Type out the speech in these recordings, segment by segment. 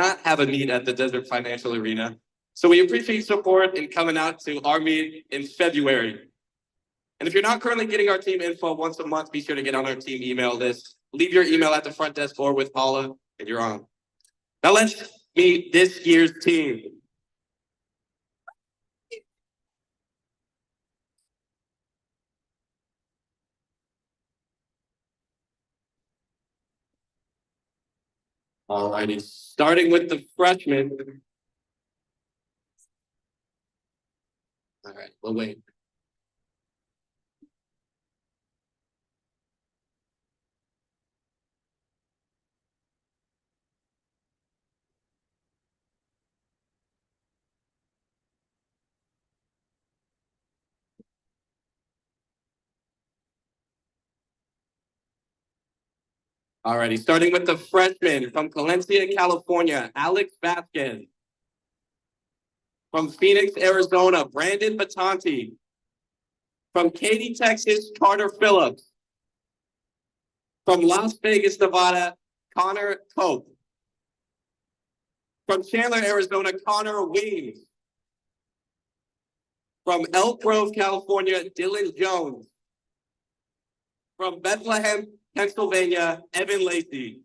not have a meet at the Desert Financial Arena. So we appreciate support in coming out to our meet in February. And if you're not currently getting our team info once a month, be sure to get on our team email list. Leave your email at the front desk or with Paula, and you're on. Now let's meet this year's team. All righty, starting with the freshmen. All right, we'll wait. Alrighty, starting with the freshman from Valencia, California, Alex Vasquez. From Phoenix, Arizona, Brandon Batanti. From Katy, Texas, Carter Phillips. From Las Vegas, Nevada, Connor Cope. From Chandler, Arizona, Connor Weems. From Elk Grove, California, Dylan Jones. From Bethlehem, Pennsylvania, Evan Lacey.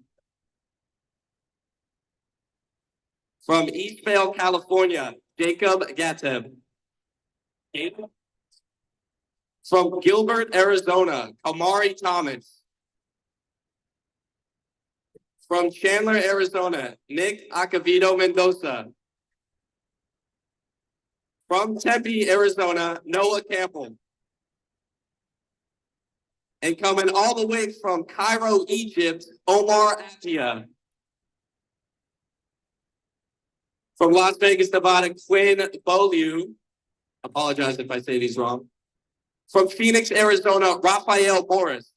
From Eastvale, California, Jacob Gateb. From Gilbert, Arizona, Kamari Thomas. From Chandler, Arizona, Nick Acevedo Mendoza. From Tempe, Arizona, Noah Campbell. And coming all the way from Cairo, Egypt, Omar Atia. From Las Vegas, Nevada, Quinn Beaulieu. Apologize if I say these wrong. From Phoenix, Arizona, Raphael Morris.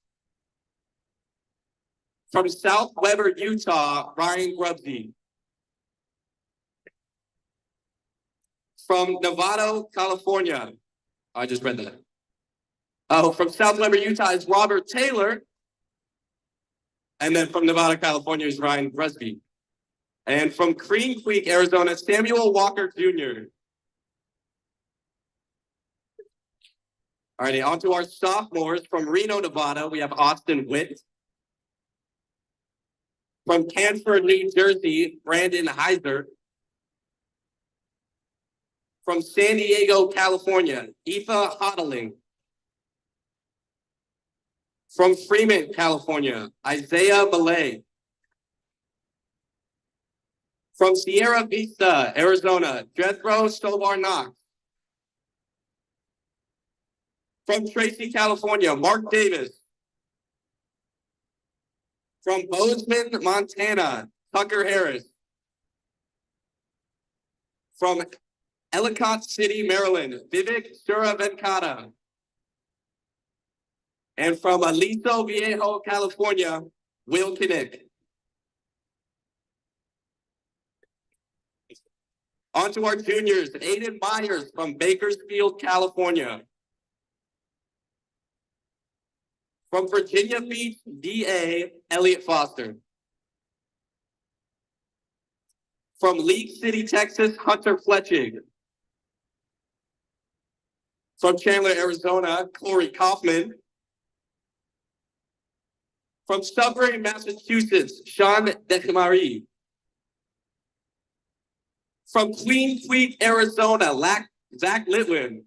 From South Weber, Utah, Ryan Grubsy. From Novato, California. I just read that. Oh, from South Weber, Utah is Robert Taylor. And then from Nevada, California is Ryan Grusby. And from Cream Creek, Arizona, Samuel Walker Jr. All righty, on to our sophomores. From Reno, Nevada, we have Austin Witt. From Canford, New Jersey, Brandon Heiser. From San Diego, California, Aoife Hodling. From Fremont, California, Isaiah Malay. From Sierra Vista, Arizona, Jethro Stobar Knox. From Tracy, California, Mark Davis. From Bozeman, Montana, Tucker Harris. From Ellicott City, Maryland, Vivek Suravenkata. And from Aliso Viejo, California, Will Kinnick. On to our juniors, Aiden Myers from Bakersfield, California. From Virginia Beach, DA, Elliot Foster. From League City, Texas, Hunter Fletching. From Chandler, Arizona, Corey Kaufman. From Sudbury, Massachusetts, Sean Decamari. From Queen Creek, Arizona, Zach Litwin.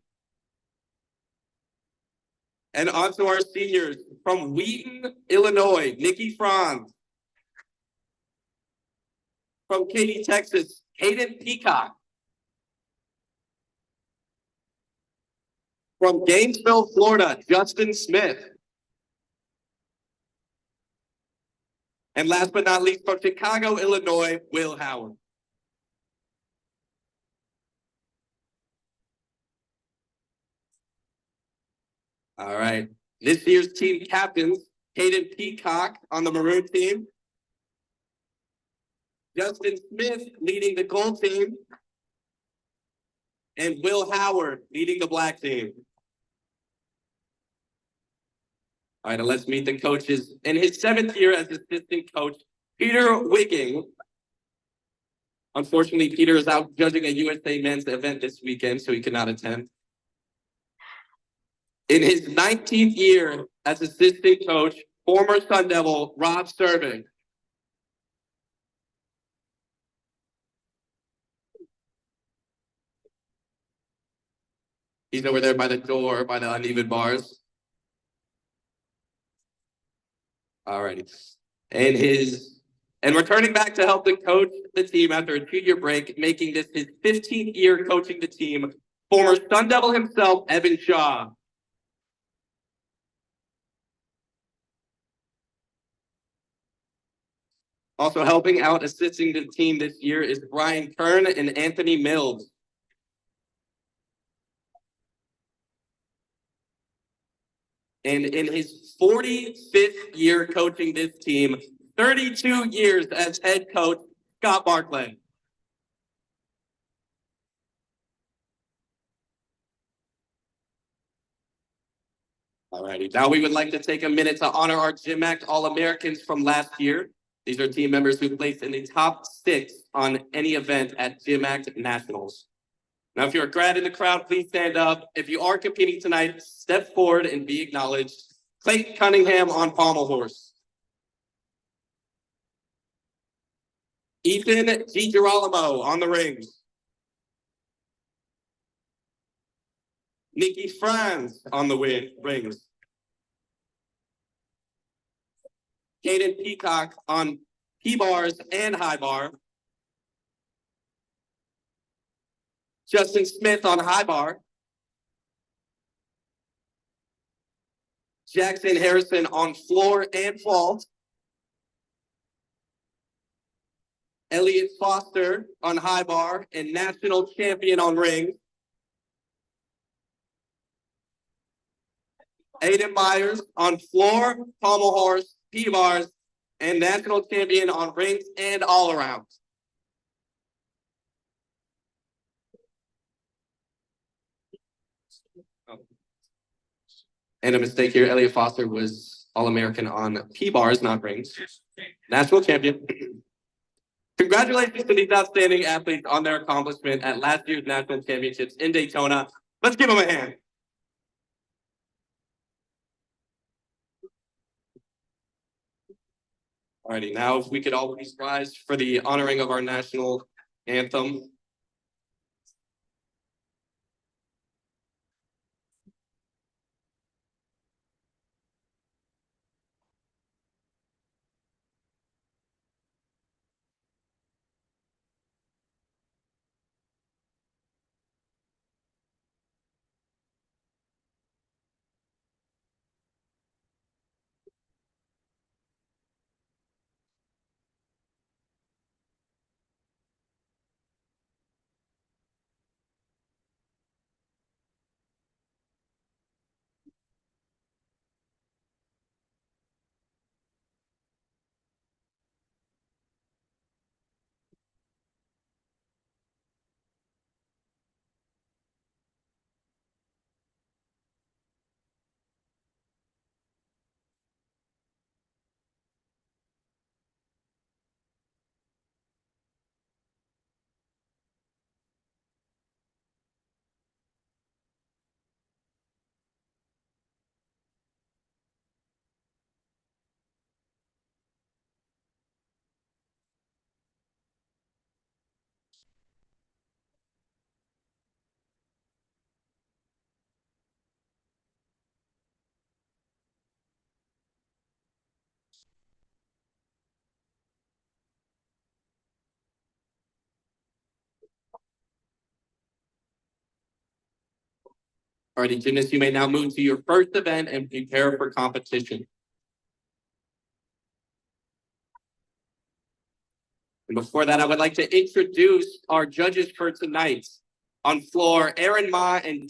And on to our seniors. From Wheaton, Illinois, Nikki Franz. From Katy, Texas, Hayden Peacock. From Gainesville, Florida, Justin Smith. And last but not least, from Chicago, Illinois, Will Howard. All right. This year's team captains, Hayden Peacock on the maroon team. Justin Smith leading the gold team. And Will Howard leading the black team. All right, and let's meet the coaches. In his 7th year as assistant coach, Peter Wigging. Unfortunately, Peter is out judging a USA men's event this weekend, so he could not attend. In his 19th year as assistant coach, former Sun Devil Rob Serving. He's over there by the door, by the uneven bars. Alrighty. And returning back to help the coach the team after a 2-year break, making this his 15th year coaching the team, former Sun Devil himself, Evan Shaw. Also helping out, assisting the team this year is Brian Kern and Anthony Mills. And in his 45th year coaching this team, 32 years as head coach, Scott Barclay. Alrighty, now we would like to take a minute to honor our GymACT All-Americans from last year. These are team members who placed in the top 6 on any event at GymACT Nationals. Now, if you're a grad in the crowd, please stand up. If you are competing tonight, step forward and be acknowledged. Clayton Cunningham on pommel horse. Ethan DiGirolamo on the rings. Nikki Franz on the rings. Caden Peacock on P-bars and high bar. Justin Smith on high bar. Jackson Harrison on floor and vault. Elliot Foster on high bar and national champion on rings. Aiden Myers on floor, pommel horse, P-bars, and national champion on rings and all around. And a mistake here, Elliot Foster was All-American on P-bars, not rings. National champion. Congratulations to these outstanding athletes on their accomplishment at last year's national championships in Daytona. Let's give them a hand. Alrighty, now if we could all please rise for the honoring of our national anthem. Alrighty, gymnasts, you may now move to your first event and prepare for competition. And before that, I would like to introduce our judges for tonight. On floor, Aaron Ma and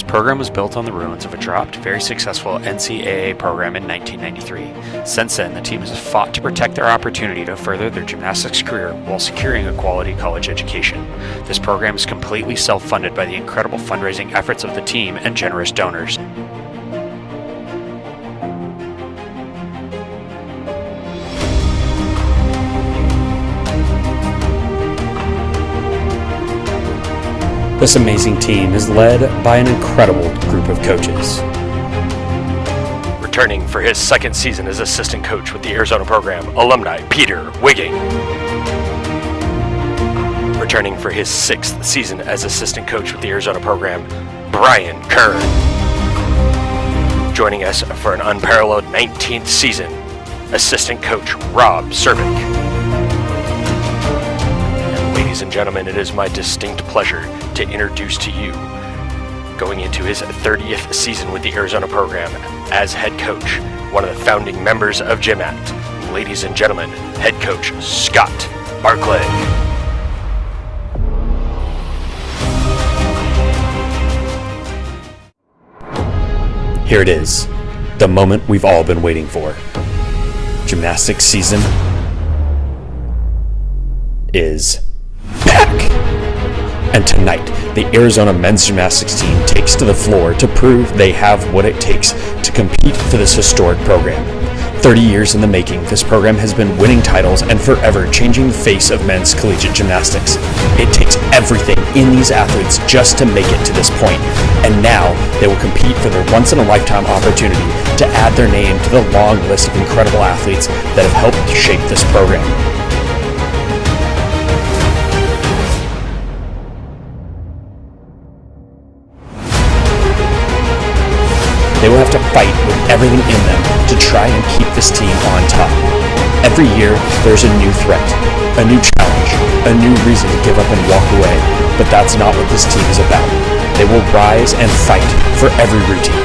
program was built on the ruins of a dropped, very successful NCAA program in 1993. Since then, the team has fought to protect their opportunity to further their gymnastics career while securing a quality college education. This program is completely self-funded by the incredible fundraising efforts of the team and generous donors. This amazing team is led by an incredible group of coaches. Returning for his second season as assistant coach with the Arizona program, alumni Peter Wigging. Returning for his sixth season as assistant coach with the Arizona program, Brian Kern. Joining us for an unparalleled 19th season, assistant coach Rob Cervic. Ladies and gentlemen, it is my distinct pleasure to introduce to you, going into his 30th season with the Arizona program as head coach, one of the founding members of GymACT. Ladies and gentlemen, head coach Scott Barclay. Here it is, the moment we've all been waiting for. Gymnastics season is back! And tonight, the Arizona men's gymnastics team takes to the floor to prove they have what it takes to compete for this historic program. 30 years in the making, this program has been winning titles and forever changing the face of men's collegiate gymnastics. It takes everything in these athletes just to make it to this point, and now they will compete for their once-in-a-lifetime opportunity to add their name to the long list of incredible athletes that have helped shape this program. They will have to fight with everything in them to try and keep this team on top. Every year, there's a new threat, a new challenge, a new reason to give up and walk away, but that's not what this team is about. They will rise and fight for every routine,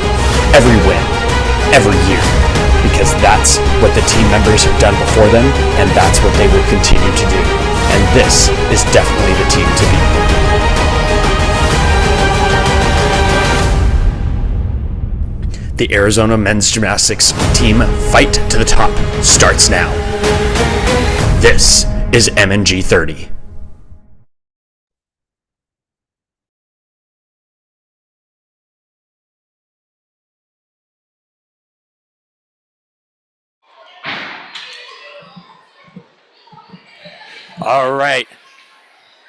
every win, every year, because that's what the team members have done before them, and that's what they will continue to do. And this is definitely the team to beat. The Arizona men's gymnastics team fight to the top starts now. This is MNG 30. All right.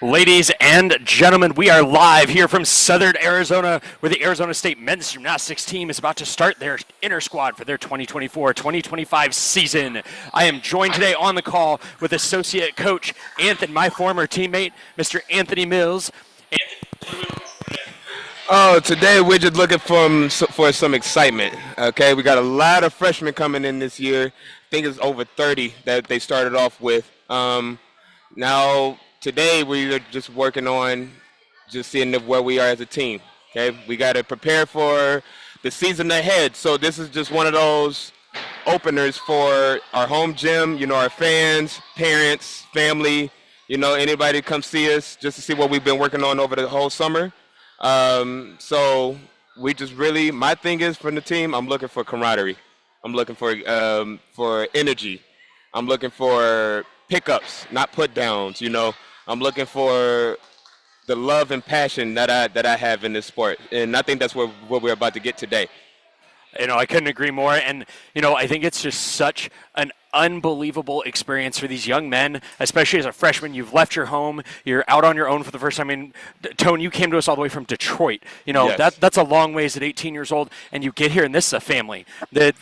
Ladies and gentlemen, we are live here from Southern Arizona, where the Arizona State men's gymnastics team is about to start their inter-squad for their 2024-2025 season. I am joined today on the call with associate coach Anthony, my former teammate, Mr. Anthony Mills. Oh, today we're just looking for some excitement, okay? We got a lot of freshmen coming in this year. I think it's over 30 that they started off with. Now, today we're just working on just seeing where we are as a team, okay? We got to prepare for the season ahead. So this is just one of those openers for our home gym, you know, our fans, parents, family, you know, anybody come see us just to see what we've been working on over the whole summer. So we just really, my thing is for the team, I'm looking for camaraderie. I'm looking for energy. I'm looking for pickups, not put downs, you know. I'm looking for the love and passion that I have in this sport, and I think that's what we're about to get today. You know, I couldn't agree more, and, you know, I think it's just such an unbelievable experience for these young men, especially as a freshman. You've left your home, you're out on your own for the first time. I mean, Tone, you came to us all the way from Detroit. You know, yes. that's a long ways at 18 years old, and you get here, and this is a family. The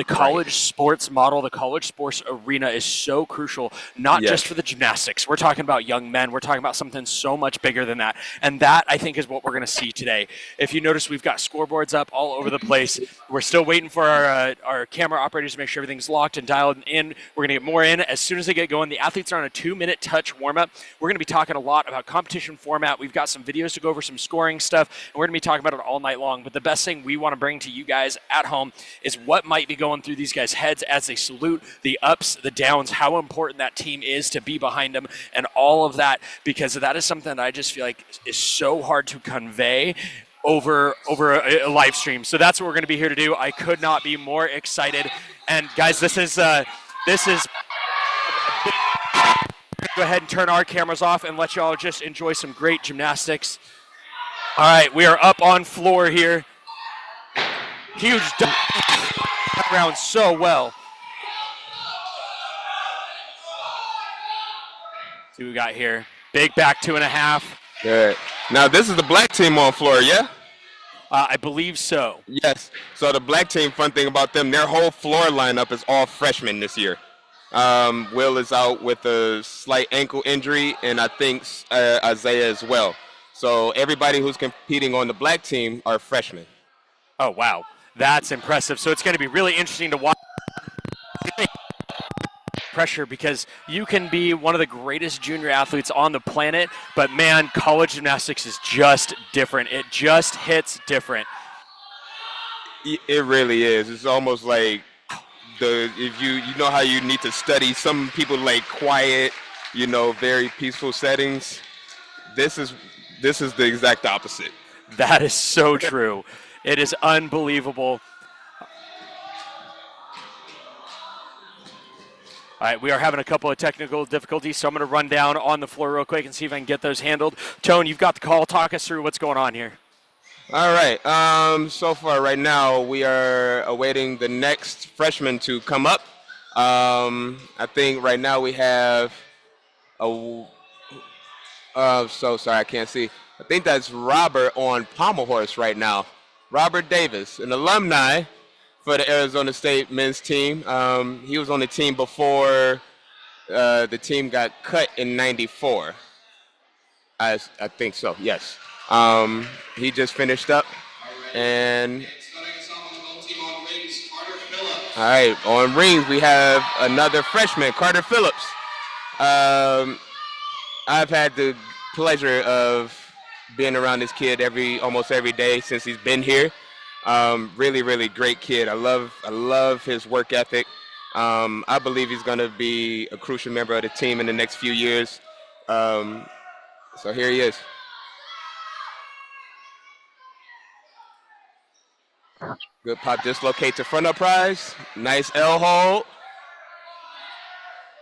college sports model, the college sports arena is so crucial, not just for the gymnastics. We're talking about young men. We're talking about something so much bigger than that, and that, I think, is what we're going to see today. If you notice, we've got scoreboards up all over the place. We're still waiting for our camera operators to make sure everything's locked and dialed in. We're going to get more in as soon as they get going. The athletes are on a 2-minute touch warm-up. We're going to be talking a lot about competition format. We've got some videos to go over, some scoring stuff, and we're going to be talking about it all night long. But the best thing we want to bring to you guys at home is what might be going through these guys' heads as they salute, the ups, the downs, how important that team is to be behind them, and all of that, because that is something that I just feel like is so hard to convey over a live stream. So that's what we're going to be here to do. I could not be more excited. And guys, this is go ahead and turn our cameras off and let y'all just enjoy some great gymnastics. All right, we are up on floor here. Huge around so well. See what we got here. Big back 2.5. Good. Now this is the black team on floor, yeah? I believe so. Yes. So the black team, fun thing about them, their whole floor lineup is all freshmen this year. Will is out with a slight ankle injury, and I think Isaiah as well. So everybody who's competing on the black team are freshmen. Oh, wow. That's impressive. So it's going to be really interesting to watch pressure, because you can be one of the greatest junior athletes on the planet, but man, college gymnastics is just different. It just hits different. It really is. It's almost like if you know how you need to study. Some people like quiet, very peaceful settings. This is the exact opposite. That is so true. It is unbelievable. All right, we are having a couple of technical difficulties, so I'm going to run down on the floor real quick and see if I can get those handled. Tone, you've got the call. Talk us through what's going on here. All right. So far right now, we are awaiting the next freshman to come up. I think right now we have so sorry, I can't see. I think that's Robert on pommel horse right now. Robert Davis, an alumni for the Arizona State men's team. He was on the team before the team got cut in '94. I think so, yes. He just finished up. And all right, on rings we have another freshman, Carter Phillips. I've had the pleasure of being around this kid almost every day since he's been here. Really, really great kid. I love his work ethic. I believe he's going to be a crucial member of the team in the next few years. So here he is. Good pop dislocate to front uprise. Nice L hold.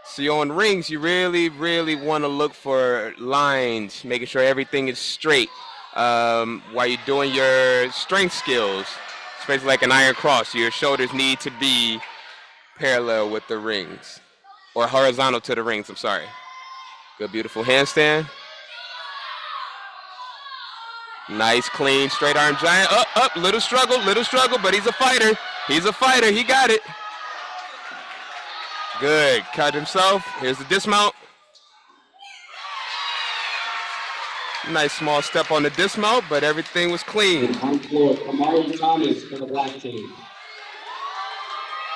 See, on rings, you really, really want to look for lines, making sure everything is straight while you're doing your strength skills, especially like an iron cross. Your shoulders need to be parallel with the rings, or horizontal to the rings, I'm sorry. Good, beautiful handstand. Nice, clean, straight arm giant. Up, little struggle, but he's a fighter. He got it. Good, caught himself. Here's the dismount. Nice small step on the dismount, but everything was clean. On floor, Kamari Thomas for the black team.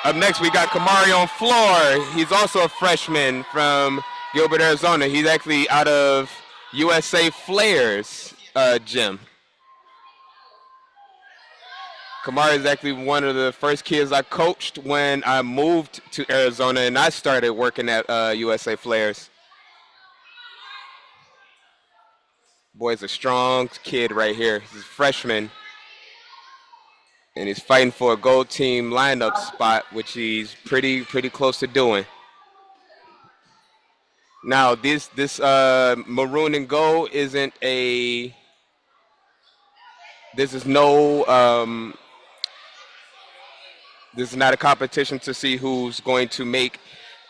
Up next, we got Kamari on floor. He's also a freshman from Gilbert, Arizona. He's actually out of USA Flair's gym. Kamari is actually one of the first kids I coached when I moved to Arizona and I started working at USA Flair's. Boy's a strong kid right here. He's a freshman. And he's fighting for a gold team lineup spot, which he's pretty close to doing. Now, this maroon and gold isn't a. This is no. This is not a competition to see who's going to make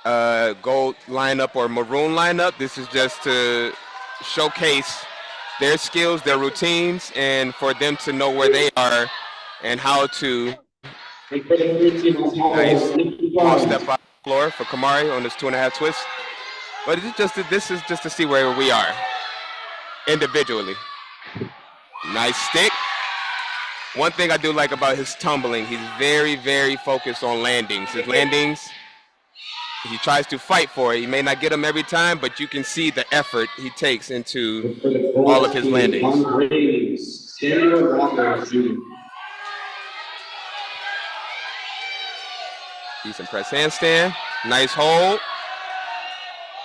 gold lineup or maroon lineup. This is just to showcase their skills, their routines, and for them to know where they are and how to. Nice small step off the floor for Kamari on this 2.5 twist. But this is just to see where we are individually. Nice stick. One thing I do like about his tumbling, he's very, very focused on landings. His landings, he tries to fight for it. He may not get them every time, but you can see the effort he takes into all of his landings. Decent press handstand. Nice hold.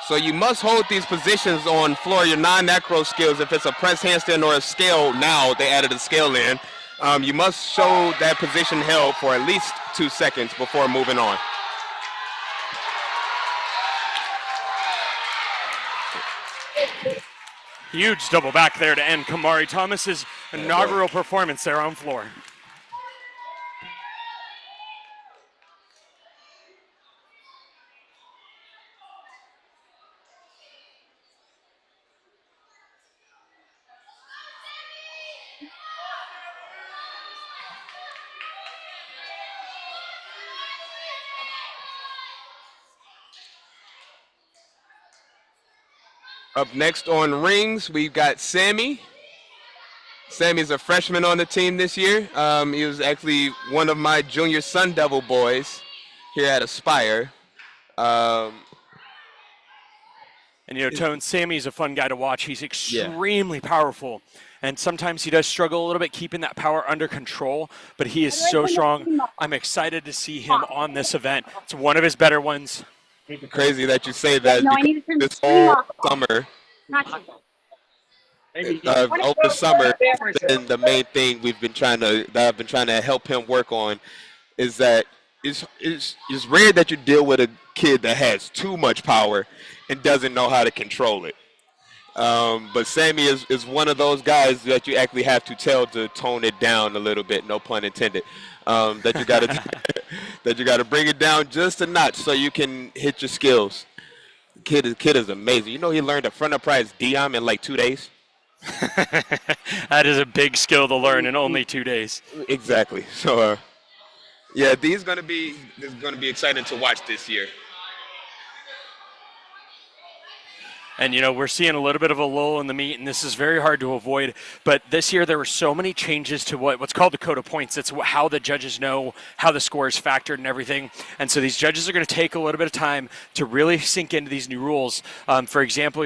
So you must hold these positions on floor, your non-acro skills. If it's a press handstand or a scale, now they added a scale in. You must show that position held for at least 2 seconds before moving on. Huge double back there to end Kamari Thomas's inaugural performance there on floor. Up next on rings, we've got Sammy. Sammy's a freshman on the team this year. He was actually one of my junior Sun Devil boys here at Aspire. And Tone, Sammy's a fun guy to watch. He's extremely powerful. And sometimes he does struggle a little bit keeping that power under control, but he is so strong. I'm excited to see him on this event. It's one of his better ones. Crazy that you say that. This whole summer, over the summer, and the main thing that I've been trying to help him work on is that it's rare that you deal with a kid that has too much power and doesn't know how to control it. But Sammy is one of those guys that you actually have to tell to tone it down a little bit, no pun intended. That you got to that you got to bring it down just a notch so you can hit your skills. Kid is amazing. You know, he learned a front upright Diam in like 2 days. That is a big skill to learn in only 2 days. Exactly. So, yeah, this is gonna be exciting to watch this year. And, we're seeing a little bit of a lull in the meet, and this is very hard to avoid. But this year there were so many changes to what's called the code of points. It's how the judges know how the score is factored and everything. And so these judges are going to take a little bit of time to really sink into these new rules. For example,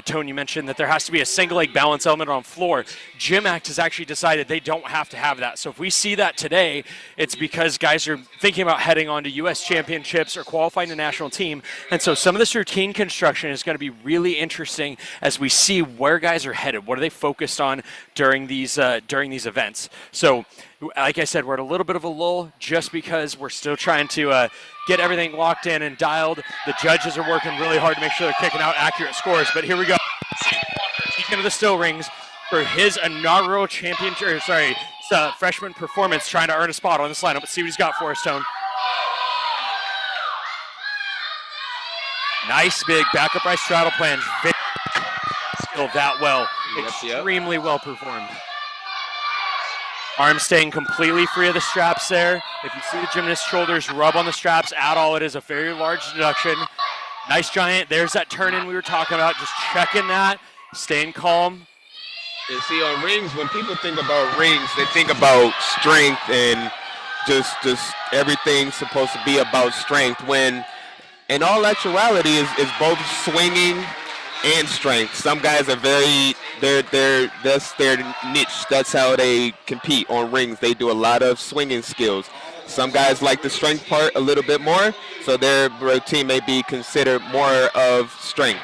Tony, you mentioned that there has to be a single leg balance element on floor. GymACT has actually decided they don't have to have that. So if we see that today, it's because guys are thinking about heading on to U.S. championships or qualifying the national team. And so some of this routine construction is going to be really interesting as we see where guys are headed. What are they focused on during these events? So, like I said, we're at a little bit of a lull just because we're still trying to get everything locked in and dialed. The judges are working really hard to make sure they're kicking out accurate scores. But here we go. Speaking of the still rings for his inaugural freshman performance, trying to earn a spot on this lineup. Let's see what he's got for us, Tone. Nice big back upright straddle plunge. Still that well. Extremely well performed. Arms staying completely free of the straps there. If you see the gymnast's shoulders rub on the straps at all, it is a very large deduction. Nice giant. There's that turn in we were talking about. Just checking that. Staying calm. And see, on rings, when people think about rings, they think about strength and just everything's supposed to be about strength, when in all actuality is both swinging and strength. Some guys are that's their niche. That's how they compete on rings. They do a lot of swinging skills. Some guys like the strength part a little bit more, so their routine may be considered more of strength.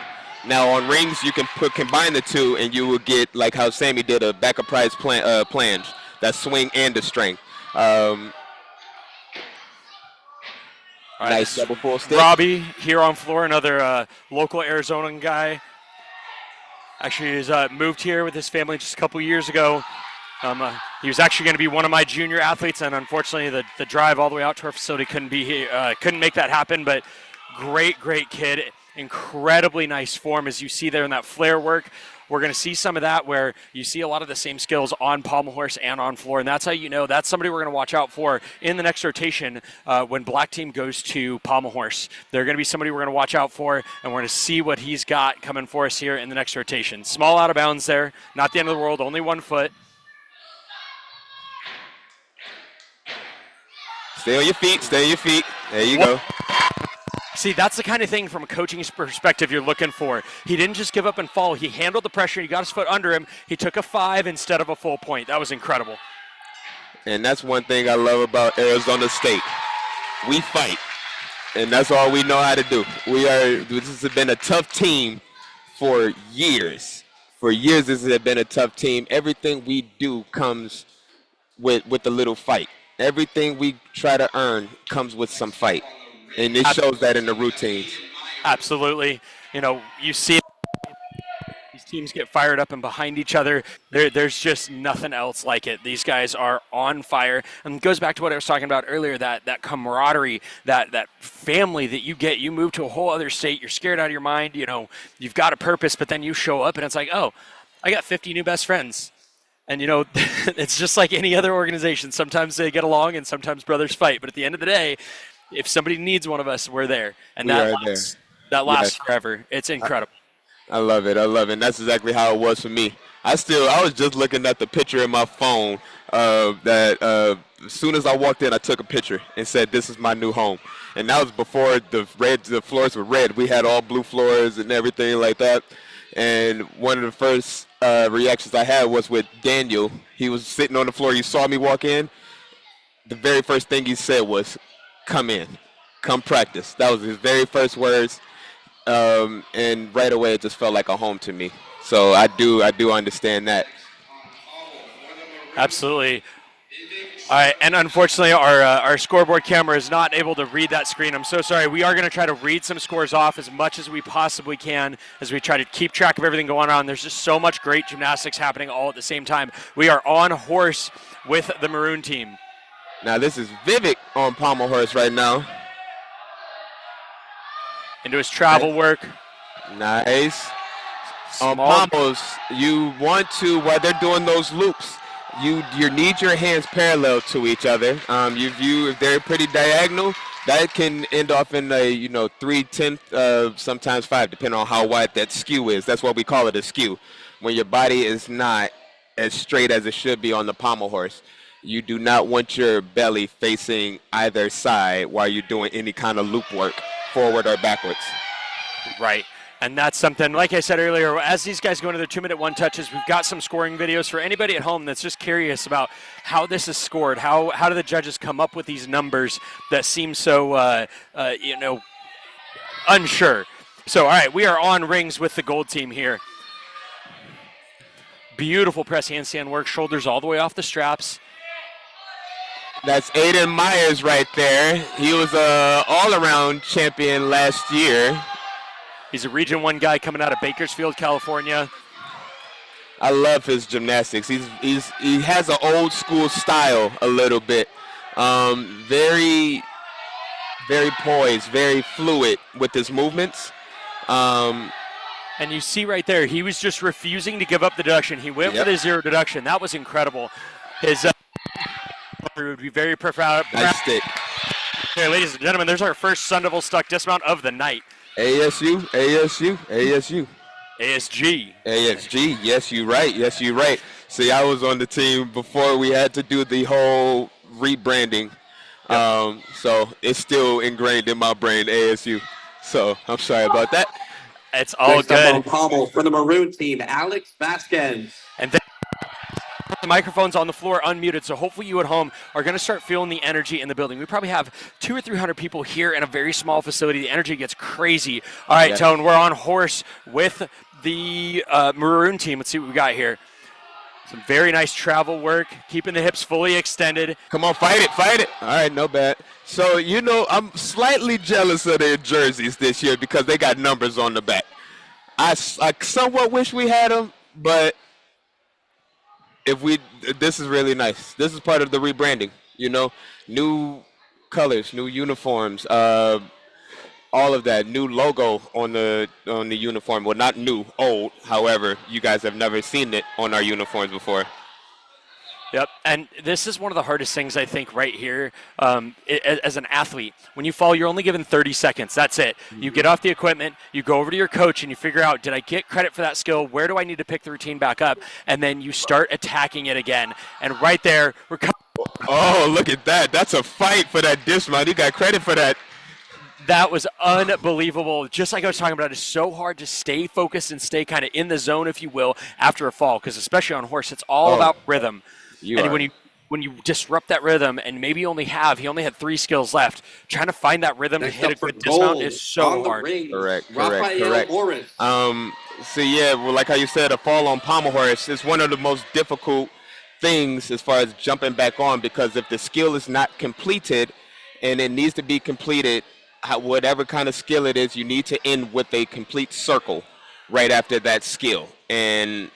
Now on rings, you can combine the two, and you will get like how Sammy did a back upright plunge, that swing and the strength. Nice double full stick. Robbie here on floor, another local Arizonan guy. Actually, he's moved here with his family just a couple years ago. He was actually going to be one of my junior athletes, and unfortunately, the drive all the way out to our facility couldn't make that happen. But great kid, incredibly nice form, as you see there in that flare work. We're going to see some of that where you see a lot of the same skills on pommel horse and on floor, and that's how you know that's somebody we're going to watch out for in the next rotation when black team goes to pommel horse. They're going to be somebody we're going to watch out for, and we're going to see what he's got coming for us here in the next rotation. Small out of bounds there, not the end of the world, only 1 foot. Stay on your feet, There you go. See, that's the kind of thing from a coaching perspective you're looking for. He didn't just give up and fall. He handled the pressure. He got his foot under him. He took a 5 instead of a full point. That was incredible. And that's one thing I love about Arizona State. We fight. And that's all we know how to do. This has been a tough team for years. For years, this has been a tough team. Everything we do comes with a little fight. Everything we try to earn comes with some fight. And it shows that in the routines. Absolutely. You see these teams get fired up and behind each other. There's just nothing else like it. These guys are on fire. And it goes back to what I was talking about earlier, that camaraderie, that family that you get. You move to a whole other state. You're scared out of your mind. You've got a purpose, but then you show up and it's like, oh, I got 50 new best friends. And, it's just like any other organization. Sometimes they get along and sometimes brothers fight. But at the end of the day, if somebody needs one of us, we're there. And that lasts forever. It's incredible. I love it. And that's exactly how it was for me. I was just looking at the picture in my phone that as soon as I walked in, I took a picture and said, this is my new home. And that was before the floors were red. We had all blue floors and everything like that. And one of the first reactions I had was with Daniel. He was sitting on the floor. He saw me walk in. The very first thing he said was, come in, come practice. That was his very first words. And right away, it just felt like a home to me. So I do understand that. Absolutely. All right, and unfortunately, our scoreboard camera is not able to read that screen. I'm so sorry. We are going to try to read some scores off as much as we possibly can as we try to keep track of everything going on. There's just so much great gymnastics happening all at the same time. We are on horse with the Maroon team. Now, this is Vivek on pommel horse right now. Into his travel work. Nice. On pommels, you want to, while they're doing those loops, you need your hands parallel to each other. If they're pretty diagonal, that can end off in a 3/10, sometimes 5, depending on how wide that skew is. That's what we call it, a skew. When your body is not as straight as it should be on the pommel horse, you do not want your belly facing either side while you're doing any kind of loop work, forward or backwards. Right. And that's something, like I said earlier, as these guys go into their 2-minute one touches, we've got some scoring videos for anybody at home that's just curious about how this is scored. How do the judges come up with these numbers that seem so, unsure? So, all right, we are on rings with the gold team here. Beautiful press handstand work, shoulders all the way off the straps. That's Aiden Myers right there. He was an all-around champion last year. He's a Region 1 guy coming out of Bakersfield, California. I love his gymnastics. He has an old school style a little bit. Very, very poised, very fluid with his movements. And you see right there, he was just refusing to give up the deduction. He went for the zero deduction. That was incredible. His would be very proud. Nice stick. Okay, ladies and gentlemen, there's our first Sun Devil stuck dismount of the night. ASU, ASU, ASU. ASG. ASG, yes, you're right. See, I was on the team before we had to do the whole rebranding. So it's still ingrained in my brain, ASU. So I'm sorry about that. It's all Next good. Up on pommel for the Maroon team, Alex Vasquez. And then the microphone's on the floor unmuted, so hopefully you at home are going to start feeling the energy in the building. We probably have 200 or 300 people here in a very small facility. The energy gets crazy. All right, Tone, we're on horse with the Maroon team. Let's see what we got here. Some very nice travel work, keeping the hips fully extended. Come on, fight it. All right, no bad. So, I'm slightly jealous of their jerseys this year because they got numbers on the back. I somewhat wish we had them, but this is really nice. This is part of the rebranding, new colors, new uniforms, all of that, new logo on the uniform. Well, not new, old. However, you guys have never seen it on our uniforms before. Yep, and this is one of the hardest things, I think, right here. As an athlete, when you fall, you're only given 30 seconds. That's it. You get off the equipment, you go over to your coach, and you figure out, did I get credit for that skill? Where do I need to pick the routine back up? And then you start attacking it again. And right there, we're coming. Oh, look at that. That's a fight for that dismount. You got credit for that. That was unbelievable. Just like I was talking about, it's so hard to stay focused and stay kind of in the zone, if you will, after a fall, because especially on horse, it's all about rhythm. when you disrupt that rhythm and maybe he only had 3 skills left, trying to find that rhythm to hit a good dismount is so hard. Correct. Rafael Morris. So yeah, well, like how you said, a fall on pommel horse is one of the most difficult things as far as jumping back on, because if the skill is not completed and it needs to be completed, whatever kind of skill it is, you need to end with a complete circle right after that skill. And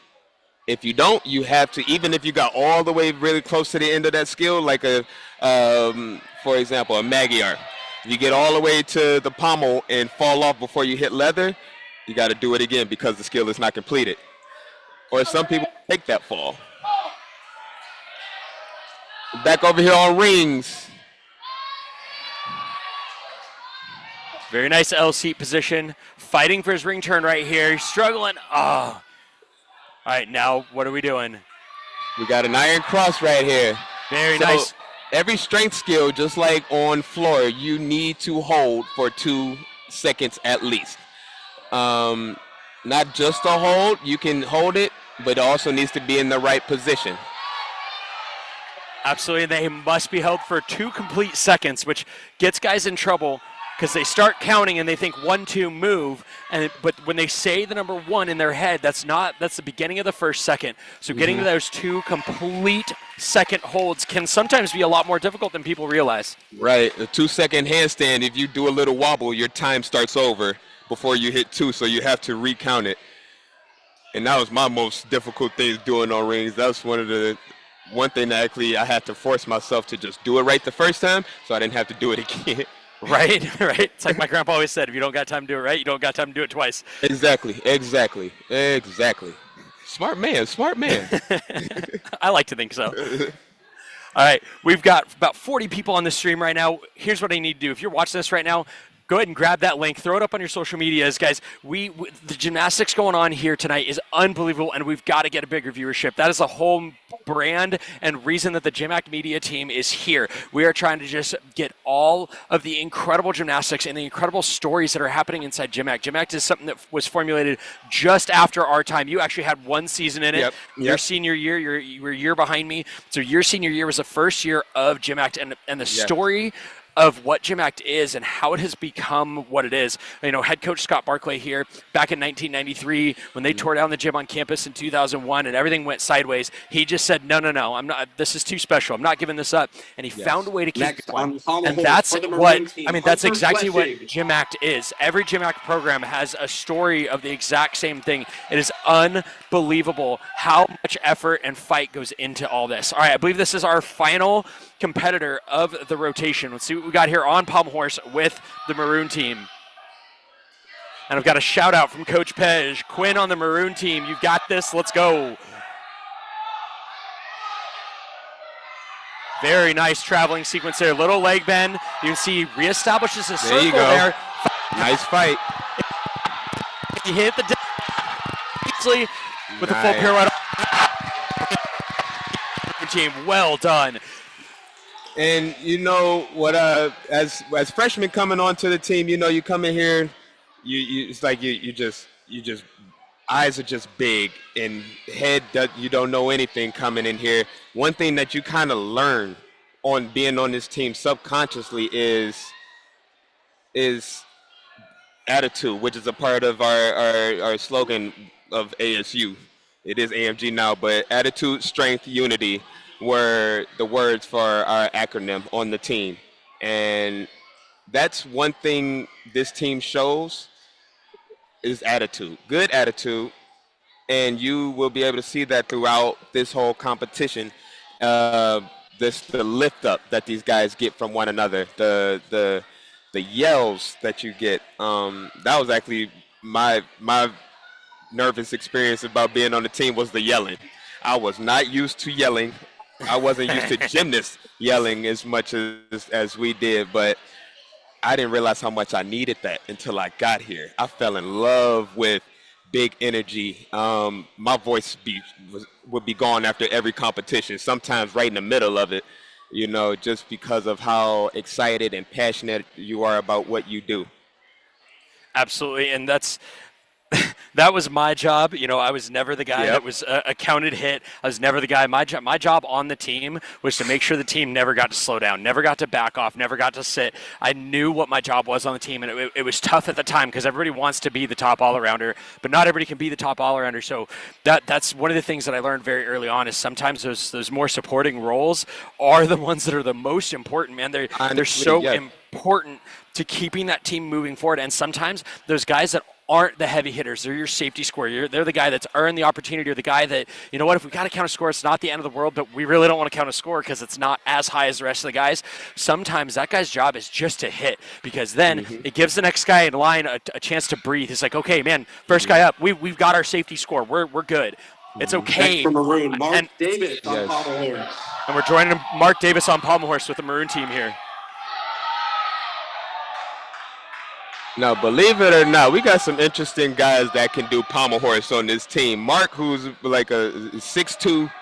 if you don't, you have to, even if you got all the way really close to the end of that skill, like for example, a Magyar. If you get all the way to the pommel and fall off before you hit leather, you got to do it again because the skill is not completed. Or some people take that fall. Back over here on rings. Very nice L seat position, fighting for his ring turn right here. He's struggling. Oh. All right, now what are we doing? We got an iron cross right here. Very nice. Every strength skill, just like on floor, you need to hold for 2 seconds at least. Not just a hold, you can hold it, but it also needs to be in the right position. Absolutely, they must be held for 2 complete seconds, which gets guys in trouble because they start counting and they think 1, 2, move, but when they say the number 1 in their head, that's the beginning of the first second. So getting to those 2 complete second holds can sometimes be a lot more difficult than people realize. Right, a 2-second handstand, if you do a little wobble, your time starts over before you hit 2, so you have to recount it. And that was my most difficult thing doing on rings. That's one thing that actually I had to force myself to just do it right the first time, so I didn't have to do it again. Right. It's like my grandpa always said, if you don't got time to do it right, you don't got time to do it twice. Exactly. Smart man. I like to think so. All right, we've got about 40 people on the stream right now. Here's what I need to do. If you're watching this right now, go ahead and grab that link, throw it up on your social medias, guys. The gymnastics going on here tonight is unbelievable, and we've got to get a bigger viewership. That is the whole brand and reason that the GymACT media team is here. We are trying to just get all of the incredible gymnastics and the incredible stories that are happening inside GymACT. GymACT is something that was formulated just after our time. You actually had 1 season in it. Yep. Your senior year, you were a year behind me. So your senior year was the first year of GymACT, and the story of what GymACT is and how it has become what it is. Head coach Scott Barclay here back in 1993 when they tore down the gym on campus in 2001 and everything went sideways. He just said, no, I'm not. This is too special. I'm not giving this up. And he found a way to keep it going. And that's that's exactly what GymACT is. Every GymACT program has a story of the exact same thing. It is unbelievable how much effort and fight goes into all this. All right, I believe this is our final competitor of the rotation. Let's see what we got here on pommel horse with the maroon team. And I've got a shout out from Coach Pej. Quinn on the maroon team, you've got this, let's go. Very nice traveling sequence there, little leg bend. You can see he reestablishes his circle there. Nice fight. He hit the easily with a full pirouette. Team, well done. And you know what? As freshmen coming onto the team, you come in here, it's like you just eyes are just big and head you don't know anything coming in here. One thing that you kind of learn on being on this team subconsciously is attitude, which is a part of our slogan of ASU. It is AMG now, but attitude, strength, unity were the words for our acronym on the team. And that's one thing this team shows is attitude, good attitude. And you will be able to see that throughout this whole competition. The lift up that these guys get from one another, the yells that you get. That was actually my nervous experience about being on the team was the yelling. I was not used to yelling. I wasn't used to gymnasts yelling as much as we did, but I didn't realize how much I needed that until I got here. I fell in love with big energy. My voice would be gone after every competition, sometimes right in the middle of it, just because of how excited and passionate you are about what you do. Absolutely, and that's that was my job. You know, I was never the guy that was a counted hit. I was never the guy. My job on the team was to make sure the team never got to slow down, never got to back off, never got to sit. I knew what my job was on the team, and it was tough at the time because everybody wants to be the top all-arounder, but not everybody can be the top all-arounder. So that's one of the things that I learned very early on is sometimes those more supporting roles are the ones that are the most important, man. They're so important to keeping that team moving forward. And sometimes those guys that aren't the heavy hitters, they're your safety score. They're the guy that's earned the opportunity, or the guy that, you know what, if we got to count a score, it's not the end of the world, but we really don't want to count a score because it's not as high as the rest of the guys. Sometimes that guy's job is just to hit, because then it gives the next guy in line a chance to breathe. It's like, okay, man, first guy up, we've got our safety score. We're good. It's okay. Next for Maroon, Mark Davis on pommel horse. And we're joining Mark Davis on pommel horse with the Maroon team here. Now, believe it or not, we got some interesting guys that can do pommel horse on this team. Mark, who's like a 6'2",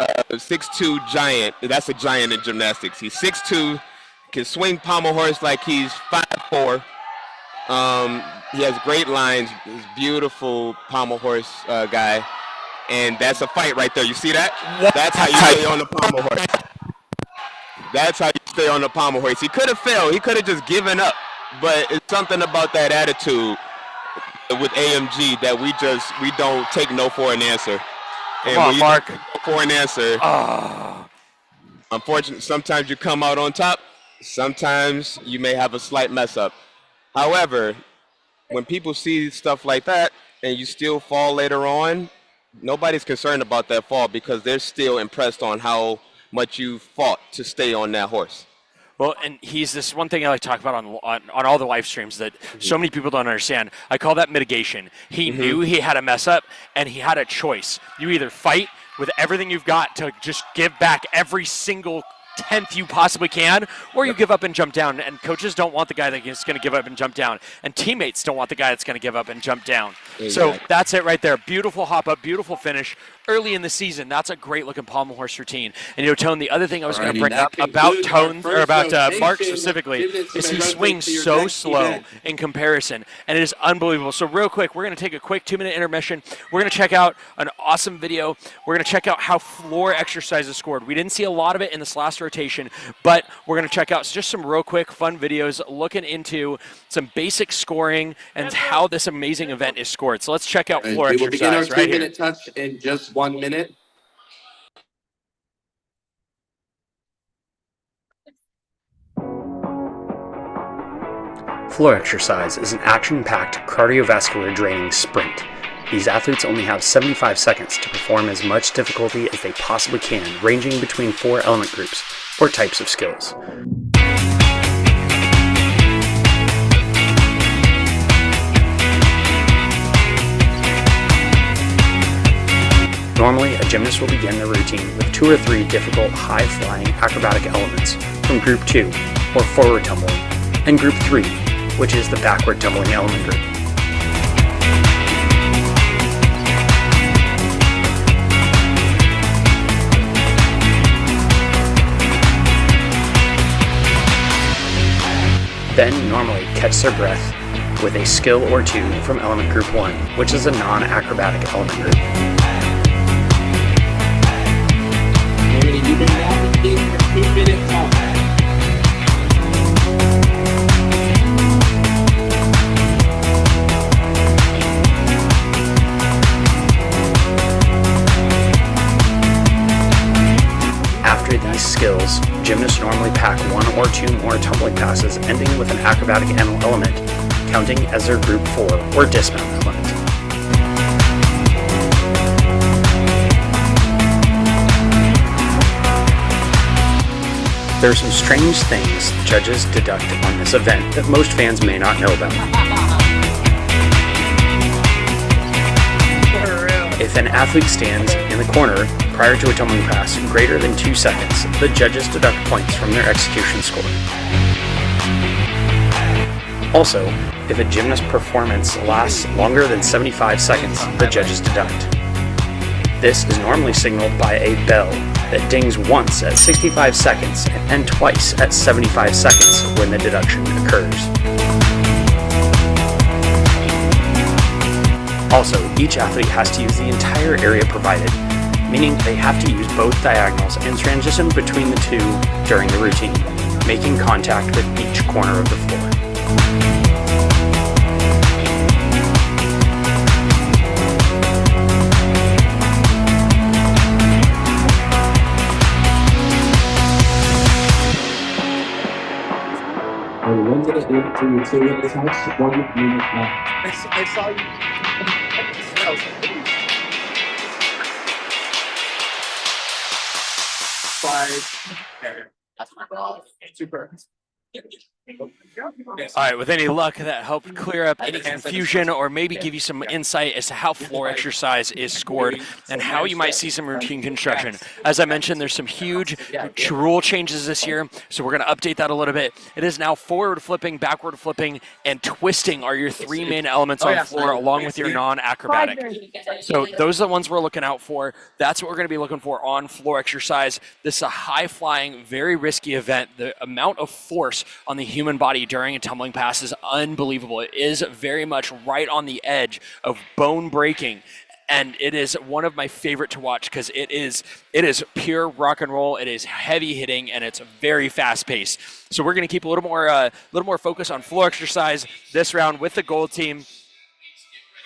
6'2" giant. That's a giant in gymnastics. He's 6'2", can swing pommel horse like he's 5'4". He has great lines. He's beautiful pommel horse guy. And that's a fight right there. You see that? That's how you stay on the pommel horse. That's how you stay on the pommel horse. He could have failed. He could have just given up. But it's something about that attitude with AMG that we don't take no for an answer. And Come on, when you Mark. take no for an answer, unfortunately, sometimes you come out on top. Sometimes you may have a slight mess up. However, when people see stuff like that and you still fall later on, nobody's concerned about that fall because they're still impressed on how much you fought to stay on that horse. Well, and he's this one thing I like to talk about on all the live streams that so many people don't understand. I call that mitigation. He knew he had a mess up, and he had a choice. You either fight with everything you've got to just give back every single tenth you possibly can, or you give up and jump down. And coaches don't want the guy that's going to give up and jump down, and teammates don't want the guy that's going to give up and jump down. Exactly. So that's it right there. Beautiful hop up, beautiful finish. Early in the season, that's a great looking pommel horse routine. And you know, Tone, the other thing I was going to bring up about Tone, or about Mark specifically, is he swings so slow in comparison, and it is unbelievable. So real quick, we're going to take a quick 2-minute intermission. We're going to check out an awesome video. We're going to check out how floor exercises scored. We didn't see a lot of it in this last rotation, but we're going to check out just some real quick fun videos looking into some basic scoring and how this amazing event is scored. So let's check out floor exercise. We will begin our right 2-minute touch in just 1 minute. Floor exercise is an action-packed cardiovascular draining sprint. These athletes only have 75 seconds to perform as much difficulty as they possibly can, ranging between 4 element groups or types of skills. Normally, a gymnast will begin their routine with 2 or 3 difficult high-flying acrobatic elements from Group 2, or forward tumbling, and Group 3, which is the backward tumbling element group. Then normally catch their breath with a skill or 2 from element group 1, which is a non-acrobatic element group. After these skills, gymnasts normally pack 1 or 2 more tumbling passes, ending with an acrobatic element, counting as their group 4 or dismount element. There are some strange things judges deduct on this event that most fans may not know about. If an athlete stands in the corner prior to a tumbling pass greater than 2 seconds, the judges deduct points from their execution score. Also, if a gymnast performance lasts longer than 75 seconds, the judges deduct. This is normally signaled by a bell that dings once at 65 seconds and twice at 75 seconds when the deduction occurs. Also, each athlete has to use the entire area provided, meaning they have to use both diagonals and transition between the two during the routine, making contact with each corner of the floor. And when did it get to his house? 1 minute left. I saw you. Super. All right, with any luck, that helped clear up any confusion or maybe give you some insight as to how floor exercise is scored and how you might see some routine construction. As I mentioned, there's some huge rule changes this year, so we're going to update that a little bit. It is now forward flipping, backward flipping, and twisting are your three main elements on floor, along with your non-acrobatic. So those are the ones we're looking out for. That's what we're going to be looking for on floor exercise. This is a high-flying, very risky event. The amount of force on the human body during a tumbling pass is unbelievable. It is very much right on the edge of bone breaking, and it is one of my favorite to watch because it is pure rock and roll. It is heavy hitting and it's very fast paced. So we're going to keep a little more focus on floor exercise this round with the gold team.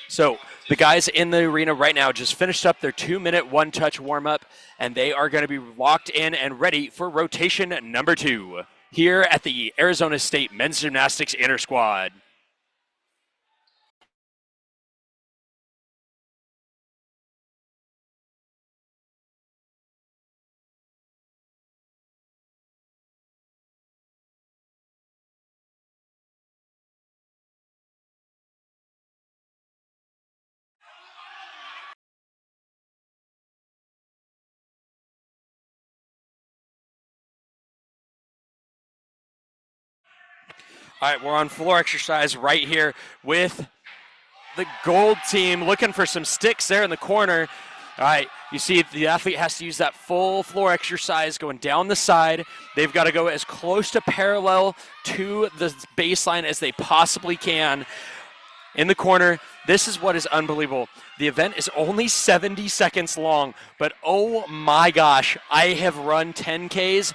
So the guys in the arena right now just finished up their 2-minute one-touch warm-up, and they are going to be locked in and ready for rotation number 2 here at the Arizona State Men's Gymnastics Intrasquad. All right, we're on floor exercise right here with the gold team looking for some sticks there in the corner. All right, you see the athlete has to use that full floor exercise going down the side. They've got to go as close to parallel to the baseline as they possibly can. In the corner, this is what is unbelievable. The event is only 70 seconds long, but oh my gosh, I have run 10Ks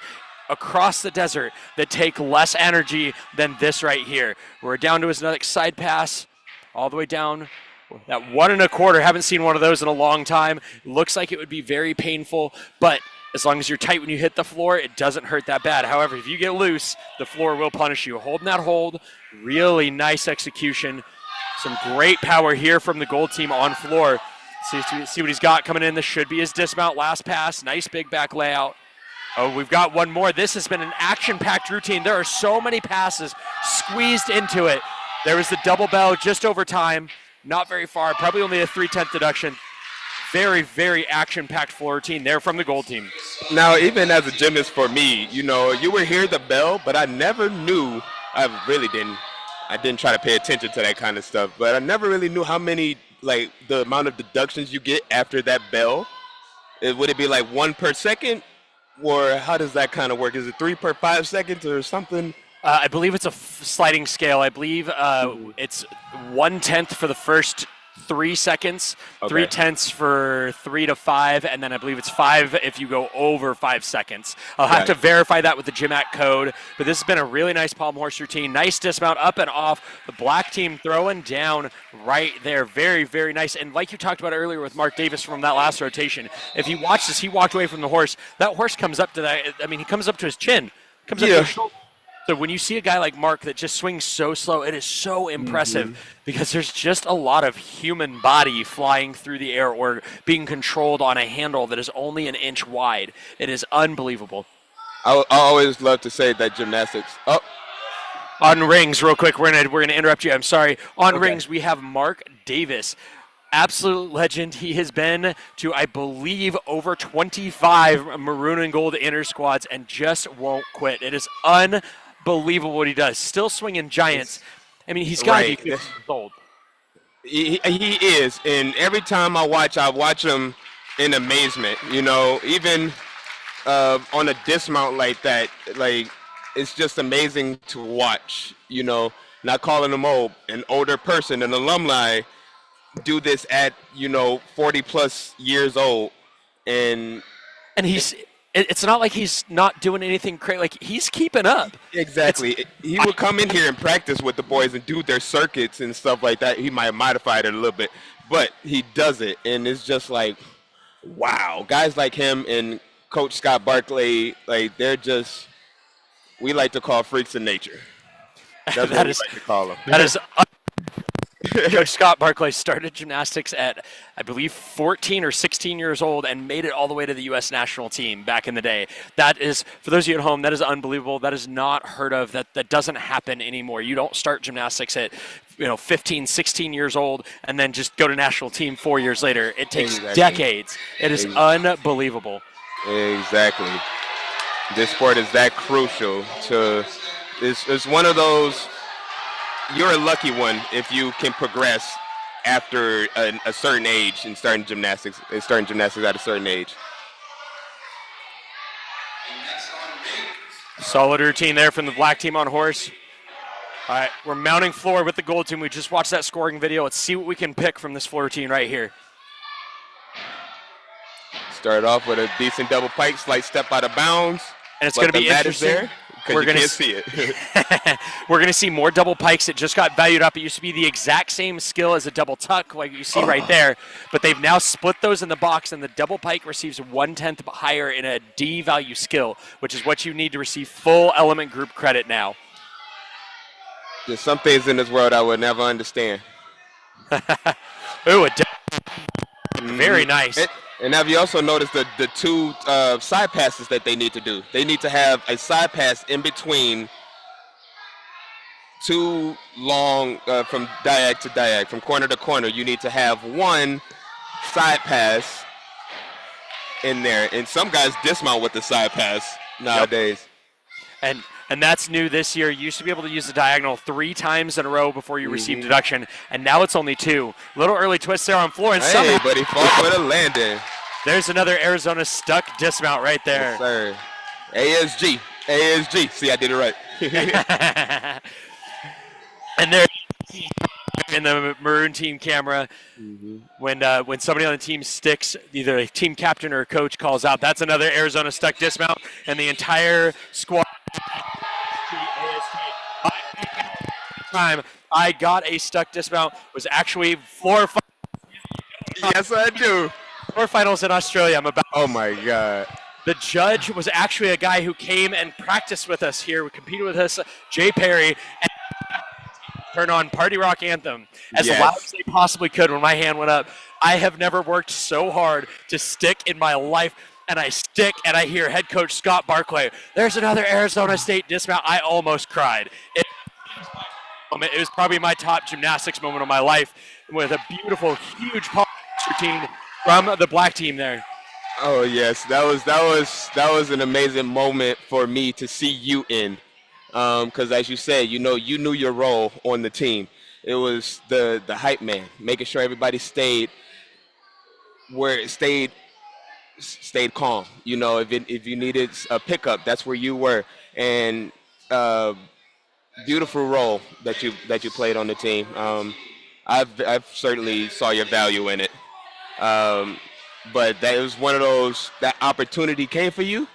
across the desert that take less energy than this right here. We're down to another side pass all the way down. That 1 1/4, haven't seen one of those in a long time. Looks like it would be very painful, but as long as you're tight when you hit the floor, it doesn't hurt that bad. However, if you get loose, the floor will punish you. Holding that hold, really nice execution. Some great power here from the gold team on floor. See what he's got coming in. This should be his dismount last pass. Nice big back layout. Oh, we've got one more. This has been an action-packed routine. There are so many passes squeezed into it. There was the double bell just over time. Not very far, probably only a 3/10 deduction. Very, very action-packed floor routine there from the gold team. Now, even as a gymnast for me, you know, you would hear the bell, but I never knew, I didn't try to pay attention to that kind of stuff, but I never really knew how many, like, the amount of deductions you get after that bell. Would it be like 1 per second? Or how does that kind of work? Is it 3 per 5 seconds or something? I believe it's a sliding scale. I believe it's 1/10 for the first 3 seconds, Okay. 3/10 for 3 to 5, and then I believe it's 5 if you go over 5 seconds. I'll have to verify that with the GymACT code, but this has been a really nice palm horse routine. Nice dismount up and off. The black team throwing down right there. Very, very nice. And like you talked about earlier with Mark Davis from that last rotation, if you watch this, he walked away from the horse. That horse comes up to that, I mean, he comes up to his chin, comes up to his shoulder. So when you see a guy like Mark that just swings so slow, it is so impressive because there's just a lot of human body flying through the air or being controlled on a handle that is only 1 inch wide. It is unbelievable. I always love to say that gymnastics. Oh, On rings, real quick, we're gonna interrupt you. I'm sorry. On rings, we have Mark Davis. Absolute legend. He has been to, I believe, over 25 maroon and gold Intrasquads and just won't quit. It is unbelievable what he does. Still swinging giants. I mean, he's got to be 50 years old. He is, and every time I watch him in amazement. You know, even on a dismount like that, like, it's just amazing to watch. You know, not calling him old, an older person, an alumni, do this at 40 plus years old, and it's not like he's not doing anything crazy. Like, he's keeping up. exactly, he would come in here and practice with the boys and do their circuits and stuff like that. He might have modified it a little bit, but he does it, and it's just like, wow, guys like him and Coach Scott Barkley, like, they're just, we like to call freaks of nature. That's what we like to call them. That is. Coach Scott Barkley started gymnastics at, I believe, 14 or 16 years old and made it all the way to the U.S. national team back in the day. That is, for those of you at home, that is unbelievable. That is not heard of. That doesn't happen anymore. You don't start gymnastics at 15, 16 years old and then just go to national team 4 years later. It takes decades. It is unbelievable. Exactly. This sport is that crucial to. It's one of those. You're a lucky one if you can progress after a certain age and starting gymnastics at a certain age. Solid routine there from the black team on horse. All right, we're mounting floor with the gold team. We just watched that scoring video. Let's see what we can pick from this floor routine right here. Start off with a decent double pike, slight step out of bounds. And it's going to be interesting. We're going to see it. We're going to see more double pikes. It just got valued up. It used to be the exact same skill as a double tuck, like you see right there. But they've now split those in the box, and the double pike receives 1/10 higher in a D value skill, which is what you need to receive full element group credit now. There's some things in this world I would never understand. Ooh, very nice. And have you also noticed the two side passes that they need to do? They need to have a side pass in between two long, from diag to diag, from corner to corner. You need to have one side pass in there. And some guys dismount with the side pass nowadays. Yep. And that's new this year. You used to be able to use the diagonal 3 times in a row before you received deduction, and now it's only 2. Little early twist there on floor, and hey, but he fought with a landing. There's another Arizona stuck dismount right there. Yes, sir. ASG. See, I did it right. And there in the maroon team camera, when somebody on the team sticks, either a team captain or a coach calls out, that's another Arizona stuck dismount, and the entire squad. Time I got a stuck dismount was actually floor. Yes, I do. Floor finals in Australia. Oh my God. The judge was actually a guy who came and practiced with us here. We competed with us, Jay Perry, and turn on Party Rock Anthem as loud as they possibly could when my hand went up. I have never worked so hard to stick in my life. And I stick, and I hear head coach Scott Barkley, there's another Arizona State dismount. I almost cried. It was probably my top gymnastics moment of my life, with a beautiful, huge routine from the black team there. Oh yes, that was an amazing moment for me to see you in, because as you said, you knew your role on the team. It was the hype man, making sure everybody stayed calm. If you needed a pickup, that's where you were. And beautiful role that you played on the team. I've certainly saw your value in it. But that was one of those, that opportunity came for you,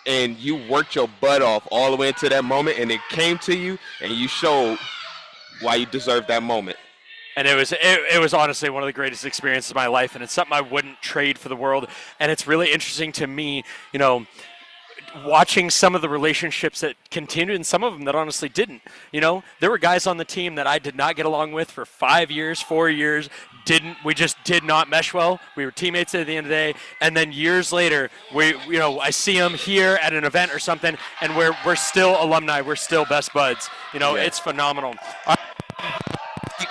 and you worked your butt off all the way into that moment, and it came to you, and you showed why you deserved that moment. And it was honestly one of the greatest experiences of my life, and it's something I wouldn't trade for the world. And it's really interesting to me, watching some of the relationships that continued and some of them that honestly didn't. There were guys on the team that I did not get along with for 5 years, 4 years. We just did not mesh well. We were teammates at the end of the day, and then years later, I see them here at an event or something, and we're still alumni. We're still best buds. It's phenomenal.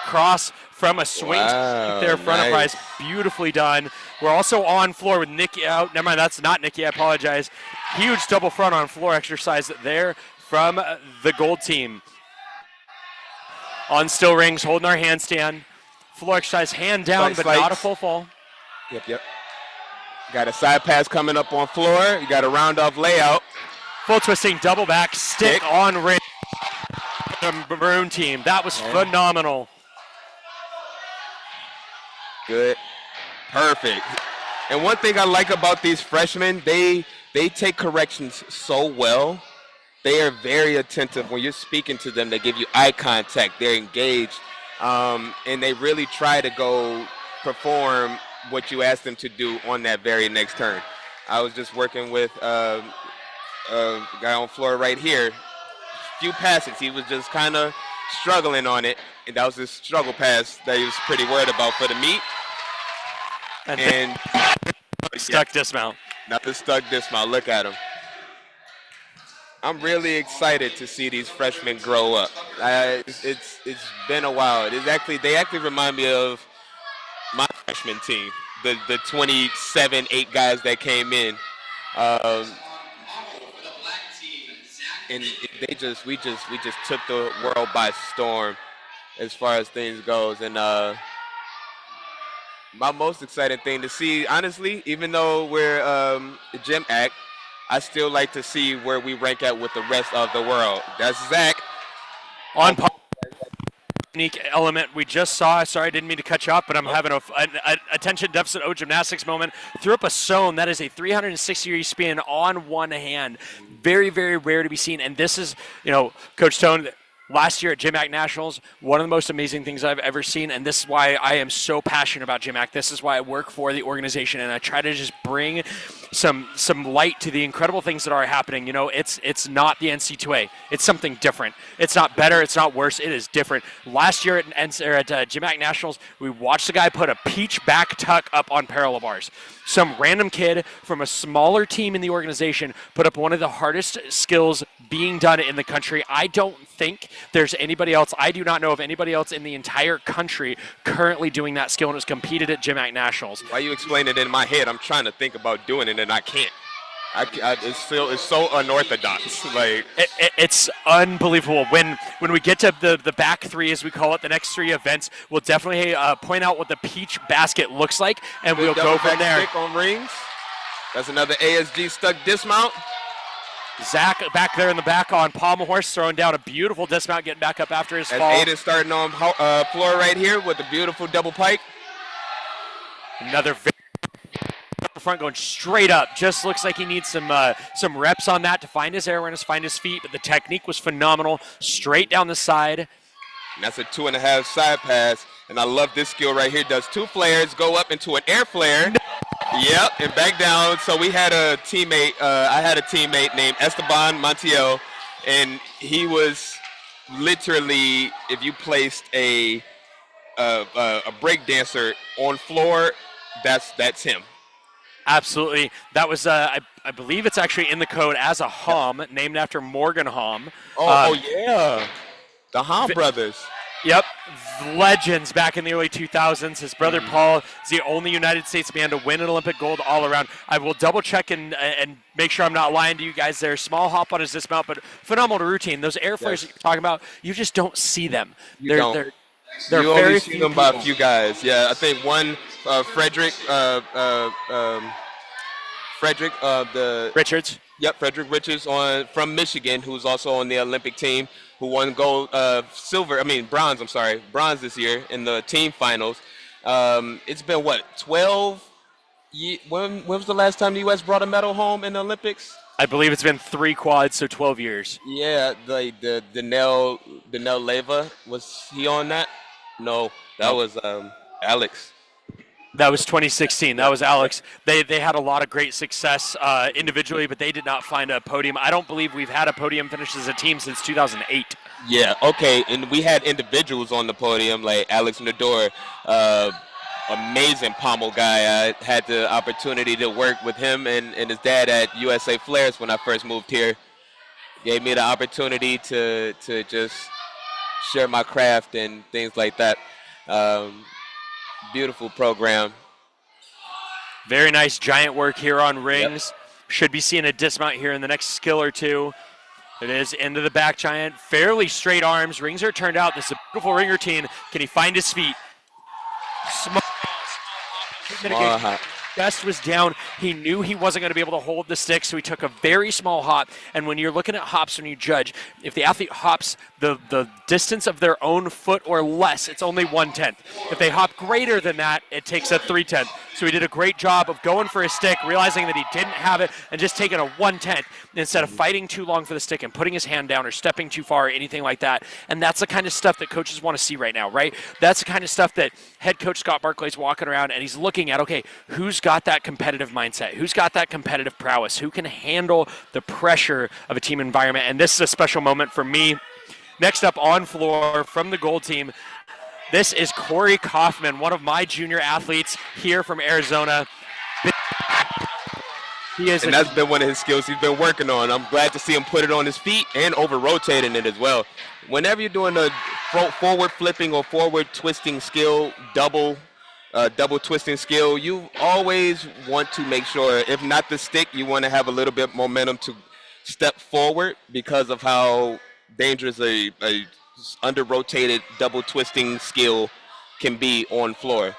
Cross from a swing there, front of rise, beautifully done. We're also on floor with Nikki out. Never mind, that's not Nikki. I apologize. Huge double front on floor exercise there from the gold team. On still rings, holding our handstand. Floor exercise, hand down, but not a full fall. Yep. Got a side pass coming up on floor. You got a round off layout. Full twisting, double back, stick on ring. The maroon team. That was phenomenal. Good. Perfect. And one thing I like about these freshmen, they take corrections so well. They are very attentive when you're speaking to them. They give you eye contact. They're engaged, and they really try to go perform what you ask them to do on that very next turn. I was just working with a guy on floor right here. Few passes, he was just kind of struggling on it, and that was his struggle pass that he was pretty worried about for the meet. And stuck dismount. Nothing stuck dismount. Look at him. I'm really excited to see these freshmen grow up. It's been a while. They actually remind me of my freshman team, the 27, 8 guys that came in, and we just took the world by storm as far as things goes. And my most exciting thing to see, honestly, even though we're GymACT, I still like to see where we rank at with the rest of the world. That's Zach. On unique element we just saw. Sorry, I didn't mean to cut you off, but I'm having an attention deficit gymnastics moment. Threw up a sewn. That is a 360-degree spin on one hand. Very, very rare to be seen. And this is, Coach Tone, last year at GymACT Nationals, one of the most amazing things I've ever seen, and this is why I am so passionate about GymACT. This is why I work for the organization, and I try to just bring some light to the incredible things that are happening. It's not the NC2A. It's something different. It's not better. It's not worse. It is different. Last year at GymACT Nationals, we watched a guy put a peach back tuck up on parallel bars. Some random kid from a smaller team in the organization put up one of the hardest skills being done in the country. I don't think there's anybody else. I do not know of anybody else in the entire country currently doing that skill and has competed at GymACT Nationals. Why you explain it in my head? I'm trying to think about doing it and I can't. It's so unorthodox. It's unbelievable. When we get to the back three, as we call it, the next 3 events, we'll definitely point out what the peach basket looks like, and we'll go from there. Stick on rings. That's another ASG stuck dismount. Zach back there in the back on pommel horse, throwing down a beautiful dismount, getting back up after his fall. Aiden starting on floor right here with a beautiful double pike. Another front going straight up. Just looks like he needs some reps on that to find his air awareness, find his feet, but the technique was phenomenal. Straight down the side. And that's a 2.5 side pass. And I love this skill right here. Does 2 flares, go up into an air flare. Yep, and back down. So we had a teammate, I had a teammate named Esteban Montiel, and he was literally, if you placed a break dancer on floor, that's him. Absolutely. That was, I believe it's actually in the code as a Hom, named after Morgan Hom. Oh yeah. The Hom brothers. Yep. Legends back in the early 2000s. His brother Paul is the only United States man to win an Olympic gold all around. I will double check and make sure I'm not lying to you guys there. Small hop on his dismount, but phenomenal routine. Those air flares that you're talking about, you just don't see them. You only see them by a few guys. Yeah, I think one, Frederick Richards. Yep, Frederick Richards from Michigan, who's also on the Olympic team, who won bronze this year in the team finals. It's been 12 years? When was the last time the U.S. brought a medal home in the Olympics? I believe it's been 3 quads, so 12 years. Yeah, the Nell Leva, was he on that? No, that was Alex. That was 2016. That was Alex. They had a lot of great success individually, but they did not find a podium. I don't believe we've had a podium finish as a team since 2008. Yeah, okay, and we had individuals on the podium like Alex Nador, amazing pommel guy. I had the opportunity to work with him and his dad at USA Flares when I first moved here. Gave me the opportunity to just share my craft and things like that. Beautiful program. Very nice giant work here on rings. Yep. Should be seeing a dismount here in the next skill or two. It is into the back giant. Fairly straight arms. Rings are turned out. This is a beautiful ring routine. Can he find his feet? Small chest was down. He knew he wasn't going to be able to hold the stick, so he took a very small hop. And when you're looking at hops, when you judge, if the athlete hops the distance of their own foot or less, it's only 1/10. If they hop greater than that, it takes a 3/10. So he did a great job of going for his stick, realizing that he didn't have it, and just taking a 1/10 instead of fighting too long for the stick and putting his hand down or stepping too far or anything like that. And that's the kind of stuff that coaches want to see right now, right? That's the kind of stuff that head coach Scott Barclay's walking around and he's looking at, okay, who's got that competitive mindset? Who's got that competitive prowess? Who can handle the pressure of a team environment? And this is a special moment for me. Next up on floor from the gold team, this is Corey Kaufman, one of my junior athletes here from Arizona. And that's been one of his skills he's been working on. I'm glad to see him put it on his feet and over-rotating it as well. Whenever you're doing a forward flipping or forward twisting skill, double twisting skill, you always want to make sure, if not the stick, you want to have a little bit momentum to step forward because of how dangerous a under-rotated double twisting skill can be on floor.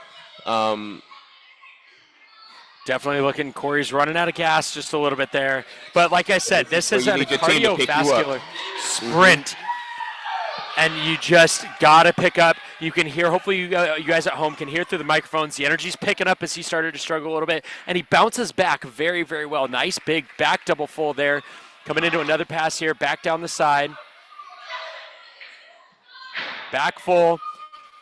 Definitely looking, Corey's running out of gas just a little bit there. But like I said, this is a cardiovascular sprint. And you just got to pick up. You can hear, hopefully you guys at home can hear through the microphones, the energy's picking up as he started to struggle a little bit. And he bounces back very, very well. Nice big back double full there. Coming into another pass here, back down the side. Back full.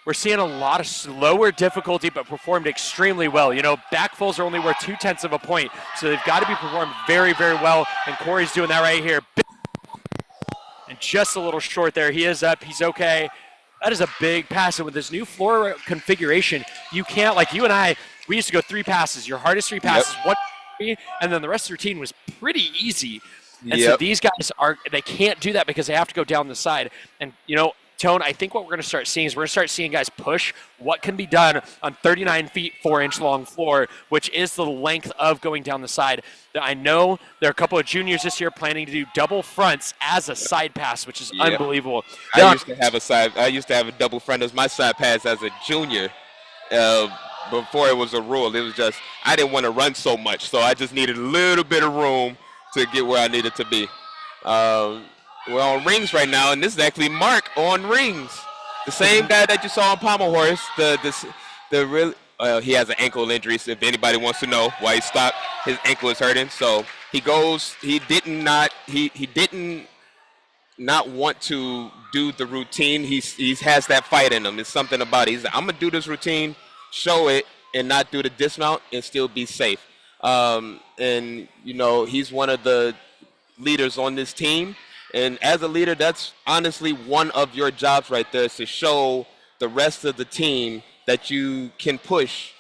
We're seeing a lot of slower difficulty, but performed extremely well. You know, back fulls are only worth 0.2 of a point, so they've got to be performed very, very well, and Corey's doing that right here. And just a little short there. He is up. He's okay. That is a big pass, and with this new floor configuration, you can't, like you and I, we used to go 3 passes. Your hardest 3 passes, 1, 3, and then the rest of the routine was pretty easy. And so these guys they can't do that because they have to go down the side. And, you know, Tone, I think what we're going to start seeing is we're going to start seeing guys push what can be done on 39 feet, 4-inch long floor, which is the length of going down the side. I know there are a couple of juniors this year planning to do double fronts as a side pass, which is unbelievable. I used to have a double front as my side pass as a junior. Before it was a rule, it was just I didn't want to run so much, so I just needed a little bit of room to get where I needed to be. We're on rings right now, and this is actually Mark on rings. The same guy that you saw on Pommel Horse. He has an ankle injury, so if anybody wants to know why he stopped, his ankle is hurting. So he didn't not want to do the routine. He has that fight in him. It's something about it. He's like, I'm going to do this routine, show it, and not do the dismount and still be safe. And, you know, he's one of the leaders on this team. And as a leader, that's honestly one of your jobs right there, is to show the rest of the team that you can push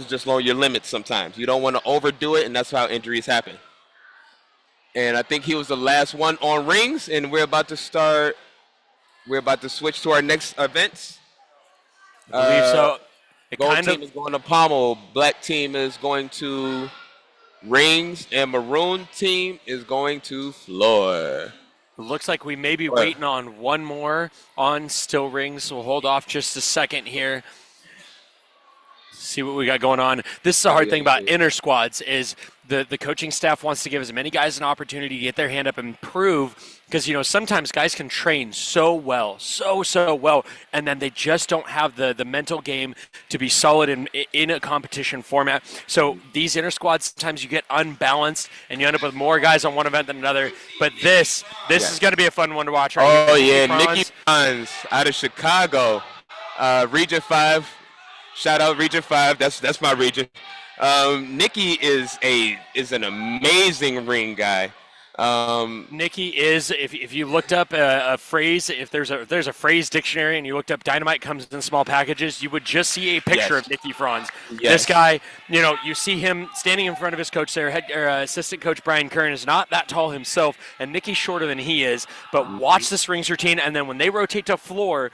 just lower your limits sometimes. You don't want to overdo it, and that's how injuries happen. And I think he was the last one on rings, and we're about to switch to our next events. I believe so. Gold team is going to pommel. Black team is going to rings, and maroon team is going to floor. Looks like we may be waiting on one more on still rings, so we'll hold off just a second here. See what we got going on. This is the hard thing about Intrasquads is the coaching staff wants to give as many guys an opportunity to get their hand up and prove, because, you know, sometimes guys can train so well, so well, and then they just don't have the mental game to be solid in a competition format. So these Intrasquads, sometimes you get unbalanced and you end up with more guys on one event than another. But this is going to be a fun one to watch right here. Nikki Franz out of Chicago, Region 5. Shout out Region 5. That's my region. Nikki is an amazing ring guy. Nikki is, if you looked up a phrase, if there's a phrase dictionary and you looked up dynamite comes in small packages, you would just see a picture of Nikki Franz. This guy, you know, you see him standing in front of his coach there, assistant coach Brian Kern is not that tall himself, and Nikki's shorter than he is, but watch this rings routine, and then when they rotate to floor,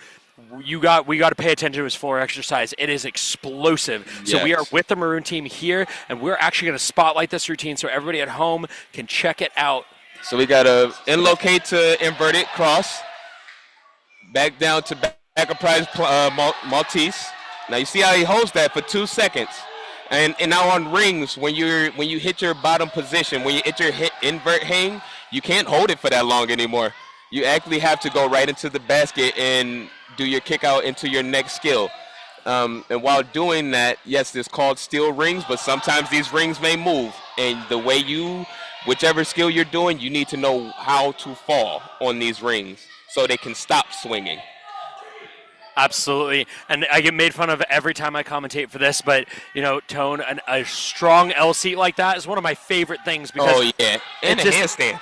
we got to pay attention to his floor exercise. It is explosive. So we are with the maroon team here, and we're actually going to spotlight this routine so everybody at home can check it out. So we got a in-locate to inverted cross, back down to back of prize Maltese. Now you see how he holds that for 2 seconds, And now on rings, when you hit your bottom position, when you hit your invert hang, you can't hold it for that long anymore. You actually have to go right into the basket and do your kick out into your next skill. And while doing that, yes, it's called steel rings, but sometimes these rings may move. And the way whichever skill you're doing, you need to know how to fall on these rings so they can stop swinging. Absolutely. And I get made fun of every time I commentate for this, but, Tone, a strong L seat like that is one of my favorite things because oh, yeah. And a handstand.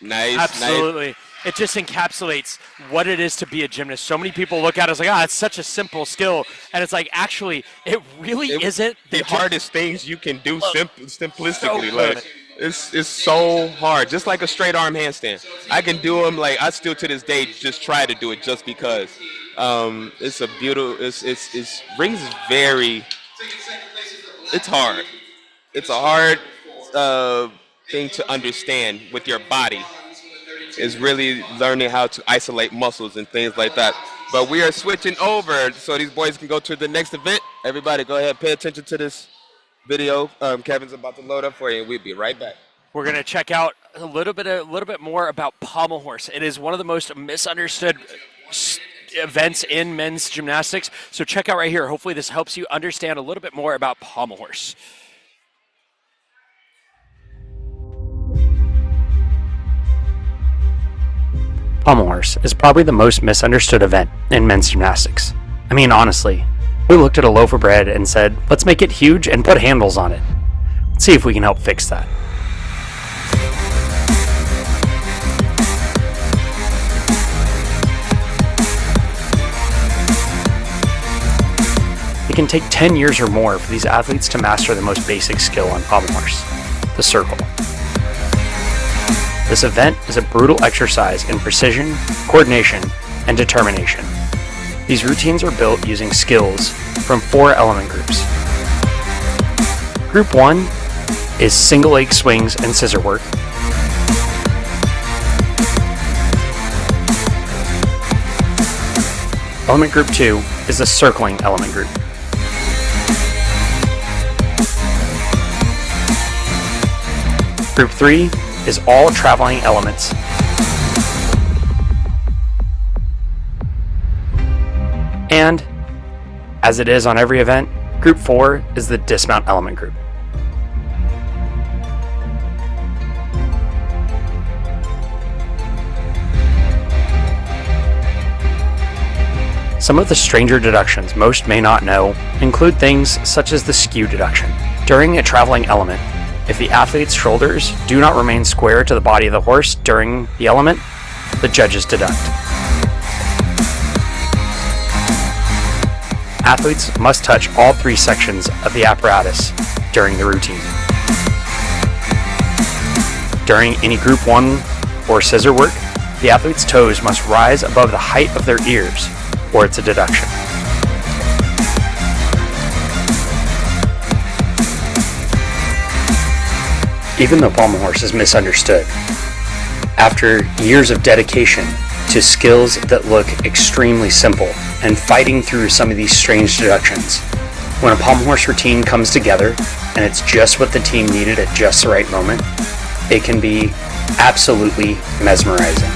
Nice. Absolutely. Nice. It just encapsulates what it is to be a gymnast. So many people look at it as like, it's such a simple skill. And it's like, actually, it really isn't. The hardest things you can do simplistically. So like, it's so hard. Just like a straight arm handstand. I can do them, like, I still to this day just try to do it just because. It's a beautiful, rings is very, it's hard. It's a hard thing to understand with your body. Is really learning how to isolate muscles and things like that. But we are switching over so these boys can go to the next event. Everybody go ahead, pay attention to this video. Kevin's about to load up for you and we'll be right back. We're going to check out a little bit more about pommel horse. It is one of the most misunderstood events in men's gymnastics. So check out right here. Hopefully this helps you understand a little bit more about pommel horse. Pommel horse is probably the most misunderstood event in men's gymnastics. I mean, honestly, we looked at a loaf of bread and said, let's make it huge and put handles on it. Let's see if we can help fix that. It can take 10 years or more for these athletes to master the most basic skill on pommel horse, the circle. This event is a brutal exercise in precision, coordination, and determination. These routines are built using skills from 4 element groups. Group 1 is single leg swings and scissor work. Element group 2 is the circling element group. Group 3 is all traveling elements. And, as it is on every event, Group 4 is the dismount element group. Some of the stranger deductions most may not know include things such as the skew deduction. During a traveling element, if the athlete's shoulders do not remain square to the body of the horse during the element, the judges deduct. Athletes must touch all 3 sections of the apparatus during the routine. During any Group 1 or scissor work, the athlete's toes must rise above the height of their ears, or it's a deduction. Even though pommel horse is misunderstood, after years of dedication to skills that look extremely simple and fighting through some of these strange deductions, when a pommel horse routine comes together and it's just what the team needed at just the right moment, it can be absolutely mesmerizing.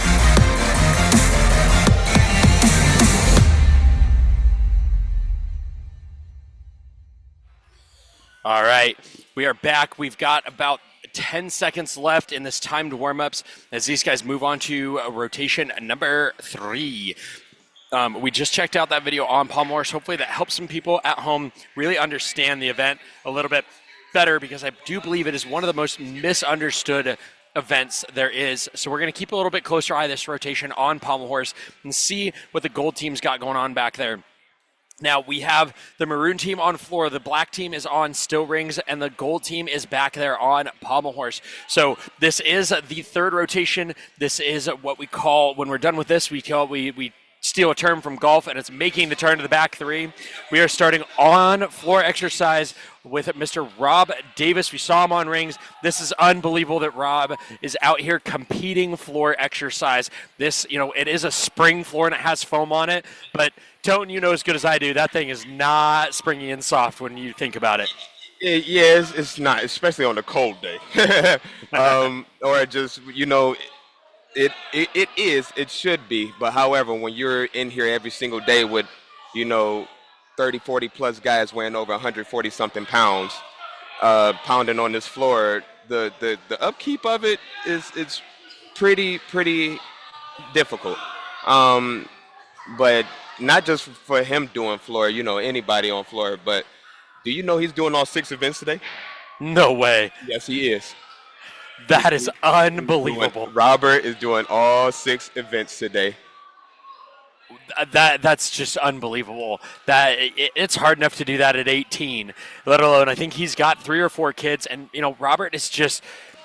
All right, we are back. We've got about 10 seconds left in this timed warm-ups as these guys move on to rotation number 3. We just checked out that video on pommel horse. Hopefully that helps some people at home really understand the event a little bit better, because I do believe it is one of the most misunderstood events there is. So we're going to keep a little bit closer eye this rotation on pommel horse and see what the gold team's got going on back there. Now, we have the maroon team on floor, the black team is on still rings, and the gold team is back there on pommel horse. So this is the 3rd rotation. This is what we call, when we're done with this, we steal a term from golf, and it's making the turn to the back 3. We are starting on floor exercise with Mr. Rob Davis. We saw him on rings. This is unbelievable that Rob is out here competing floor exercise. This, it is a spring floor and it has foam on it, but Tone, you know as good as I do, that thing is not springy and soft when you think about it. Yeah, it's not, especially on a cold day. Or just, it should be. But however, when you're in here every single day with, you know, 30, 40 plus guys weighing over 140 something pounds, pounding on this floor, the upkeep of it is it's pretty difficult. Um, but not just for him doing floor, anybody on floor. But do you know he's doing all 6 events today? No way. Yes, he is. That is unbelievable. Robert is doing all 6 events today. That's just unbelievable. It's hard enough to do that at 18, let alone I think he's got 3 or 4 kids, and Robert is just.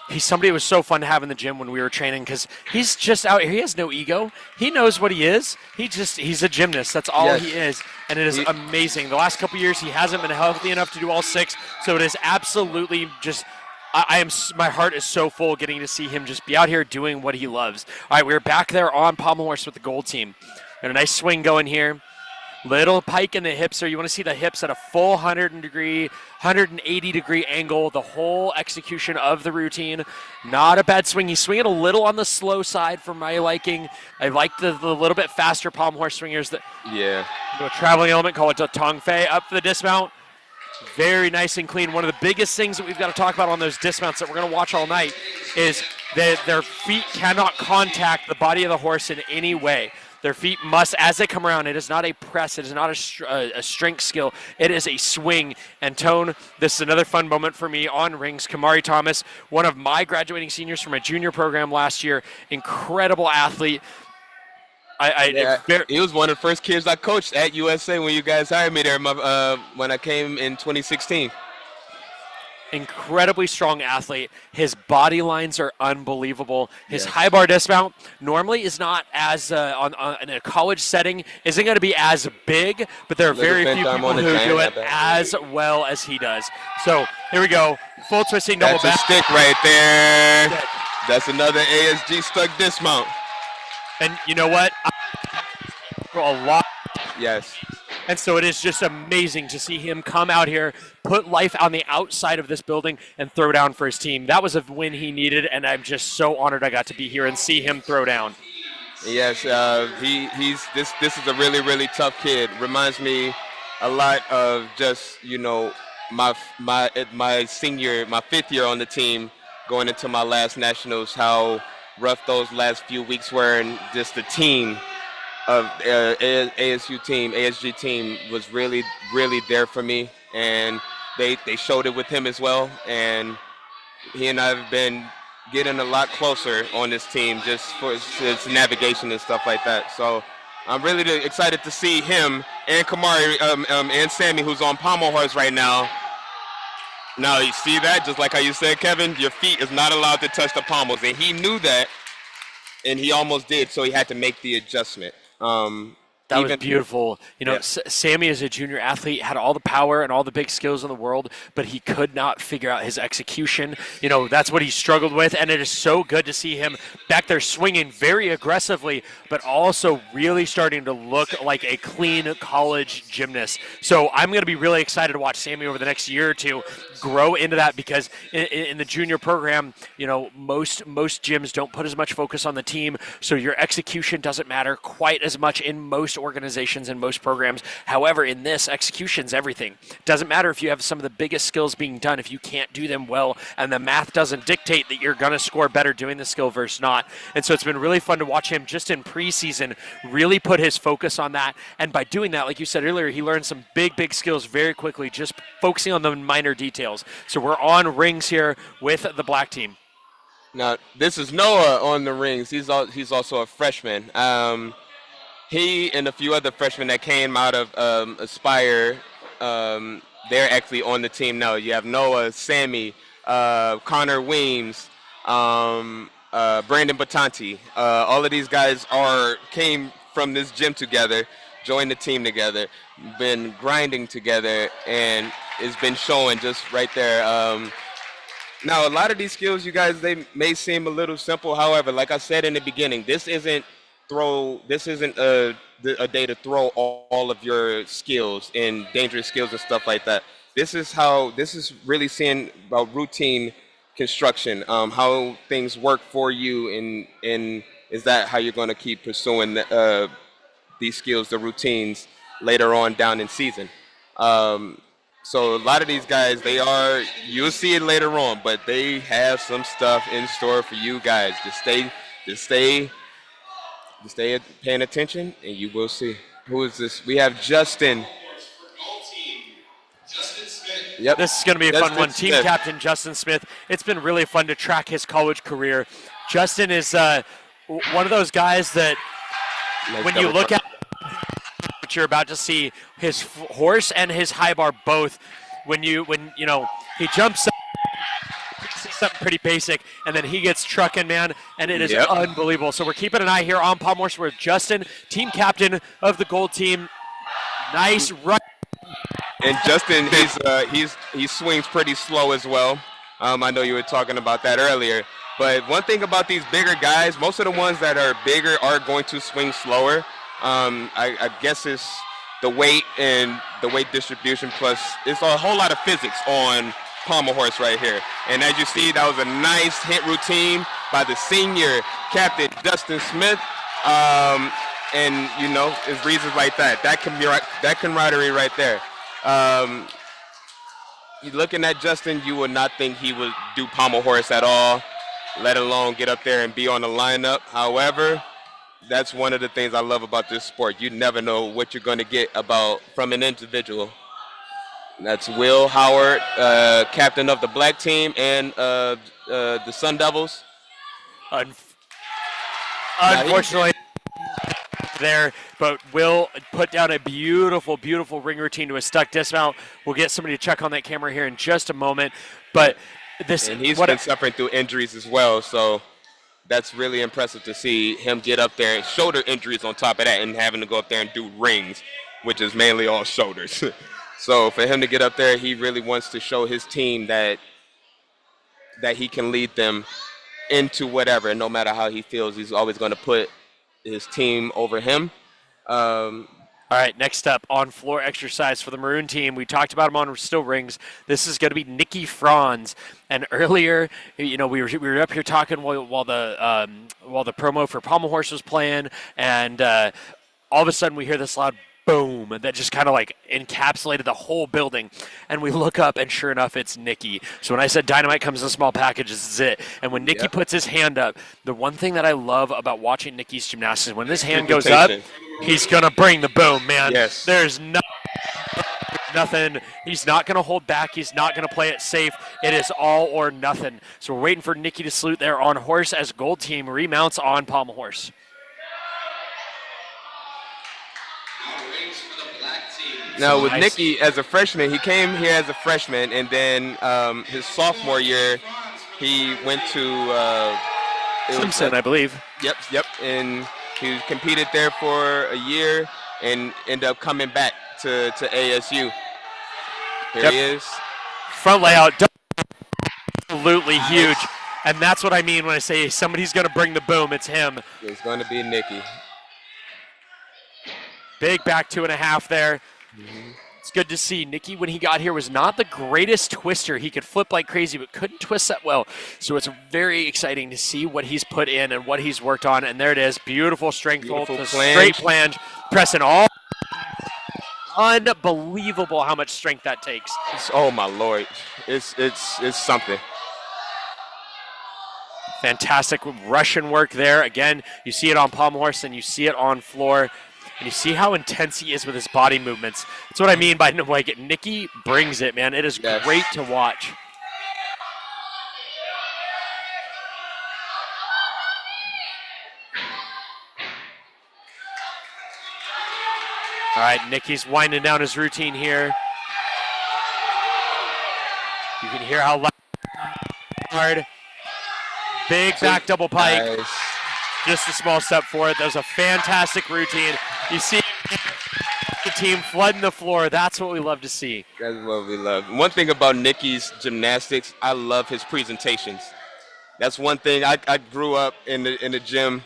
He's somebody who was so fun to have in the gym when we were training because he's just out here. He has no ego. He knows what he is. He's a gymnast. That's all Yes. he is. And it is amazing. The last couple of years, he hasn't been healthy enough to do all 6. So it is absolutely just my heart is so full getting to see him just be out here doing what he loves. All right, we're back there on pommel horse with the gold team. And a nice swing going here. Little pike in the hips there. You want to see the hips at a full 180-degree angle, the whole execution of the routine. Not a bad swing. He's swinging a little on the slow side for my liking. I like the little bit faster palm horse swingers. That do a traveling element, call it a tong fei, up for the dismount. Very nice and clean. One of the biggest things that we've got to talk about on those dismounts that we're going to watch all night is that their feet cannot contact the body of the horse in any way. Their feet must, as they come around, it is not a press, it is not a strength skill, it is a swing and tone. This is another fun moment for me on rings. Kamari Thomas, one of my graduating seniors from my junior program last year, incredible athlete. He was one of the first kids I coached at USA when you guys hired me there when I came in 2016. Incredibly strong athlete. His body lines are unbelievable. His high bar dismount normally is not as in a college setting isn't going to be as big, but there are very few people who do it as well as he does. So here we go, full twisting double back. That's a stick right there. That's another ASG stuck dismount. And you know what? A lot. Yes. And so it is just amazing to see him come out here, put life on the outside of this building, and throw down for his team. That was a win he needed, and I'm just so honored I got to be here and see him throw down. Yes, this is a really, really tough kid. Reminds me a lot of just, my 5th year on the team, going into my last nationals, how rough those last few weeks were, and just the team of ASG team was really, really there for me, and they showed it with him as well, and he and I have been getting a lot closer on this team just for his navigation and stuff like that. So I'm really excited to see him and Kamari and Sammy, who's on pommel horse right now. Now you see that, just like how you said, Kevin, your feet is not allowed to touch the pommels, and he knew that, and he almost did, so he had to make the adjustment. That was beautiful. Sammy as a junior athlete had all the power and all the big skills in the world, but he could not figure out his execution. That's what he struggled with, and it is so good to see him back there swinging very aggressively, but also really starting to look like a clean college gymnast. So I'm going to be really excited to watch Sammy over the next year or two grow into that, because in the junior program, most gyms don't put as much focus on the team, so your execution doesn't matter quite as much in most organizations and most programs. However, in this, execution's everything. Doesn't matter if you have some of the biggest skills being done if you can't do them well, and the math doesn't dictate that you're going to score better doing the skill versus not. And so it's been really fun to watch him just in preseason really put his focus on that. And by doing that, like you said earlier, he learned some big skills very quickly, just focusing on the minor details. So we're on rings here with the black team. Now, this is Noah on the rings. He's also a freshman. He and a few other freshmen that came out of Aspire, they're actually on the team now. You have Noah, Sammy, Connor Weems, Brandon Batanti. All of these guys came from this gym together, joined the team together, been grinding together, and it's been showing just right there. Now, a lot of these skills, you guys, they may seem a little simple. However, like I said in the beginning, this isn't a day to throw all of your skills and dangerous skills and stuff like that. this is really seeing about routine construction, how things work for you, and is that how you're going to keep pursuing these skills, the routines later on down in season. So a lot of these guys, you'll see it later on, but they have some stuff in store for you guys. Just stay paying attention, and you will see. Who is this? We have Justin. Yep. This is going to be a Justin fun one. Team Smith. captain Justin Smith. It's been really fun to track his college career. Justin is one of those guys that Nice when you double look front. at what you're about to see, his horse and his high bar both, when he jumps up, you see something pretty basic, and then he gets trucking, man, and it is Yep. unbelievable. So we're keeping an eye here on Palm Horse with Justin, team captain of the gold team. Nice run. And Justin, he swings pretty slow as well. I know you were talking about that earlier. But one thing about these bigger guys, most of the ones that are bigger are going to swing slower. I guess it's the weight and the weight distribution, plus it's a whole lot of physics on pommel horse right here. And as you see, that was a nice hit routine by the senior captain, Justin Smith. And, it's reasons like that. That camaraderie right there. Looking at Justin, you would not think he would do pommel horse at all, let alone get up there and be on the lineup. However, that's one of the things I love about this sport. You never know what you're going to get from an individual. That's Will Howard, captain of the black team and the Sun Devils. Unfortunately, there, but Will put down a beautiful, beautiful ring routine to a stuck dismount. We'll get somebody to check on that camera here in just a moment. But and he's been suffering through injuries as well, so that's really impressive to see him get up there and shoulder injuries on top of that, and having to go up there and do rings, which is mainly all shoulders. So for him to get up there, he really wants to show his team that he can lead them into whatever, and no matter how he feels, he's always going to put his team over him. All right, next up, on-floor exercise for the Maroon team. We talked about him on still rings. This is going to be Nikki Franz. And earlier, we were up here talking while the promo for Pommel Horse was playing, and all of a sudden we hear this loud boom that just kind of like encapsulated the whole building, and we look up, and sure enough, it's Nikki. So when I said dynamite comes in small packages, this is it. And when Nikki puts his hand up, the one thing that I love about watching Nikki's gymnastics is when this hand goes up, he's gonna bring the boom, man. Yes. There's nothing. He's not gonna hold back. He's not gonna play it safe. It is all or nothing. So we're waiting for Nikki to salute there on horse as gold team remounts on pommel horse. Now with Nikki as a freshman, he came here as a freshman, and then his sophomore year, he went to Simpson, I believe. Yep, and he competed there for a year and ended up coming back to ASU. Here he is. Front layout, absolutely huge, and that's what I mean when I say somebody's going to bring the boom. It's him. It's going to be Nikki. Big back 2.5 there. It's good to see. Nikki, when he got here, was not the greatest twister. He could flip like crazy, but couldn't twist that well. So it's very exciting to see what he's put in and what he's worked on. And there it is. Beautiful strength hold, the straight flange, pressing all. Unbelievable how much strength that takes. Oh, my Lord. It's something. Fantastic Russian work there. Again, you see it on pommel horse and you see it on floor. And you see how intense he is with his body movements. That's what I mean by like Nikki brings it, man. It is great to watch. All right, Nikki's winding down his routine here. You can hear how hard. Big back double pike. Nice. Just a small step forward. That was a fantastic routine. You see the team flooding the floor. That's what we love to see. That's what we love. One thing about Nikki's gymnastics, I love his presentations. That's one thing. I grew up in the gym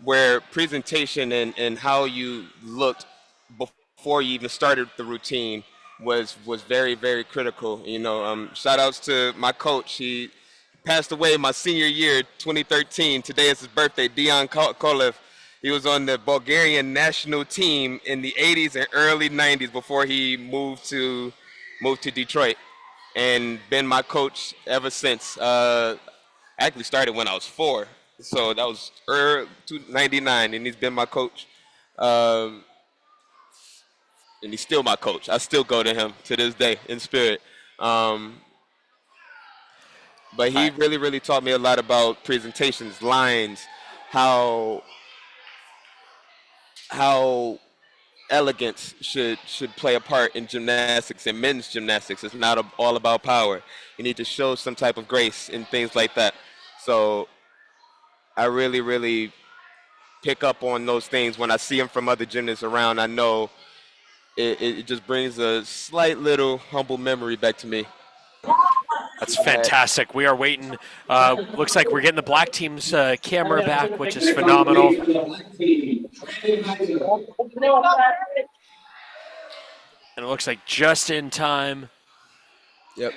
where presentation and how you looked before you even started the routine was very, very critical. Shout outs to my coach. He passed away my senior year, 2013. Today is his birthday, Dion Kolev. He was on the Bulgarian national team in the 80s and early 90s before he moved to Detroit, and been my coach ever since. Actually started when I was 4, so that was 99, and he's been my coach. And he's still my coach. I still go to him to this day in spirit. But he really, really taught me a lot about presentations, lines, how elegance should play a part in gymnastics and men's gymnastics. It's not all about power. You need to show some type of grace and things like that. So I really, really pick up on those things when I see them from other gymnasts around. I know it just brings a slight little humble memory back to me. That's fantastic. We are waiting. Looks like we're getting the black team's camera back, which is phenomenal. And it looks like just in time. Yep.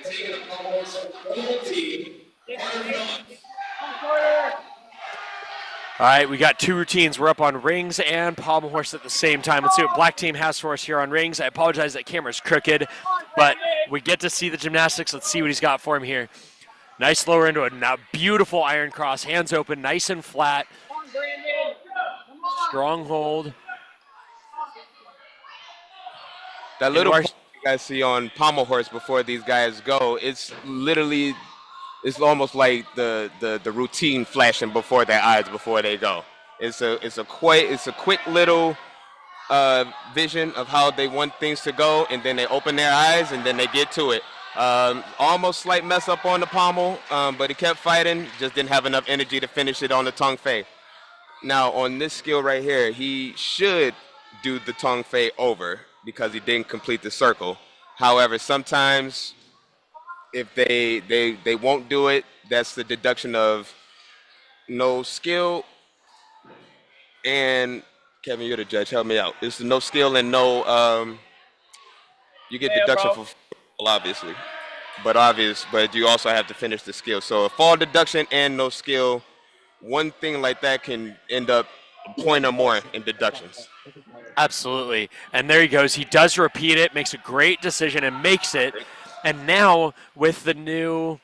All right, we got 2 routines. We're up on rings and pommel horse at the same time. Let's see what black team has for us here on rings. I apologize that camera's crooked, but we get to see the gymnastics. Let's see what he's got for him here. Nice lower into it. Now beautiful iron cross, hands open, nice and flat. Strong hold. That little you guys see on pommel horse before these guys go, it's almost like the routine flashing before their eyes before they go. It's a quick little vision of how they want things to go, and then they open their eyes and then they get to it. Almost slight mess up on the pommel, but he kept fighting, just didn't have enough energy to finish it on the tongue fei. Now on this skill right here, he should do the tongue fei over because he didn't complete the circle. However, sometimes if they won't do it, that's the deduction of no skill. And Kevin, you're the judge. Help me out. It's no skill and no. You get deduction for fall, obviously, but you also have to finish the skill. So a fall deduction and no skill, one thing like that can end up a point or more in deductions. Absolutely. And there he goes. He does repeat it, makes a great decision, and makes it. And now with the new,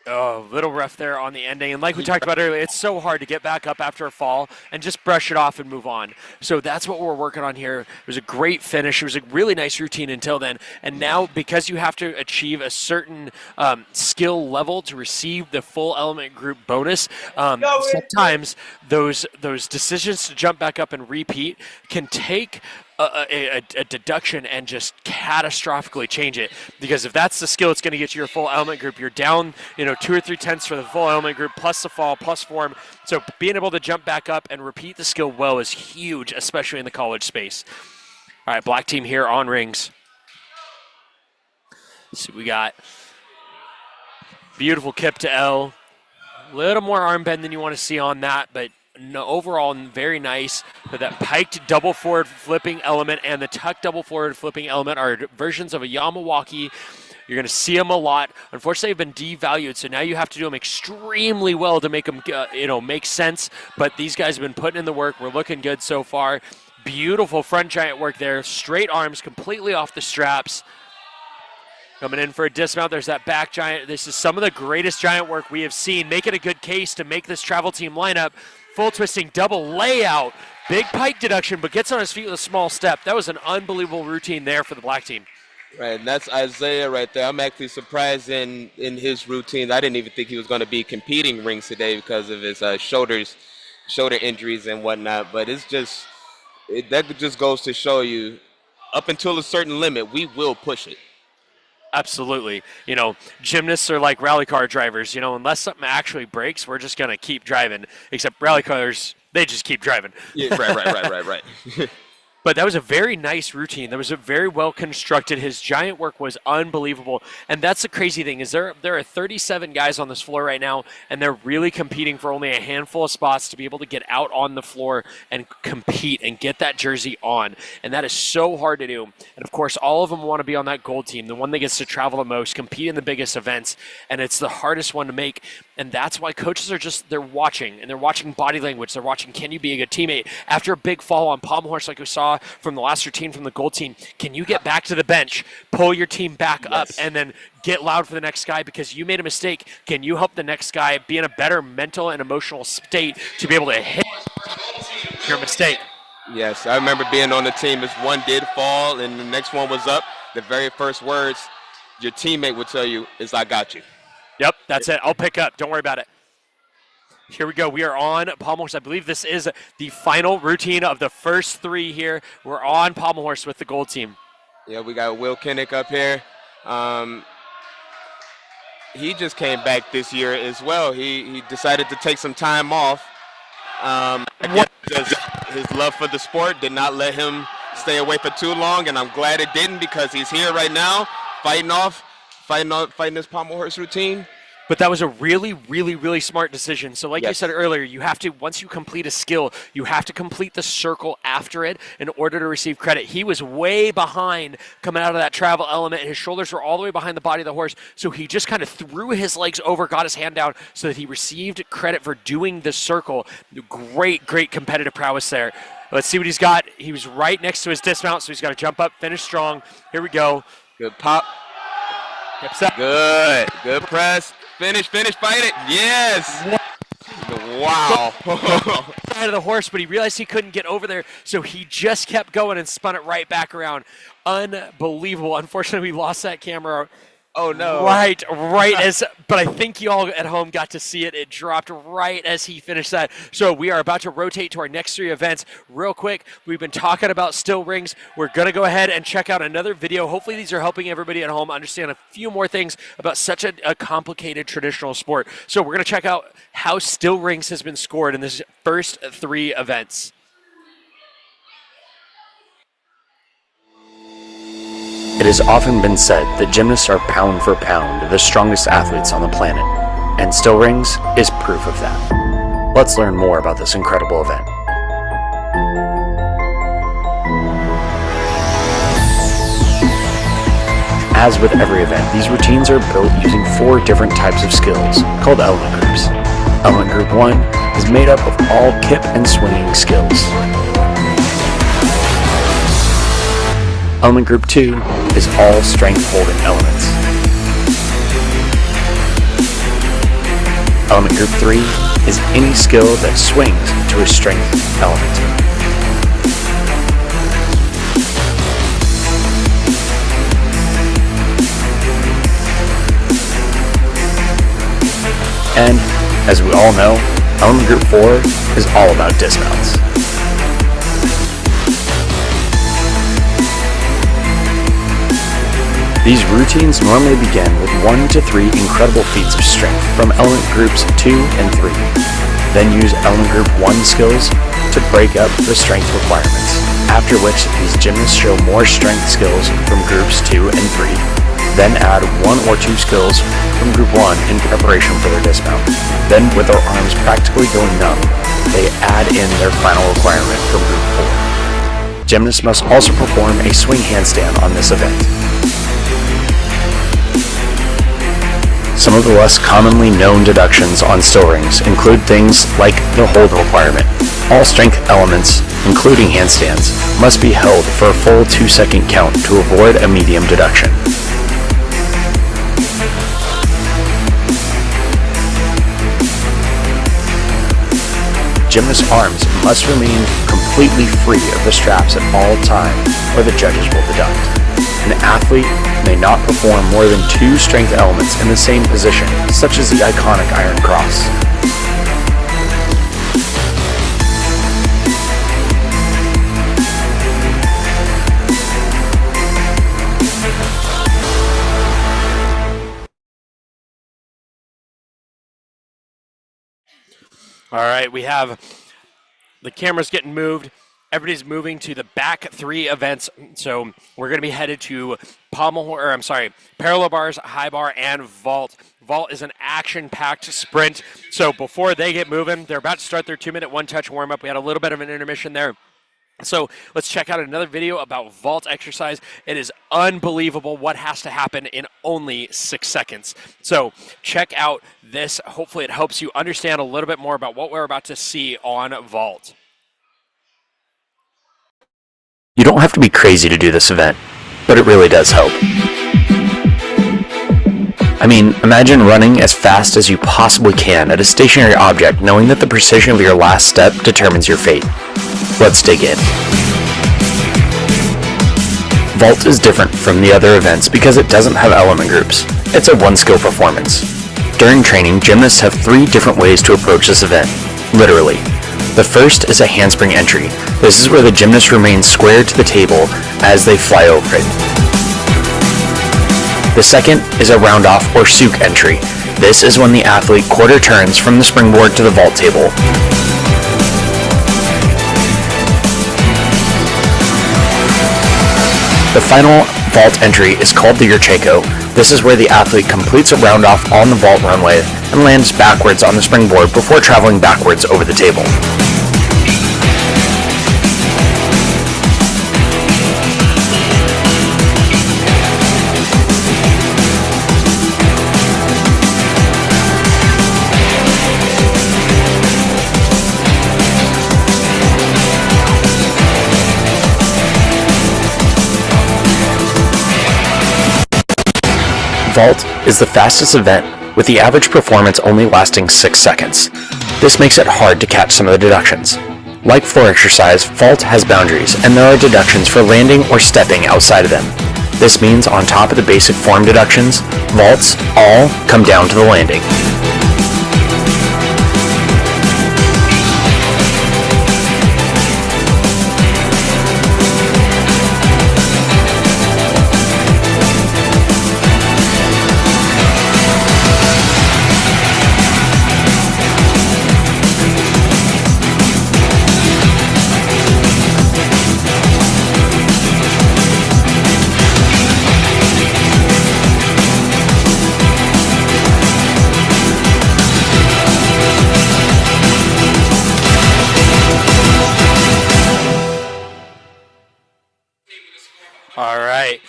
little rough there on the ending. And like we talked about earlier, it's so hard to get back up after a fall and just brush it off and move on. So that's what we're working on here. It was a great finish. It was a really nice routine until then. And now because you have to achieve a certain skill level to receive the full element group bonus, sometimes those decisions to jump back up and repeat can take a deduction and just catastrophically change it, because if that's the skill it's going to get you your full element group, you're down 2 or 3 tenths for the full element group plus the fall plus form. So being able to jump back up and repeat the skill well is huge, especially in the college space. All right, black team here on rings. Let's see what we got. Beautiful kip to L. A little more arm bend than you want to see on that, but no, overall very nice. But that piked double forward flipping element and the tuck double forward flipping element are versions of a Yamawaki. You're going to see them a lot. Unfortunately, they've been devalued, so now you have to do them extremely well to make them make sense. But these guys have been putting in the work. We're looking good so far. Beautiful front giant work there. Straight arms completely off the straps. Coming in for a dismount, there's that back giant. This is some of the greatest giant work we have seen. Make it a good case to make this travel team lineup. Full twisting double layout. Big pike deduction, but gets on his feet with a small step. That was an unbelievable routine there for the black team. Right, and that's Isaiah right there. I'm actually surprised in his routine. I didn't even think he was going to be competing rings today because of his shoulder injuries and whatnot. But that just goes to show you, up until a certain limit, we will push it. Absolutely. Gymnasts are like rally car drivers. Unless something actually breaks, we're just going to keep driving. Except rally cars, they just keep driving. Yeah, right. But that was a very nice routine. That was a very well constructed. His giant work was unbelievable. And that's the crazy thing is there are 37 guys on this floor right now, and they're really competing for only a handful of spots to be able to get out on the floor and compete and get that jersey on. And that is so hard to do. And of course, all of them want to be on that gold team, the one that gets to travel the most, compete in the biggest events, and it's the hardest one to make. And that's why coaches are they're watching, and they're watching body language. They're watching, can you be a good teammate? After a big fall on pommel horse like we saw from the last routine from the gold team, can you get back to the bench, pull your team back up, and then get loud for the next guy because you made a mistake? Can you help the next guy be in a better mental and emotional state to be able to hit your mistake? Yes, I remember being on the team as one did fall and the next one was up. The very first words your teammate would tell you is, I got you. Yep, that's it. I'll pick up. Don't worry about it. Here we go. We are on pommel horse. I believe this is the final routine of the first three here. We're on pommel horse with the gold team. Yeah, we got Will Kinnick up here. He just came back this year as well. He decided to take some time off. Because his love for the sport did not let him stay away for too long, and I'm glad it didn't because he's here right now fighting his pommel horse routine. But that was a really, really, really smart decision. So like you Yes. said earlier, you have to, once you complete a skill, you have to complete the circle after it in order to receive credit. He was way behind coming out of that travel element. His shoulders were all the way behind the body of the horse. So he just kind of threw his legs over, got his hand down so that he received credit for doing the circle. Great, great competitive prowess there. Let's see what he's got. He was right next to his dismount, so he's got to jump up, finish strong. Here we go. Good pop. Hips up. Good press. Finish, fight it. Yes. Wow. Side of the horse, but he realized he couldn't get over there, so he just kept going and spun it right back around. Unbelievable. Unfortunately, we lost that camera. Oh no. Right as, but I think you all at home got to see it. It dropped right as he finished that. So we are about to rotate to our next three events. Real quick, we've been talking about still rings. We're going to go ahead and check out another video. Hopefully these are helping everybody at home understand a few more things about such a complicated traditional sport. So we're going to check out how still rings has been scored in this first three events. It has often been said that gymnasts are pound for pound the strongest athletes on the planet, and still rings is proof of that. Let's learn more about this incredible event. As with every event, these routines are built using 4 different types of skills, called element groups. Element group 1 is made up of all kip and swinging skills. Element group 2 is all strength holding elements. Element group 3 is any skill that swings to a strength element. And, as we all know, element group 4 is all about dismounts. These routines normally begin with 1 to 3 incredible feats of strength from element groups 2 and 3. Then use element group 1 skills to break up the strength requirements, after which these gymnasts show more strength skills from groups 2 and 3. Then add 1 or 2 skills from group 1 in preparation for their dismount. Then, with their arms practically going numb, they add in their final requirement from group 4. Gymnasts must also perform a swing handstand on this event. Some of the less commonly known deductions on still rings include things like the hold requirement. All strength elements, including handstands, must be held for a full 2-second count to avoid a medium deduction. Gymnast arms must remain completely free of the straps at all times, or the judges will deduct. An athlete may not perform more than 2 strength elements in the same position, such as the iconic Iron Cross. All right, we have the cameras getting moved. everybody's moving to the back 3 events. So we're going to be headed to parallel bars, high bar, and vault. Vault is an action-packed sprint. So before they get moving, they're about to start their 2-minute one-touch warm-up. We had a little bit of an intermission there. So let's check out another video about vault exercise. It is unbelievable what has to happen in only 6 seconds. So check out this. Hopefully it helps you understand a little bit more about what we're about to see on vault. You don't have to be crazy to do this event, but it really does help. I mean, imagine running as fast as you possibly can at a stationary object, knowing that the precision of your last step determines your fate. Let's dig in. Vault is different from the other events because it doesn't have element groups. It's a one-skill performance. During training, gymnasts have 3 different ways to approach this event, literally. The first is a handspring entry. This is where the gymnast remains square to the table as they fly over it. The second is a round-off or souk entry. This is when the athlete quarter turns from the springboard to the vault table. The final vault entry is called the Intrasquad. This is where the athlete completes a round-off on the vault runway and lands backwards on the springboard before traveling backwards over the table. Vault is the fastest event, with the average performance only lasting 6 seconds. This makes it hard to catch some of the deductions. Like floor exercise, vault has boundaries, and there are deductions for landing or stepping outside of them. This means on top of the basic form deductions, vaults all come down to the landing. All right,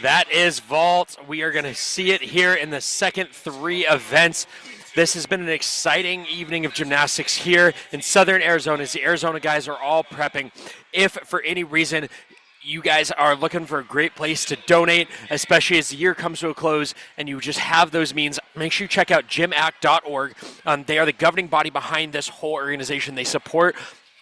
that is vault. We are going to see it here in the second 3 events. This has been an exciting evening of gymnastics here in Southern Arizona as the Arizona guys are all prepping. If for any reason you guys are looking for a great place to donate, especially as the year comes to a close and you just have those means, make sure you check out GymACT.org. They are the governing body behind this whole organization. They support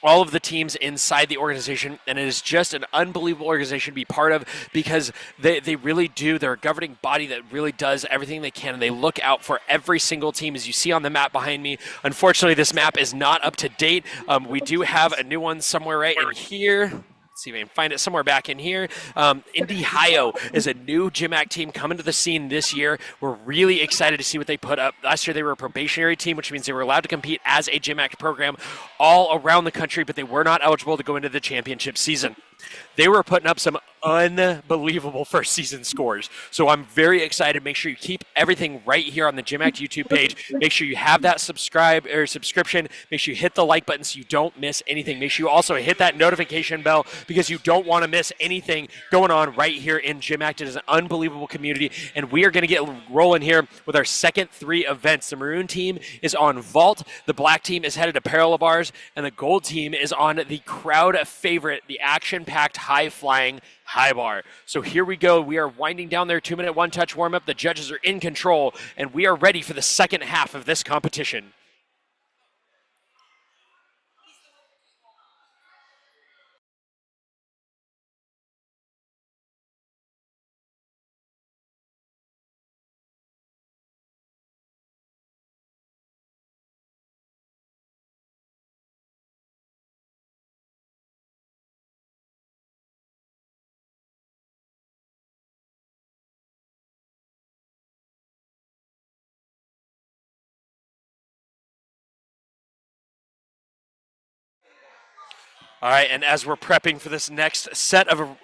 all of the teams inside the organization, and it is just an unbelievable organization to be part of because they really do. They're a governing body that really does everything they can, and they look out for every single team. As you see on the map behind me, unfortunately, this map is not up to date. We do have a new one somewhere right in here. Let's see if I can find it somewhere back in here. Indy Ohio is a new GymACT team coming to the scene this year. We're really excited to see what they put up. Last year they were a probationary team, which means they were allowed to compete as a GymACT program all around the country, but they were not eligible to go into the championship season. They were putting up some unbelievable first season scores. So I'm very excited. Make sure you keep everything right here on the GymACT YouTube page. Make sure you have that subscription. Make sure you hit the like button so you don't miss anything. Make sure you also hit that notification bell because you don't want to miss anything going on right here in GymACT. It is an unbelievable community, and we are going to get rolling here with our second 3 events. The maroon team is on vault, the black team is headed to parallel bars, and the gold team is on the crowd favorite, the action-packed high-flying high bar. So here we go. We are winding down their 2-minute one-touch warm-up. The judges are in control, and we are ready for the second half of this competition. All right, and as we're prepping for this next set of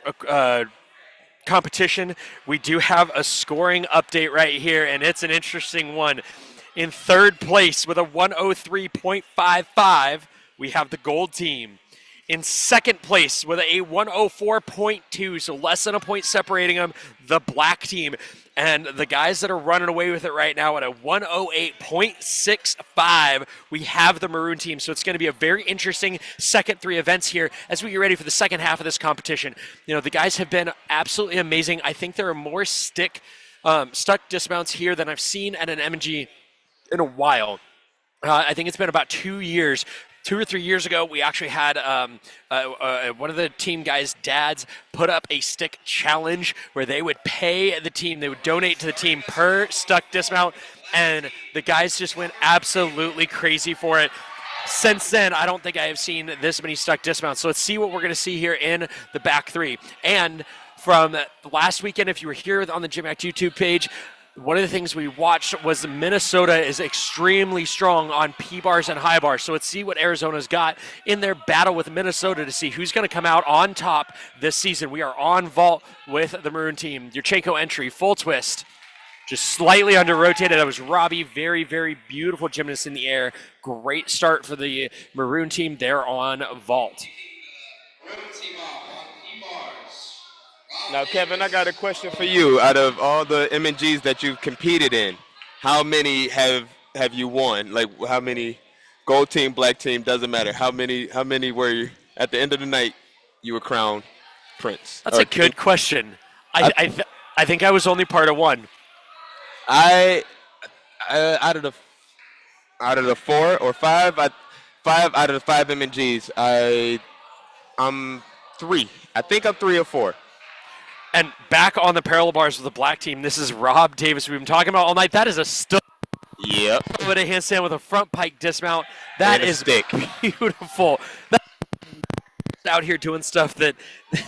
competition, we do have a scoring update right here, and it's an interesting one. In third place with a 103.55, we have the gold team. In second place with a 104.2, so less than a point separating them, the black team. And the guys that are running away with it right now at a 108.65, we have the maroon team. So it's going to be a very interesting second three events here as we get ready for the second half of this competition. You know, the guys have been absolutely amazing. I think there are more stuck dismounts here than I've seen at an M&G in a while. I think it's been about 2 years. 2 or 3 years ago, we actually had one of the team guys' dads put up a stick challenge where they would pay the team, they would donate to the team per stuck dismount, and the guys just went absolutely crazy for it. Since then, I don't think I have seen this many stuck dismounts. So let's see what we're going to see here in the back three. And from last weekend, if you were here on the GymACT YouTube page, one of the things we watched was Minnesota is extremely strong on P-bars and high bars. So let's see what Arizona's got in their battle with Minnesota to see who's going to come out on top this season. We are on vault with the maroon team. Yurchenko entry, full twist, just slightly under rotated. That was Robbie. Very, very beautiful gymnast in the air. Great start for the maroon team. They're on vault. Now, Kevin, I got a question for you. Out of all the M&Gs that you've competed in, how many have you won? Like, how many? Gold team, black team, doesn't matter. How many were you, at the end of the night, you were crowned prince? That's a good question. I think I was only part of one. Out of the 4 or 5, 5 out of the 5 M&Gs, I'm 3. I think I'm 3 or 4. And back on the parallel bars with the black team, this is Rob Davis. We've been talking about all night. That is a stud. Yep. With a handstand with a front pike dismount. That is stick. Beautiful. That's out here doing stuff that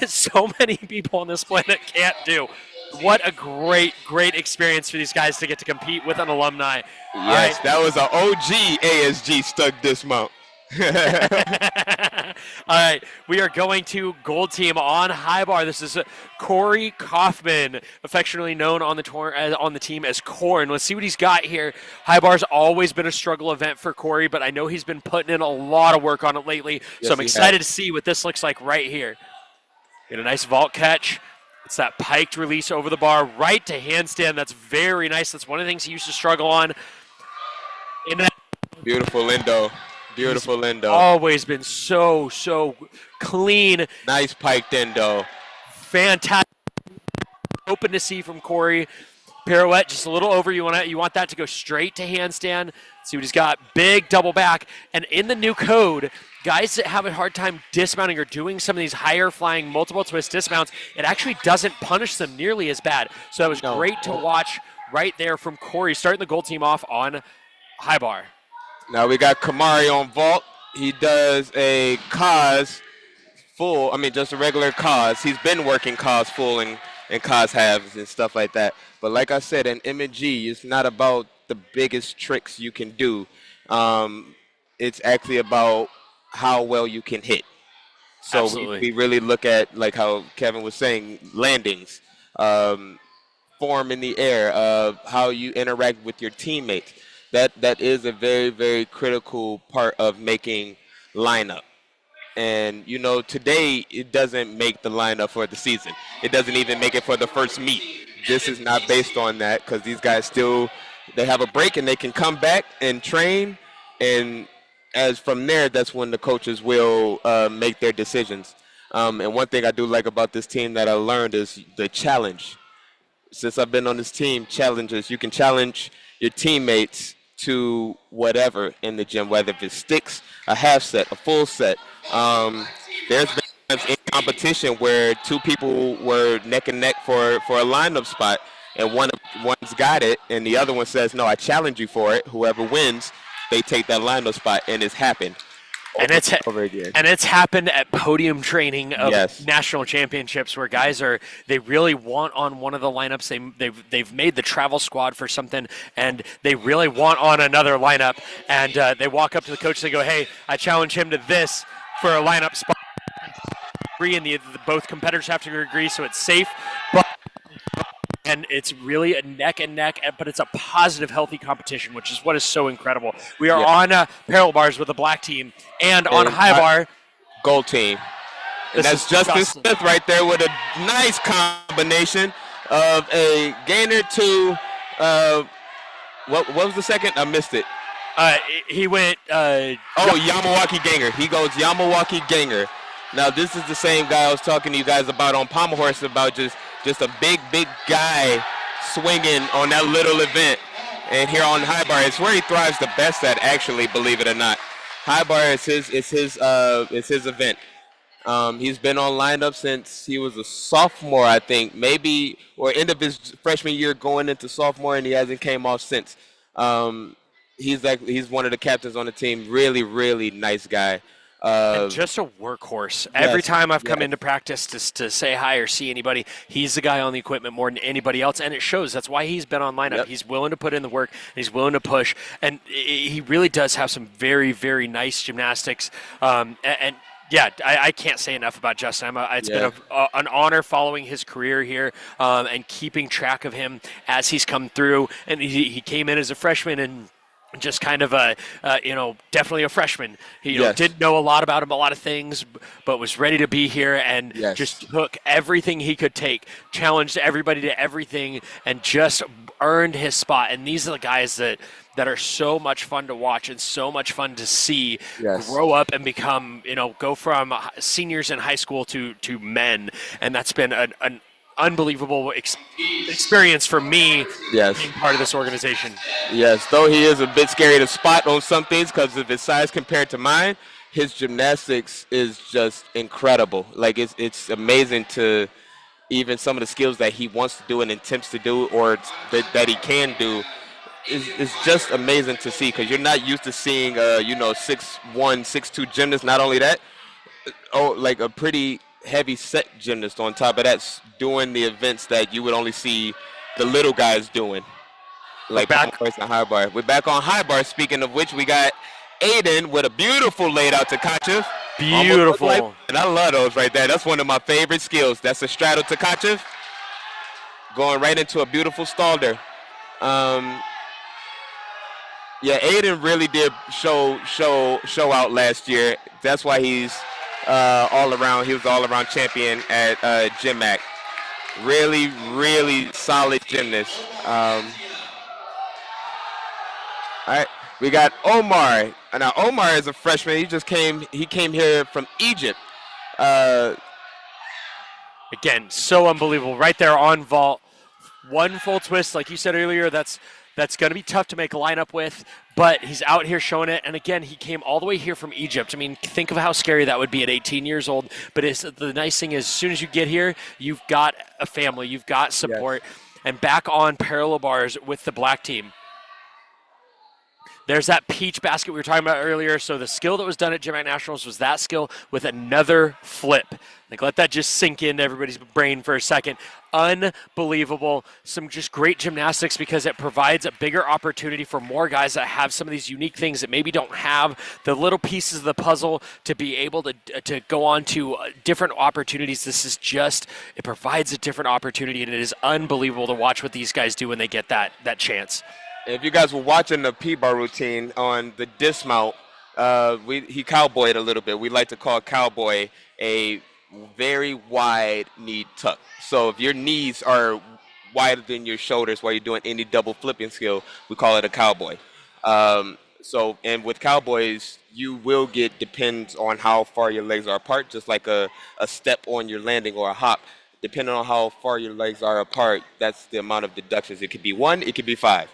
so many people on this planet can't do. What a great, great experience for these guys to get to compete with an alumni. Yes, that was an OG ASG stuck dismount. All right, we are going to gold team on high bar. This is Corey Kaufman, affectionately known on the team as Corn. Let's see what he's got here. High bar's always been a struggle event for Corey, but I know he's been putting in a lot of work on it lately. Yes, so I'm excited to see what this looks like right here. Get a nice vault catch. It's that piked release over the bar, right to handstand. That's very nice. That's one of the things he used to struggle on. Beautiful Lindo. Beautiful Lindo. Always been so clean. Nice piked endo. Fantastic. Open to see from Corey. Pirouette just a little over. You want that to go straight to handstand. See what he's got. Big double back. And in the new code, guys that have a hard time dismounting or doing some of these higher flying multiple twist dismounts, it actually doesn't punish them nearly as bad. So that was great to watch right there from Corey, starting the gold team off on high bar. Now we got Kamari on vault. He does a cause full, just a regular cause. He's been working cause full and cause halves and stuff like that. But like I said, in M&G, it's not about the biggest tricks you can do. It's actually about how well you can hit. So we really look at, like how Kevin was saying, landings, form in the air, how you interact with your teammates. That is a very, very critical part of making lineup. And, today it doesn't make the lineup for the season. It doesn't even make it for the first meet. This is not based on that because these guys they have a break and they can come back and train. And as from there, that's when the coaches will make their decisions. And one thing I do like about this team that I learned is the challenge. Since I've been on this team, challenges. You can challenge your teammates to whatever in the gym, whether if it's sticks, a half set, a full set. There's been times in competition where 2 people were neck and neck for a lineup spot, and one's got it, and the other one says, no, I challenge you for it. Whoever wins, they take that lineup spot, and it's happened. Over again. And it's happened at podium training of national championships where guys they really want on one of the lineups. They've made the travel squad for something, and they really want on another lineup. And they walk up to the coach and they go, hey, I challenge him to this for a lineup spot. agree, and both competitors have to agree, so it's safe. But and it's really a neck and neck, but it's a positive, healthy competition, which is what is so incredible. We are on parallel bars with the black team and on high bar. Gold team. And that's Justin Smith right there with a nice combination of a gainer to, what was the second? I missed it. He went. Yamawaki Ganger. He goes Yamawaki Ganger. Now this is the same guy I was talking to you guys about on Pommel Horse about just a big guy swinging on that little event. And here on high bar, it's where he thrives the best at, actually, believe it or not. High bar is his event. He's been on lineup since he was a sophomore, I think, maybe, or end of his freshman year going into sophomore, and he hasn't came off since. He's one of the captains on the team. Really, really nice guy. And just a workhorse. Every time I've come into practice to say hi or see anybody, he's the guy on the equipment more than anybody else, and it shows. That's why he's been on lineup. He's willing to put in the work, and he's willing to push, and he really does have some very, very nice gymnastics. I can't say enough about Justin. It's been an honor following his career here and keeping track of him as he's come through. And he came in as a freshman and just kind of definitely a freshman. He didn't know a lot about him, a lot of things, but was ready to be here and just took everything he could take, challenged everybody to everything, and just earned his spot. And these are the guys that are so much fun to watch and so much fun to see grow up and become, go from seniors in high school to men. And that's been an unbelievable experience for me being part of this organization. Yes, though he is a bit scary to spot on some things because of his size compared to mine, his gymnastics is just incredible. Like, it's amazing to even some of the skills that he wants to do and attempts to do or that he can do. It's just amazing to see because you're not used to seeing 6'1", 6'2" gymnast. Not only that, like a pretty heavy set gymnast on top of that, doing the events that you would only see the little guys doing. Like back on high bar. We're back on high bar. Speaking of which, we got Aiden with a beautiful laid out Tkachev. Beautiful. And I love those right there. That's one of my favorite skills. That's a straddle Tkachev. Going right into a beautiful stalder. Aiden really did show out last year. That's why he's all around. He was all around champion at GymACT. Really, really solid gymnast. All right, we got Omar. Now Omar is a freshman. He came here from Egypt. Again, so unbelievable. Right there on vault. One full twist, like you said earlier, that's going to be tough to make a lineup with, but he's out here showing it. And again, he came all the way here from Egypt. I mean, think of how scary that would be at 18 years old. But the nice thing is, as soon as you get here, you've got a family, you've got support. And back on parallel bars with the black team. There's that peach basket we were talking about earlier. So the skill that was done at GymACT Nationals was that skill with another flip. Like, let that just sink into everybody's brain for a second. Unbelievable. Some just great gymnastics because it provides a bigger opportunity for more guys that have some of these unique things that maybe don't have the little pieces of the puzzle to be able to go on to different opportunities. It provides a different opportunity, and it is unbelievable to watch what these guys do when they get that chance. If you guys were watching the P-bar routine on the dismount, he cowboyed a little bit. We like to call cowboy a very wide knee tuck. So if your knees are wider than your shoulders while you're doing any double flipping skill, we call it a cowboy. And with cowboys, you will depends on how far your legs are apart, just like a step on your landing or a hop. Depending on how far your legs are apart, that's the amount of deductions. It could be 1, it could be 5.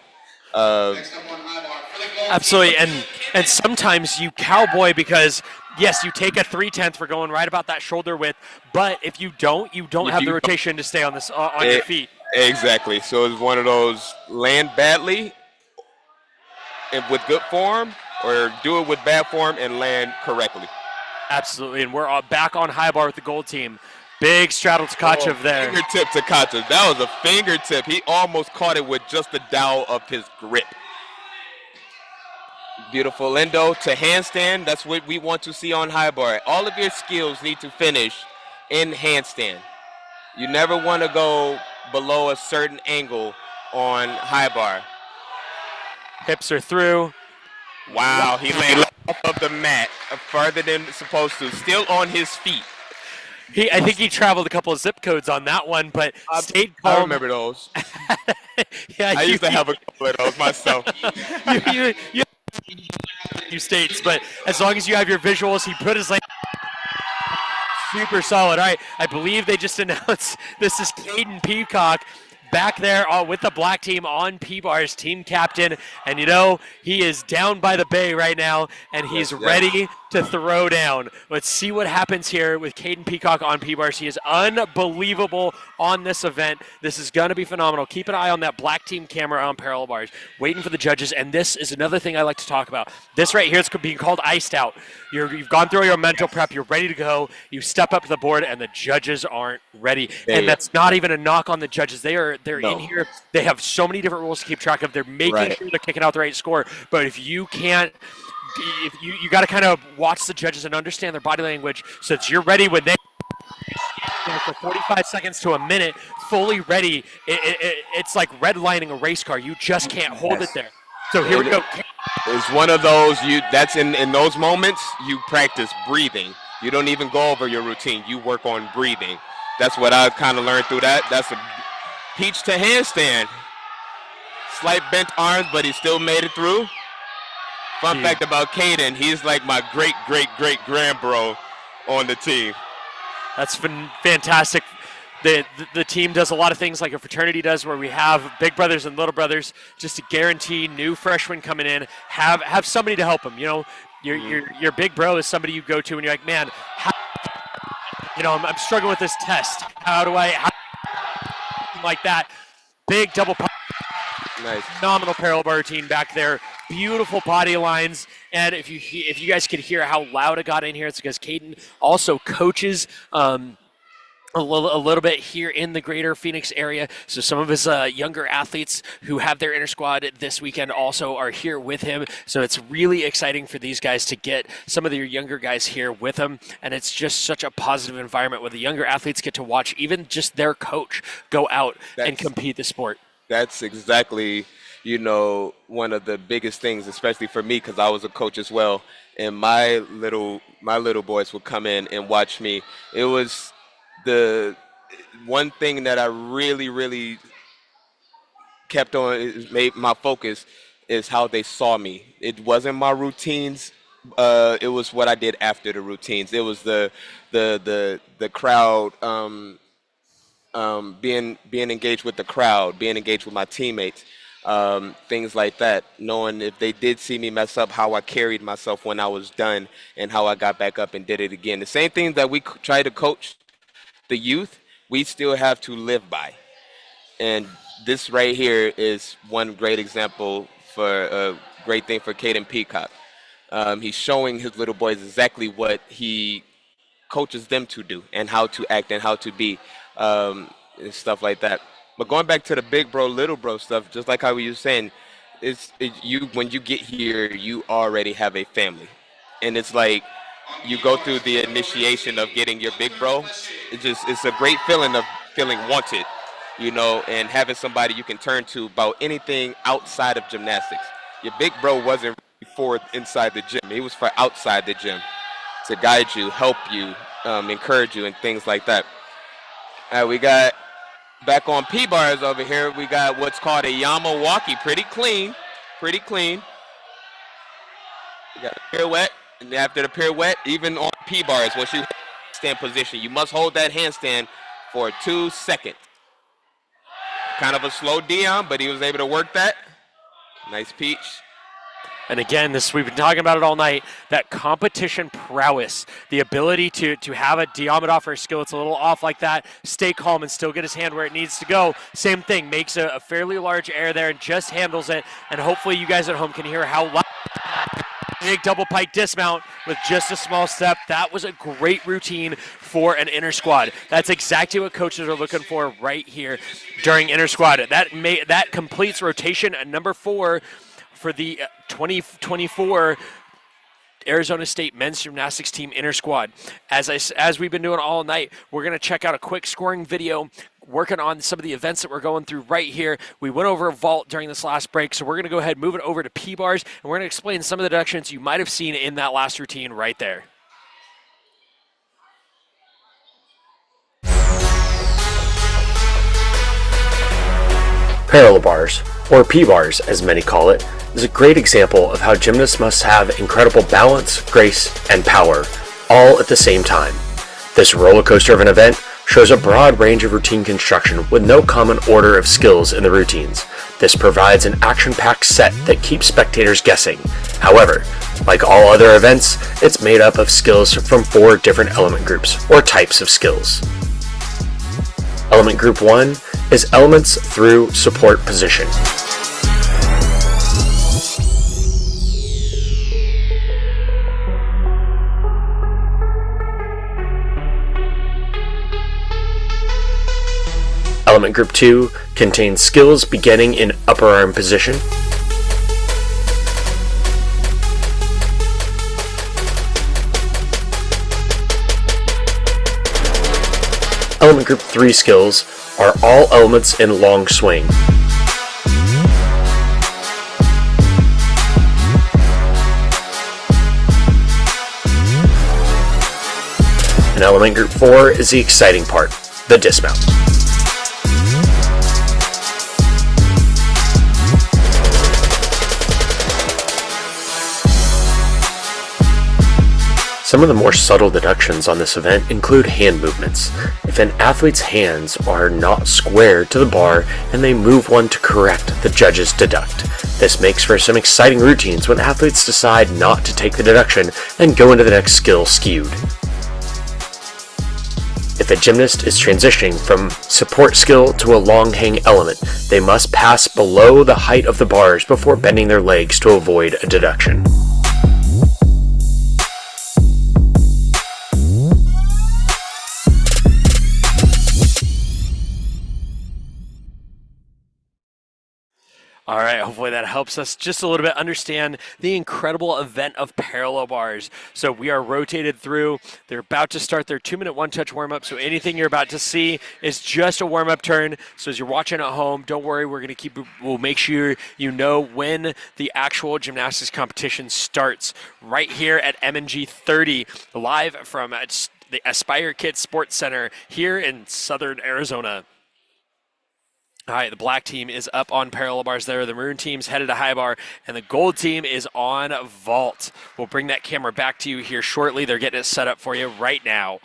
Absolutely, and sometimes you cowboy because yes, you take a 3/10 for going right about that shoulder width, but if you don't have the rotation to stay on your feet. Exactly. So it's one of those land badly and with good form, or do it with bad form and land correctly. Absolutely, and we're back on high bar with the gold team. Big straddle Tkachev there. Fingertip Tkachev. That was a fingertip. He almost caught it with just the dowel of his grip. Beautiful endo to handstand. That's what we want to see on high bar. All of your skills need to finish in handstand. You never want to go below a certain angle on high bar. Hips are through. Wow, he laid off of the mat farther than supposed to, still on his feet. I think he traveled a couple of zip codes on that one, but stayed calm. I remember those. Yeah, I used to have a couple of those myself. you states, but as long as you have your visuals, he put his leg super solid. All right, I believe they just announced this is Caden Peacock back there with the black team on P-Bars, team captain, and he is down by the bay right now, and he's ready to throw down. Let's see what happens here with Caden Peacock on P-Bars. He is unbelievable on this event. This is going to be phenomenal. Keep an eye on that black team camera on parallel bars, waiting for the judges, and this is another thing I like to talk about. This right here is being called iced out. You've gone through your mental prep, you're ready to go, you step up to the board, and the judges aren't ready. And that's not even a knock on the judges. They're in here. They have so many different rules to keep track of. They're making sure they're kicking out the right score, but if you can't, if you got to kind of watch the judges and understand their body language so that you're ready when they for 45 seconds to a minute, fully ready. It's like redlining a race car. You just can't hold it there. So here we go. It's one of those, that's in those moments, you practice breathing. You don't even go over your routine. You work on breathing. That's what I kind of learned through that. That's a peach to handstand. Slight bent arms, but he still made it through. Fun fact about Caden, he's like my great-great-great-grandbro on the team. That's fantastic. The team does a lot of things like a fraternity does, where we have big brothers and little brothers, just to guarantee new freshmen coming in have somebody to help them. Your big bro is somebody you go to and you're like, man, I'm struggling with this test. How like that? Big double pop. Nice. Phenomenal parallel bar routine back there. Beautiful body lines. And if you guys could hear how loud it got in here, it's because Caden also coaches a little bit here in the greater Phoenix area. So some of his younger athletes who have their inter squad this weekend also are here with him. So it's really exciting for these guys to get some of their younger guys here with them. And it's just such a positive environment where the younger athletes get to watch even just their coach go out and compete the sport. That's exactly, one of the biggest things, especially for me, because I was a coach as well. And my little boys would come in and watch me. It was the one thing that I really, really kept on, made my focus, is how they saw me. It wasn't my routines. It was what I did after the routines. It was the crowd, being engaged with the crowd, being engaged with my teammates, things like that. Knowing if they did see me mess up, how I carried myself when I was done and how I got back up and did it again. The same thing that we try to coach the youth, we still have to live by. And this right here is one great example for a great thing for Caden Peacock. He's showing his little boys exactly what he coaches them to do and how to act and how to be, and stuff like that. But going back to the big bro, little bro stuff, just like how we were saying, when you get here, you already have a family. And it's like, you go through the initiation of getting your big bro. It's a great feeling of feeling wanted, and having somebody you can turn to about anything outside of gymnastics. Your big bro wasn't for inside the gym. He was for outside the gym to guide you, help you, encourage you, and things like that. We got back on P-bars over here. We got what's called a Yamawaki. Pretty clean. We got a pirouette. And after the pirouette, even on P-bars, once you stand position, you must hold that handstand for 2 seconds. Kind of a slow Dion, but he was able to work that. Nice peach. And again, we've been talking about it all night, that competition prowess, the ability to have a Diamondoffer skill that's a little off like that, stay calm and still get his hand where it needs to go. Same thing, makes a fairly large error there and just handles it. And hopefully you guys at home can hear how loud. Big double pike dismount with just a small step. That was a great routine for an inter squad. That's exactly what coaches are looking for right here during inter squad. That completes rotation at number 4 for the 2024 Arizona State men's gymnastics team Intrasquad. As we've been doing all night, we're going to check out a quick scoring video working on some of the events that we're going through right here. We went over a vault during this last break, so we're going to go ahead and move it over to P-bars, and we're going to explain some of the deductions you might have seen in that last routine right there. Parallel bars, or P-bars as many call it, is a great example of how gymnasts must have incredible balance, grace, and power, all at the same time. This roller coaster of an event shows a broad range of routine construction with no common order of skills in the routines. This provides an action-packed set that keeps spectators guessing. However, like all other events, it's made up of skills from 4 different element groups, or types of skills. Element Group 1 is elements through support position. Element Group 2 contains skills beginning in upper arm position. Element Group 3 skills are all elements in long swing. And Element Group 4 is the exciting part, the dismount. Some of the more subtle deductions on this event include hand movements. If an athlete's hands are not square to the bar and they move one to correct, the judges deduct. This makes for some exciting routines when athletes decide not to take the deduction and go into the next skill skewed. If a gymnast is transitioning from support skill to a long hang element, they must pass below the height of the bars before bending their legs to avoid a deduction. All right, hopefully that helps us just a little bit understand the incredible event of parallel bars. So we are rotated through. They're about to start their 2-minute one-touch warm-up, so anything you're about to see is just a warm-up turn. So as you're watching at home, don't worry, we'll make sure you know when the actual gymnastics competition starts right here at M&G 30, live from the Aspire Kids Sports Center here in Southern Arizona. All right, the black team is up on parallel bars there. The maroon team's headed to high bar, and the gold team is on vault. We'll bring that camera back to you here shortly. They're getting it set up for you right now.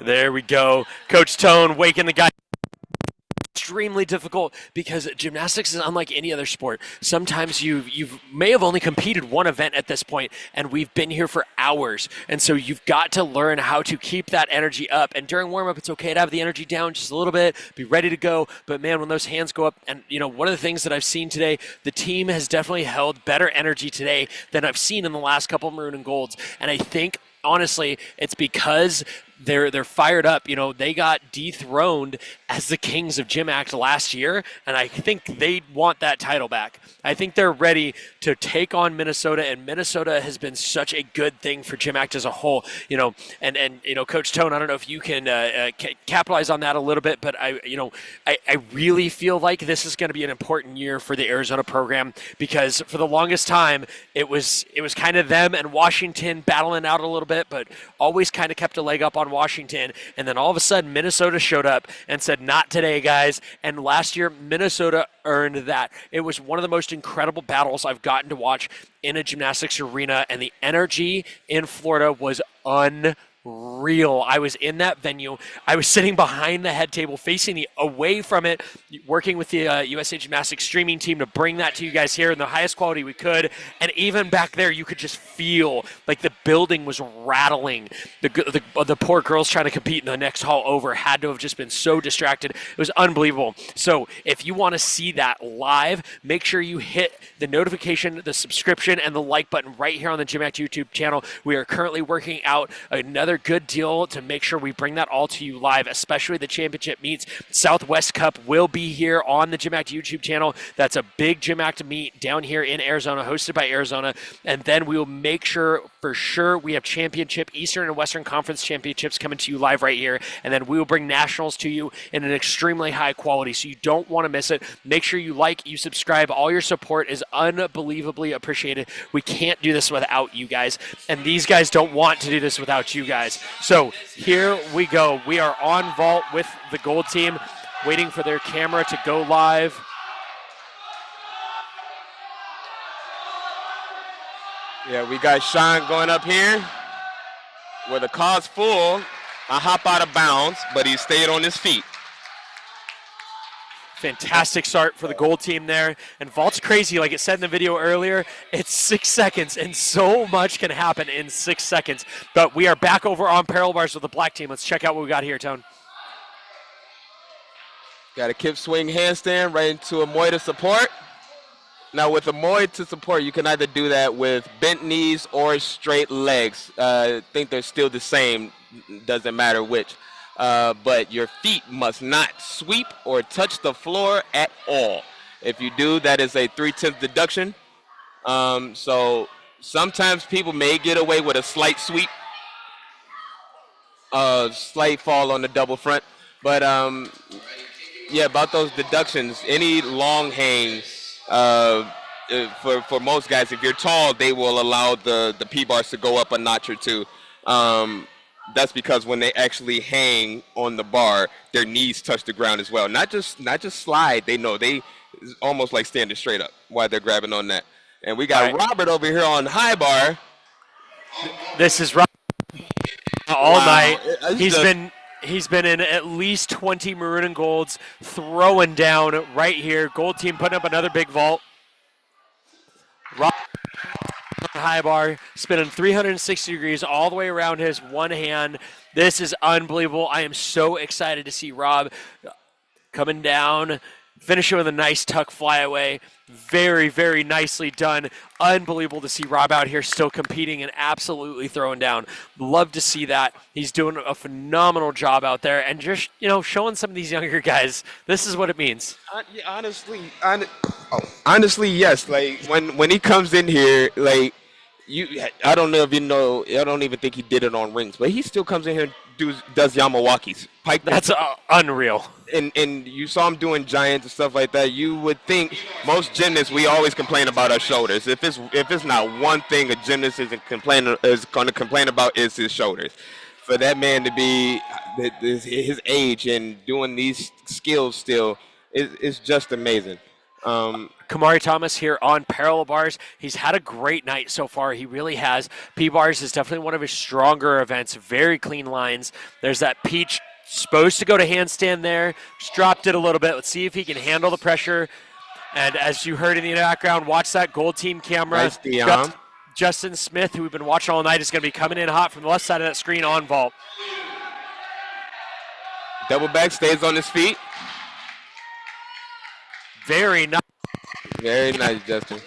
There we go. Coach Tone waking the guy. Extremely difficult because gymnastics is unlike any other sport. Sometimes you may have only competed one event at this point, and we've been here for hours. And so you've got to learn how to keep that energy up. And during warm-up, it's okay to have the energy down just a little bit, be ready to go. But man, when those hands go up, and one of the things that I've seen today, the team has definitely held better energy today than I've seen in the last couple of maroon and golds. And I think honestly, it's because they're fired up. They got dethroned as the kings of GymACT last year, and I think they want that title back. I think they're ready to take on Minnesota, and Minnesota has been such a good thing for GymACT as a whole. And Coach Tone, I don't know if you can capitalize on that a little bit, but I really feel like this is going to be an important year for the Arizona program, because for the longest time it was kind of them and Washington battling out a little bit, but always kind of kept a leg up on Washington. And then all of a sudden Minnesota showed up and said, not today, guys. And last year Minnesota earned that. It was one of the most incredible battles I've gotten to watch in a gymnastics arena, and the energy in Florida was unreal. unreal. I was in that venue. I was sitting behind the head table, facing away from it, working with the USA Gymnastics streaming team to bring that to you guys here in the highest quality we could. And even back there, you could just feel like the building was rattling. The poor girls trying to compete in the next hall over had to have just been so distracted. It was unbelievable. So if you want to see that live, make sure you hit the notification, the subscription, and the like button right here on the GymACT YouTube channel. We are currently working out another good deal to make sure we bring that all to you live, especially the championship meets. Southwest Cup will be here on the GymACT YouTube channel. That's a big GymACT meet down here in Arizona, hosted by Arizona. And then we will make sure, for sure, we have championship, Eastern and Western Conference championships coming to you live right here. And then we will bring nationals to you in an extremely high quality, so you don't want to miss it. Make sure you like, you subscribe. All your support is unbelievably appreciated. We can't do this without you guys, and these guys don't want to do this without you guys. So here we go. We are on vault with the gold team, waiting for their camera to go live. Yeah, we got Sean going up here where the car's full. I hop out of bounds, but he stayed on his feet. Fantastic start for the gold team there. And vault's crazy, like it said in the video earlier. It's 6 seconds, and so much can happen in 6 seconds. But we are back over on parallel bars with the black team. Let's check out what we got here, Tone. Got a kip swing handstand right into a Muay to support. Now with a Muay to support, you can either do that with bent knees or straight legs. I think they're still the same, doesn't matter which. But your feet must not sweep or touch the floor at all. If you do, that is a 3/10 deduction. So sometimes people may get away with a slight sweep, slight fall on the double front. But yeah, about those deductions, any long hang, for most guys, if you're tall, they will allow the P-bars to go up a notch or two. That's because when they actually hang on the bar, their knees touch the ground as well. Not just slide. They know they almost like standing straight up while they're grabbing on that. And we got Robert over here on high bar. This is Robert all night. He's been in at least 20 maroon and golds, throwing down right here. Gold team putting up another big vault. Robert high bar, spinning 360 degrees all the way around his one hand. This is unbelievable. I am so excited to see Rob coming down, finishing with a nice tuck flyaway. Very, very nicely done. Unbelievable to see Rob out here still competing and absolutely throwing down. Love to see that. He's doing a phenomenal job out there and just, showing some of these younger guys, this is what it means. Honestly, yes. Like when he comes in here, like I don't know if you know. I don't even think he did it on rings, but he still comes in here and does Yamawakis. That's unreal. And you saw him doing giants and stuff like that. You would think most gymnasts, we always complain about our shoulders. If it's not one thing a gymnast is going to complain about, is his shoulders. For that man to be his age and doing these skills still is just amazing. Kamari Thomas here on parallel bars. He's had a great night so far. He really has. P-bars is definitely one of his stronger events. Very clean lines. There's that peach. Supposed to go to handstand there. Just dropped it a little bit. Let's see if he can handle the pressure. And as you heard in the background, watch that gold team camera. Nice, Dion. Justin Smith, who we've been watching all night, is going to be coming in hot from the left side of that screen on vault. Double back, stays on his feet. Very nice. Very nice, Justin.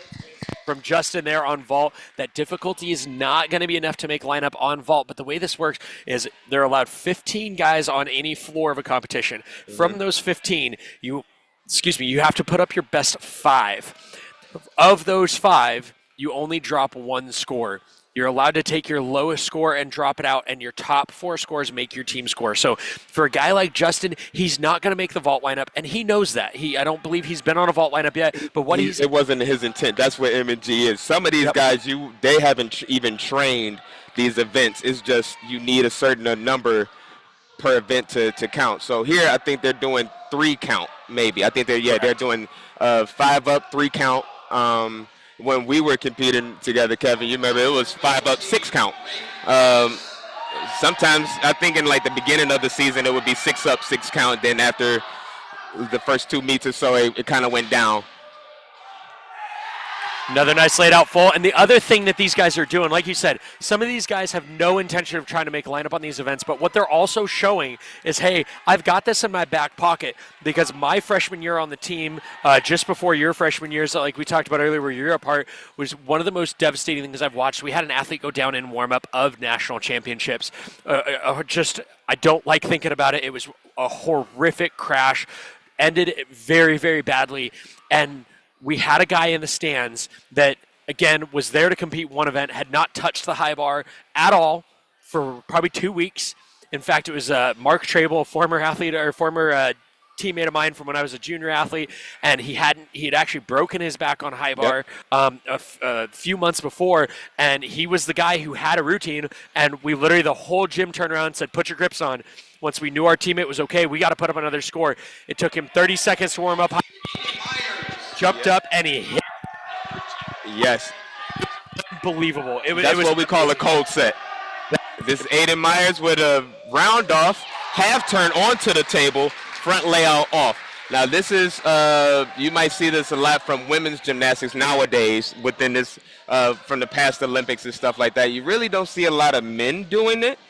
From Justin there on vault. That difficulty is not going to be enough to make lineup on vault, but the way this works is they're allowed 15 guys on any floor of a competition. Mm-hmm. From those 15, you have to put up your best 5. Of those 5, you only drop 1 score. You're allowed to take your lowest score and drop it out, and your top 4 scores make your team score. So for a guy like Justin, he's not going to make the vault lineup, and he knows that. I don't believe he's been on a vault lineup yet, but it wasn't his intent. That's what M&G is. Some of these guys, they haven't even trained these events. It's just you need a certain number per event to count. So here, I think they're doing 3 count, maybe. I think they're doing 5 up, 3 count. When we were competing together, Kevin, you remember it was 5 up, 6 count. Sometimes I think in like the beginning of the season it would be 6 up, 6 count. Then after the first 2 meets or so, it kind of went down. Another nice laid out full. And the other thing that these guys are doing, like you said, some of these guys have no intention of trying to make a lineup on these events, but what they're also showing is, hey, I've got this in my back pocket because my freshman year on the team, just before your freshman years, like we talked about earlier where you're apart, was one of the most devastating things I've watched. We had an athlete go down in warm-up of national championships. I don't like thinking about it. It was a horrific crash, ended very, very badly, and we had a guy in the stands that, again, was there to compete one event, had not touched the high bar at all for probably 2 weeks. In fact, it was Mark Trable, a former athlete or former teammate of mine from when I was a junior athlete, and he had actually broken his back on high bar a few months before, and he was the guy who had a routine, and we literally, the whole gym turned around and said, put your grips on. Once we knew our teammate was okay, we got to put up another score. It took him 30 seconds to warm up. Jumped up and he hit. Yes. Unbelievable. That's what we call a cold set. This is Aiden Myers with a round off, half turn onto the table, front layout off. Now this is, you might see this a lot from women's gymnastics nowadays within this, from the past Olympics and stuff like that. You really don't see a lot of men doing it.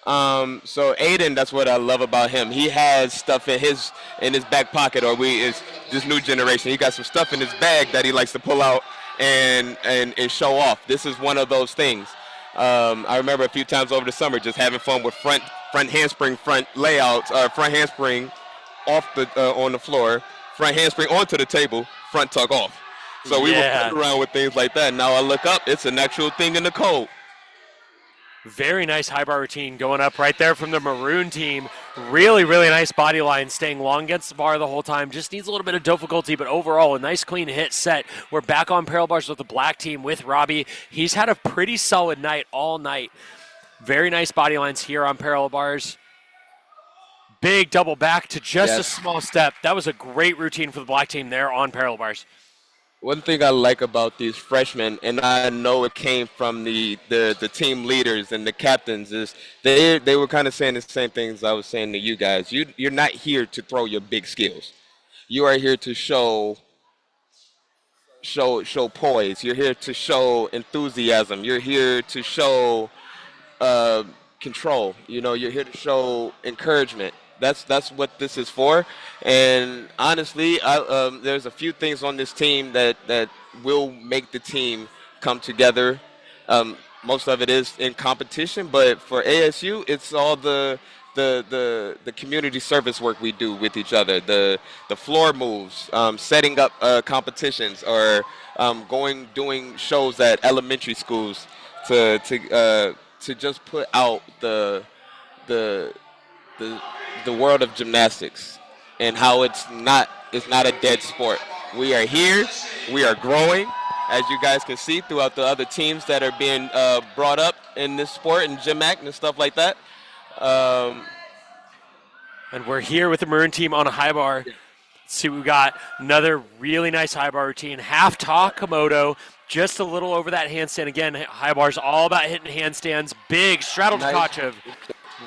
So Aiden, that's what I love about him. He has stuff in his back pocket, or is this new generation. He got some stuff in his bag that he likes to pull out and show off. This is one of those things. I remember a few times over the summer just having fun with front handspring, front layouts, front handspring off the on the floor, front handspring onto the table, front tuck off. So we were playing around with things like that. Now I look up, it's an actual thing in the code. Very nice high bar routine going up right there from the maroon team. Really, really nice body line, staying long against the bar the whole time. Just needs a little bit of difficulty, but overall a nice clean hit set. We're back on parallel bars with the black team with Robbie. He's had a pretty solid night all night. Very nice body lines here on parallel bars. Big double back to just a small step. That was a great routine for the black team there on parallel bars. One thing I like about these freshmen, and I know it came from the team leaders and the captains, is they were kind of saying the same things I was saying to you guys. You're not here to throw your big skills. You are here to show poise. You're here to show enthusiasm. You're here to show control. You're here to show encouragement. That's what this is for. And honestly, there's a few things on this team that will make the team come together. Most of it is in competition, but for ASU, it's all the community service work we do with each other, the floor moves, setting up competitions, or doing shows at elementary schools to just put out the world of gymnastics and how it's not a dead sport. We are here, we are growing, as you guys can see throughout the other teams that are being brought up in this sport and GymACT and stuff like that. And we're here with the maroon team on a high bar. Let's see, we got another really nice high bar routine. Half Komodo, just a little over that handstand. Again, high bars all about hitting handstands. Big straddle to Tkachev.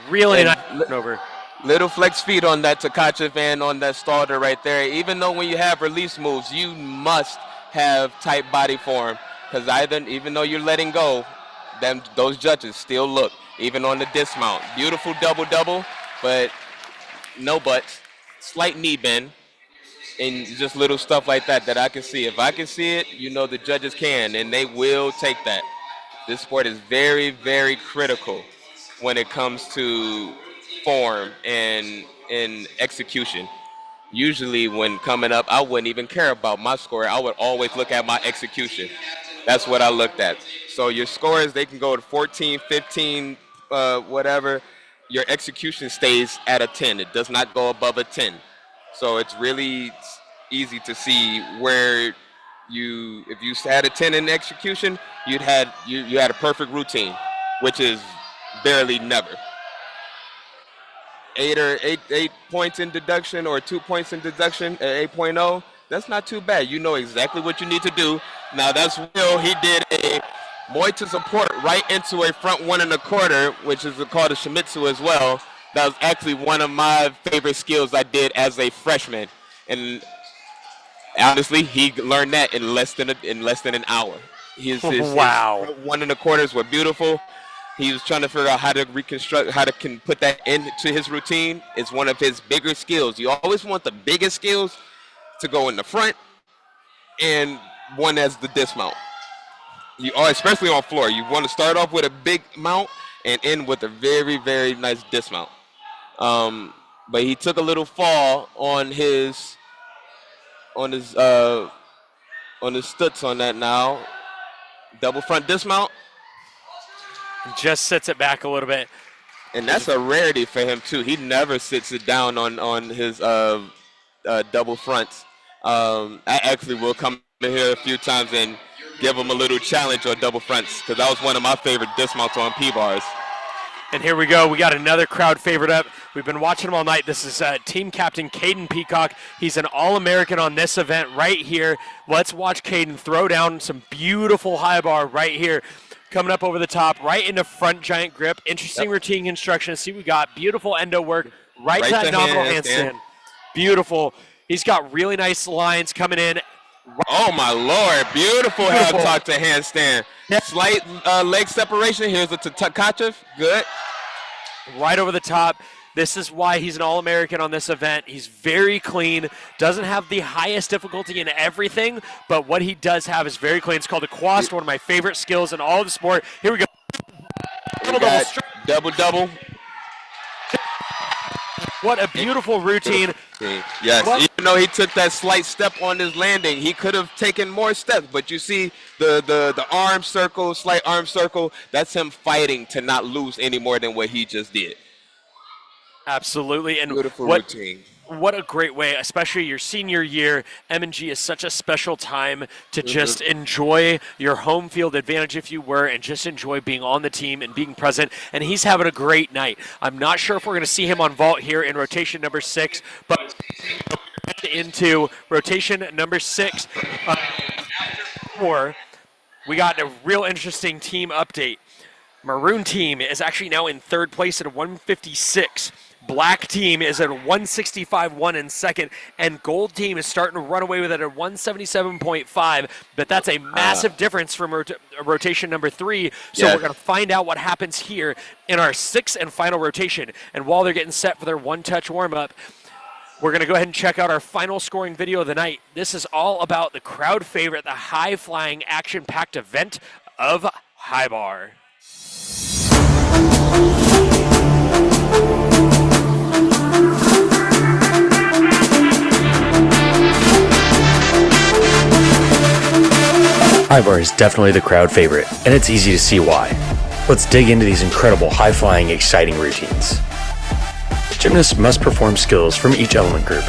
Really nice over. Little flex feet on that Tkachev and on that starter right there. Even though when you have release moves, you must have tight body form, because even though you're letting go, those judges still look, even on the dismount. Beautiful double, but no butts, slight knee bend, and just little stuff like that I can see. If I can see it, the judges can, and they will take that. This sport is very, very critical when it comes to form and execution. Usually when coming up, I wouldn't even care about my score. I would always look at my execution. That's what I looked at. So your scores, they can go to 14, 15, whatever. Your execution stays at a 10. It does not go above a 10. So it's really easy to see where if you had a 10 in execution, you had a perfect routine, which is barely never. 8 points in deduction, or 2 points in deduction at 8.0, that's not too bad. You know exactly what you need to do. Now that's Will. He did a Moi to support right into a front 1.25, which is called a Shimizu as well. That was actually one of my favorite skills I did as a freshman. And honestly, he learned that in less than an hour. His Wow. 1.25s were beautiful. He was trying to figure out how to reconstruct, how to put that into his routine. It's one of his bigger skills. You always want the biggest skills to go in the front, and one as the dismount. You are, especially on floor, you want to start off with a big mount and end with a very, very nice dismount. But he took a little fall on his stutz on that now. Double front dismount. Just sits it back a little bit. And that's a rarity for him too. He never sits it down on his double fronts. I actually will come in here a few times and give him a little challenge on double fronts, because that was one of my favorite dismounts on P-bars. And here we go. We got another crowd favorite up. We've been watching him all night. This is team captain Caden Peacock. He's an All-American on this event right here. Let's watch Caden throw down some beautiful high bar right here. Coming up over the top, right into front giant grip. Interesting routine construction. See, we got beautiful endo work right to that nominal handstand. Beautiful. He's got really nice lines coming in. Oh my Lord! Beautiful half tuck to handstand. Slight leg separation. Here's a Takachev. Good. Right over the top. This is why he's an All-American on this event. He's very clean, doesn't have the highest difficulty in everything, but what he does have is very clean. It's called a quast, one of my favorite skills in all of the sport. Here we go. Double. What a beautiful routine. Yes, even though he took that slight step on his landing, he could have taken more steps, but you see the arm circle, slight arm circle, that's him fighting to not lose any more than what he just did. Absolutely. And beautiful routine. What a great way, especially your senior year. M&G is such a special time to just enjoy your home field advantage, if you were, and just enjoy being on the team and being present. And he's having a great night. I'm not sure if we're going to see him on vault here in rotation number 6, but into rotation number 6. We got a real interesting team update. Maroon team is actually now in 3rd place at 156. Black team is at 165.1 in 2nd, and gold team is starting to run away with it at 177.5, but that's a massive difference from rotation number 3, so we're going to find out what happens here in our 6th and final rotation. And while they're getting set for their one-touch warm-up, we're going to go ahead and check out our final scoring video of the night. This is all about the crowd favorite, the high-flying, action-packed event of high bar. High bar is definitely the crowd favorite, and it's easy to see why. Let's dig into these incredible, high-flying, exciting routines. Gymnasts must perform skills from each element group.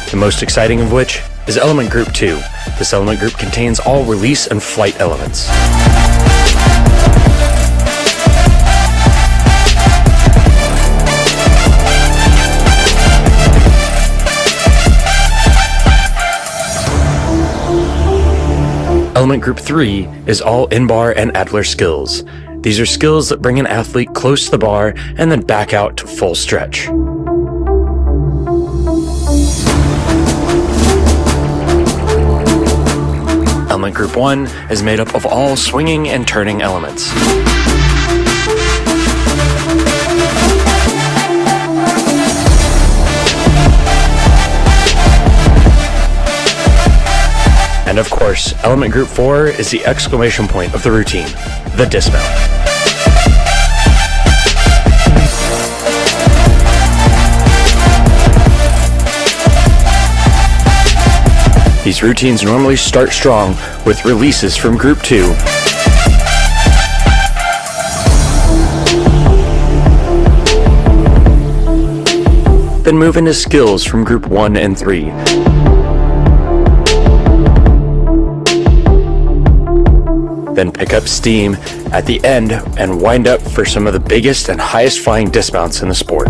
The most exciting of which is element group 2. This element group contains all release and flight elements. Element Group 3 is all in-bar and Adler skills. These are skills that bring an athlete close to the bar and then back out to full stretch. Element Group 1 is made up of all swinging and turning elements. And of course, element group 4 is the exclamation point of the routine, the dismount. These routines normally start strong with releases from group 2. Then move into skills from group 1 and 3. Then pick up steam at the end and wind up for some of the biggest and highest flying dismounts in the sport.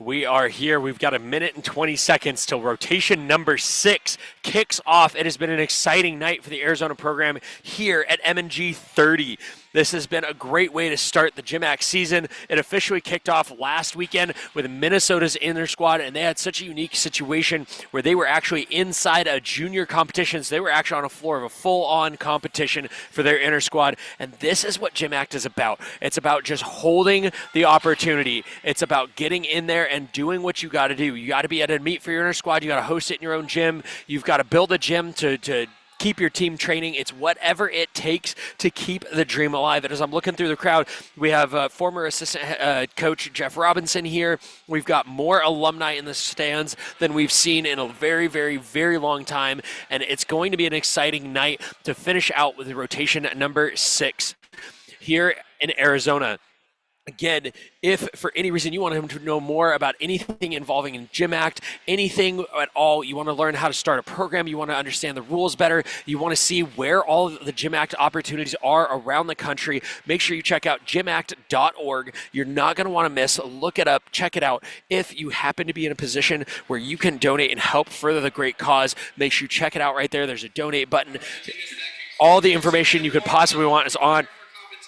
We are here. We've got 1 minute and 20 seconds till rotation number 6 kicks off. It has been an exciting night for the Arizona program here at M&G 30. This has been a great way to start the GymACT season. It officially kicked off last weekend with Minnesota's Intrasquad, and they had such a unique situation where they were actually inside a junior competition. So they were actually on a floor of a full-on competition for their Intrasquad, and this is what GymACT is about. It's about just holding the opportunity. It's about getting in there and doing what you got to do. You got to be at a meet for your Intrasquad. You got to host it in your own gym. You've got to build a gym to keep your team training. It's whatever it takes to keep the dream alive. And as I'm looking through the crowd, we have former assistant coach Jeff Robinson here. We've got more alumni in the stands than we've seen in a very, very, very long time. And it's going to be an exciting night to finish out with the rotation number 6 here in Arizona. Again, if for any reason you want him to know more about anything involving in GymACT, anything at all, you want to learn how to start a program, you want to understand the rules better, you want to see where all the GymACT opportunities are around the country, make sure you check out gymact.org. You're not going to want to miss. Look it up, check it out. If you happen to be in a position where you can donate and help further the great cause, make sure you check it out right there. There's a donate button. All the information you could possibly want is on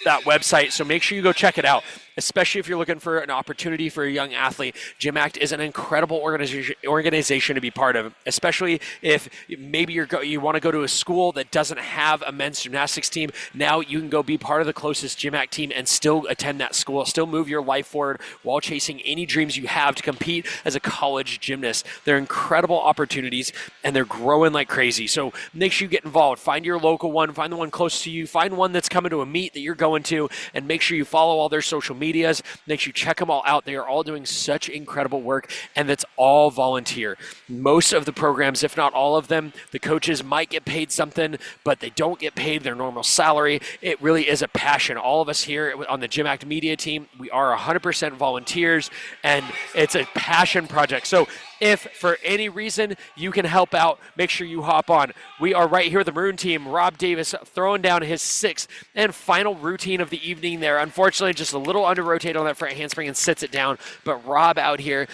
that website, so make sure you go check it out, especially if you're looking for an opportunity for a young athlete. GymACT is an incredible organization to be part of, especially if maybe you want to go to a school that doesn't have a men's gymnastics team. Now you can go be part of the closest GymACT team and still attend that school, still move your life forward while chasing any dreams you have to compete as a college gymnast. They're incredible opportunities, and they're growing like crazy. So make sure you get involved. Find your local one, find the one close to you, find one that's coming to a meet that you're going to, and make sure you follow all their social medias. Make sure you check them all out. They are all doing such incredible work, and that's all volunteer. Most of the programs, if not all of them, the coaches might get paid something, but they don't get paid their normal salary. It really is a passion. All of us here on the GymACT media team, we are 100% volunteers, and it's a passion project. So if for any reason you can help out, make sure you hop on. We are right here with the Maroon team. Rob Davis throwing down his 6th and final routine of the evening there. Unfortunately, just a little under-rotated on that front handspring and sits it down. But Rob out here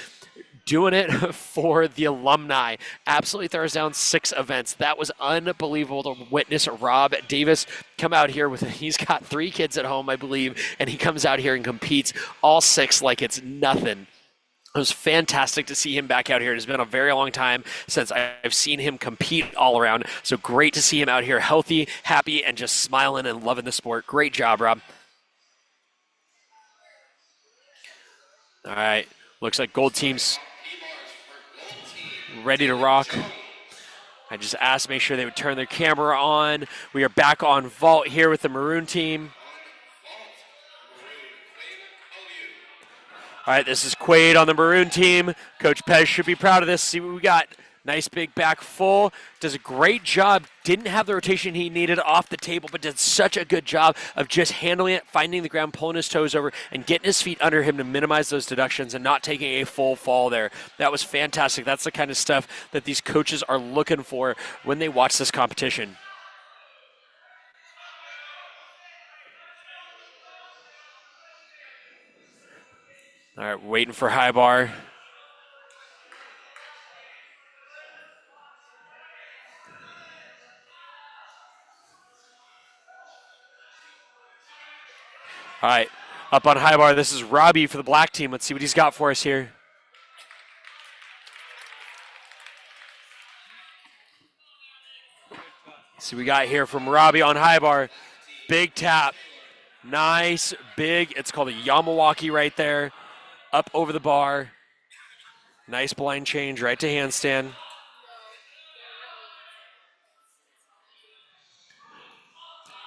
doing it for the alumni. Absolutely throws down 6 events. That was unbelievable to witness Rob Davis come out here with, he's got 3 kids at home, I believe, and he comes out here and competes all 6 like it's nothing. It was fantastic to see him back out here. It has been a very long time since I've seen him compete all around. So great to see him out here healthy, happy, and just smiling and loving the sport. Great job, Rob. All right. Looks like gold team's ready to rock. I just asked make sure they would turn their camera on. We are back on vault here with the Maroon team. All right, this is Quaid on the Maroon team. Coach Pez should be proud of this. See what we got. Nice big back full. Does a great job. Didn't have the rotation he needed off the table, but did such a good job of just handling it, finding the ground, pulling his toes over, and getting his feet under him to minimize those deductions and not taking a full fall there. That was fantastic. That's the kind of stuff that these coaches are looking for when they watch this competition. All right, waiting for high bar. All right, up on high bar, this is Robbie for the black team. Let's see what he's got for us here. See what we got here from Robbie on high bar. Big tap. Nice, big. It's called a Yamawaki right there. Up over the bar. Nice blind change right to handstand.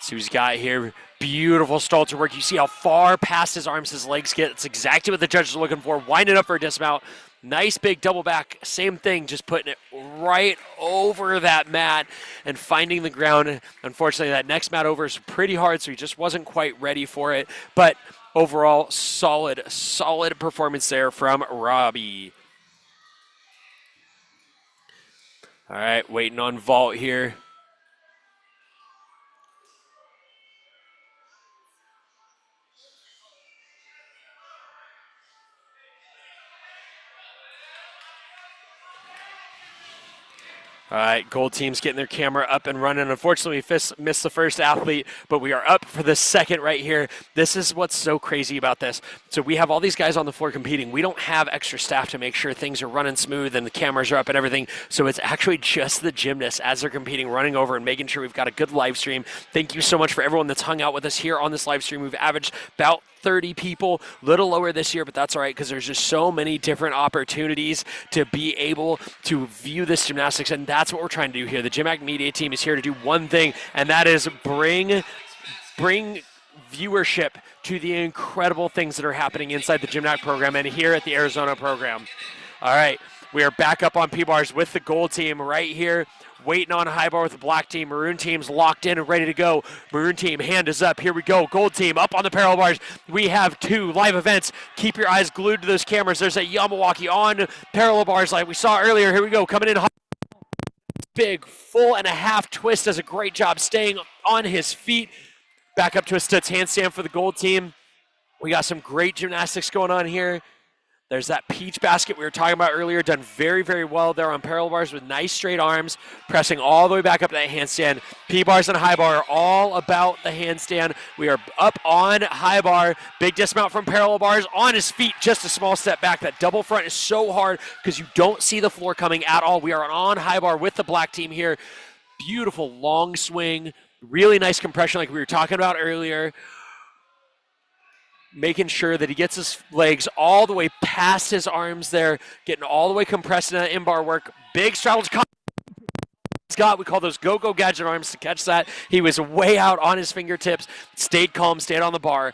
See what he's got here. Beautiful Stalter work. You see how far past his arms his legs get. It's exactly what the judges are looking for. Wind it up for a dismount. Nice big double back. Same thing, just putting it right over that mat and finding the ground. Unfortunately, that next mat over is pretty hard, so he just wasn't quite ready for it. But overall, solid performance there from Robbie. All right, waiting on vault here. All right, gold team's getting their camera up and running. Unfortunately, we missed the first athlete, but we are up for the second right here. This is what's so crazy about this. So we have all these guys on the floor competing. We don't have extra staff to make sure things are running smooth and the cameras are up and everything. So it's actually just the gymnasts as they're competing, running over and making sure we've got a good live stream. Thank you so much for everyone that's hung out with us here on this live stream. We've averaged about 30 people, little lower this year, but that's all right because there's just so many different opportunities to be able to view this gymnastics, and that's what we're trying to do here. The GymACT media team is here to do one thing, and that is bring viewership to the incredible things that are happening inside the GymACT program and here at the Arizona program. All right, we are back up on P-bars with the gold team right here. Waiting on high bar with the black team. Maroon team's locked in and ready to go. Maroon team, hand is up. Here we go. Gold team up on the parallel bars. We have 2 live events. Keep your eyes glued to those cameras. There's a Yamawaki on parallel bars like we saw earlier. Here we go. Coming in hot. Big full and a half twist. Does a great job staying on his feet. Back up to a Stutz handstand for the gold team. We got some great gymnastics going on here. There's that peach basket we were talking about earlier, done very, very well there on parallel bars with nice straight arms, pressing all the way back up to that handstand. P-bars and high bar are all about the handstand. We are up on high bar, big dismount from parallel bars, on his feet, just a small step back. That double front is so hard because you don't see the floor coming at all. We are on high bar with the black team here. Beautiful long swing, really nice compression like we were talking about earlier. Making sure that he gets his legs all the way past his arms there, getting all the way compressed in that in-bar work. Big straddles. Scott, we call those go-go gadget arms to catch that. He was way out on his fingertips, stayed calm, stayed on the bar.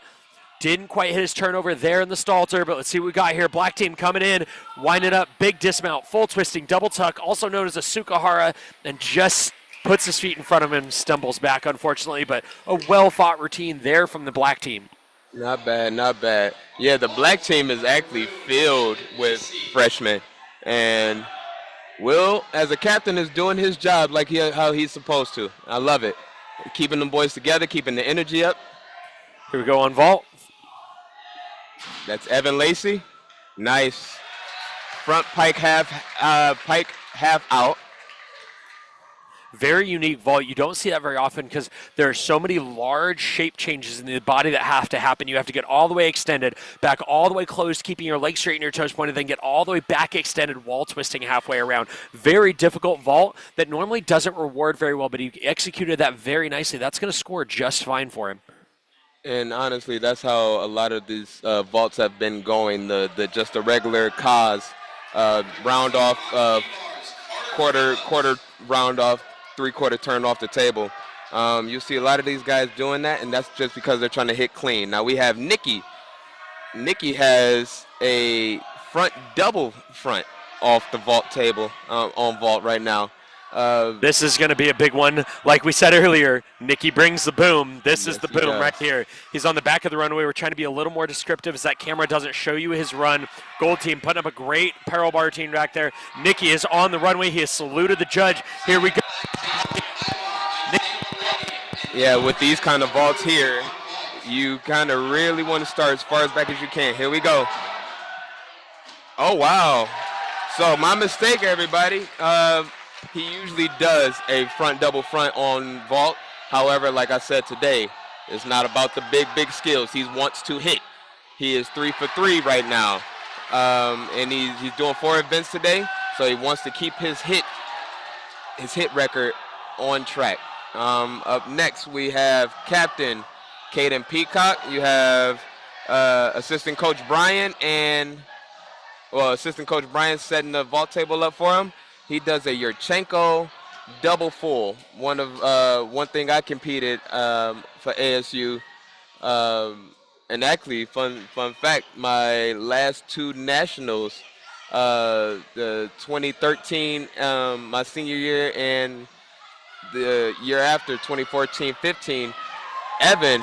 Didn't quite hit his turnover there in the Stalter, but let's see what we got here. Black team coming in, winding up, big dismount, full twisting, double tuck, also known as a Sukahara, and just puts his feet in front of him, stumbles back, unfortunately, but a well-fought routine there from the black team. Not bad, not bad. Yeah, the black team is actually filled with freshmen. And Will, as a captain, is doing his job like how he's supposed to. I love it. Keeping them boys together, keeping the energy up. Here we go on vault. That's Evan Lacey. Nice. Front pike half out. Very unique vault. You don't see that very often because there are so many large shape changes in the body that have to happen. You have to get all the way extended, back all the way closed, keeping your legs straight and your toes pointed, then get all the way back extended, wall twisting halfway around. Very difficult vault that normally doesn't reward very well, but he executed that very nicely. That's going to score just fine for him. And honestly, that's how a lot of these vaults have been going. Just the regular cause, round off, quarter round off, 3/4 turn off the table. You see a lot of these guys doing that, and that's just because they're trying to hit clean. Now we have Nikki. Nikki has a front double front off the vault table on vault right now. This is going to be a big one. Like we said earlier, Nikki brings the boom. This is the boom right here. He's on the back of the runway. We're trying to be a little more descriptive as that camera doesn't show you his run. Gold team putting up a great parallel bar routine back there. Nikki is on the runway. He has saluted the judge. Here we go. Yeah, with these kind of vaults here, you kind of really want to start as far as back as you can. Here we go. Oh, wow. So my mistake, everybody. He usually does a front double front on vault. However, like I said today, it's not about the big skills. He wants to hit. He is 3 for 3 right now. And he's doing 4 events today, so he wants to keep his hit record on track. Up next, we have Captain Caden Peacock. You have Assistant Coach Brian Assistant Coach Brian setting the vault table up for him. He does a Yurchenko double full. One thing I competed for ASU, and actually, fun fact, my last 2 nationals, the 2013, my senior year, and the year after, 2014-15, Evan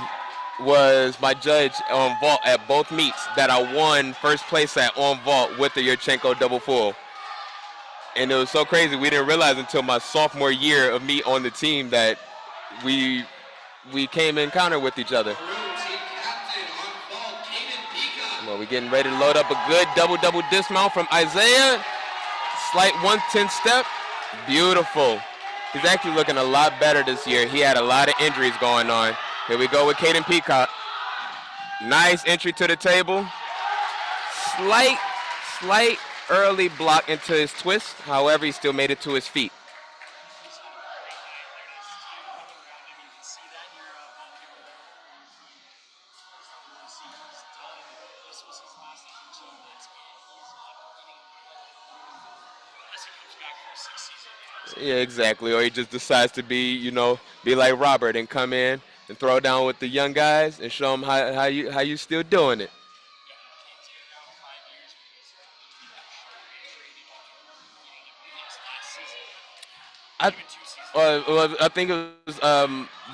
was my judge on vault at both meets that I won first place at on vault with the Yurchenko double full. And it was so crazy, we didn't realize until my sophomore year of me on the team that we came in encounter with each other. Well, we're getting ready to load up a good double dismount from Isaiah. Slight 110 step. Beautiful. He's actually looking a lot better this year. He had a lot of injuries going on. Here we go with Caden Peacock. Nice entry to the table. Slight early block into his twist. However, he still made it to his feet. Yeah, exactly. Or he just decides to be like Robert and come in and throw down with the young guys and show them how you still doing it. I think it was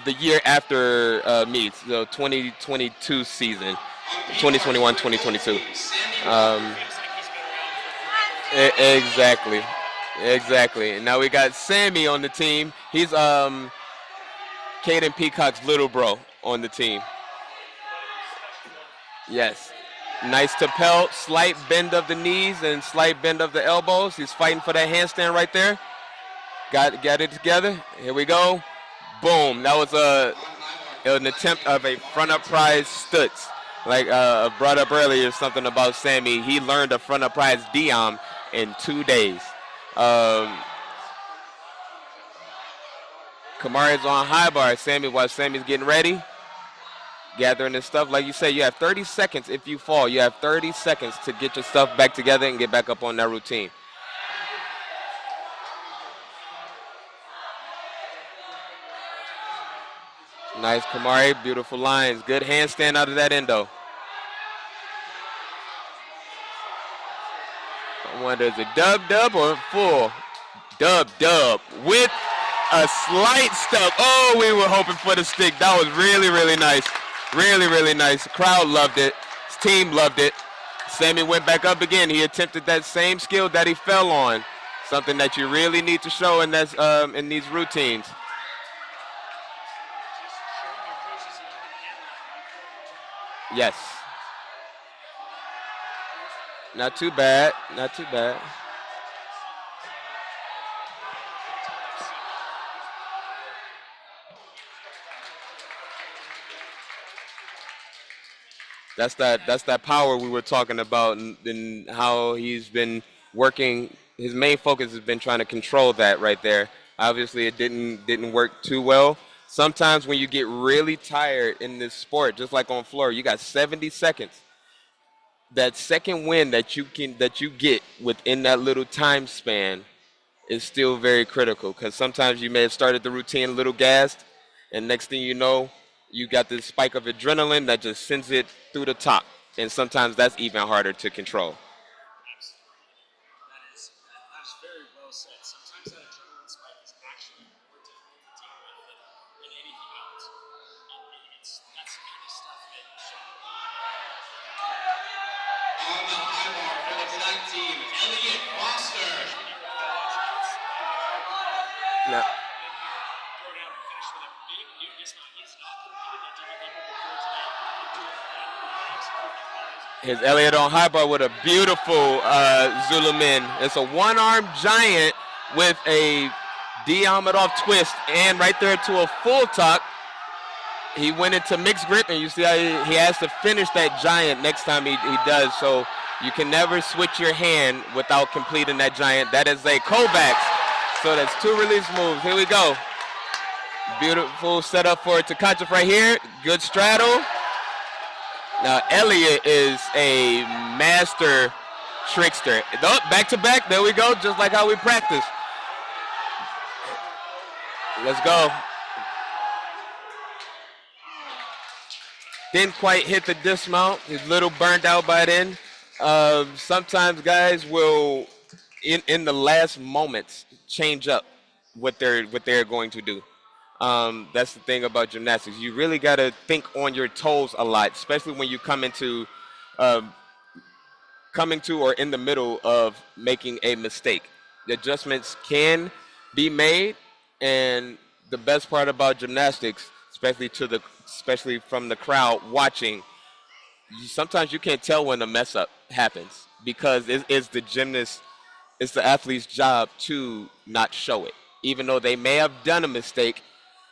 the year after me, the 2022 season, 2021, 2022. Exactly. And now we got Sammy on the team. He's Caden Peacock's little bro on the team. Yes. Nice to pelt, slight bend of the knees and slight bend of the elbows. He's fighting for that handstand right there. Got it together. Here we go. Boom. That was an attempt of a front up prize stutz. Like brought up earlier, something about Sammy. He learned a front up prize Diom in 2 days. Kamari's on high bar. While Sammy's getting ready, gathering his stuff. Like you say, you have 30 seconds if you fall. You have 30 seconds to get your stuff back together and get back up on that routine. Nice, Kamari. Beautiful lines. Good handstand out of that endo. I wonder, is it dub or full? Dub with a slight step. Oh, we were hoping for the stick. That was really, really nice. Really, really nice. The crowd loved it. His team loved it. Sammy went back up again. He attempted that same skill that he fell on. Something that you really need to show in these routines. Yes. Not too bad. That's that power we were talking about and how he's been working. His main focus has been trying to control that right there. Obviously, it didn't work too well. Sometimes when you get really tired in this sport, just like on floor, you got 70 seconds. That second win that you get within that little time span is still very critical, because sometimes you may have started the routine a little gassed, and next thing you know, you got this spike of adrenaline that just sends it through the top, and sometimes that's even harder to control. Now, here's Elliott on high bar with a beautiful Zulu min. It's a one-arm giant with a Diamond-off twist and right there to a full tuck. He went into mixed grip, and you see how he has to finish that giant next time he does. So you can never switch your hand without completing that giant. That is a Kovacs. So that's 2 release moves. Here we go. Beautiful setup for Takachev right here. Good straddle. Now Elliott is a master trickster. Oh, back to back. There we go. Just like how we practice. Let's go. Didn't quite hit the dismount. He's a little burned out by then. Sometimes guys will, in the last moments, change up what they're going to do. That's the thing about gymnastics. You really got to think on your toes a lot, especially when you coming to or in the middle of making a mistake. The adjustments can be made, and the best part about gymnastics, especially from the crowd watching, sometimes you can't tell when a mess up happens, because it's the gymnast it's the athlete's job to not show it. Even though they may have done a mistake,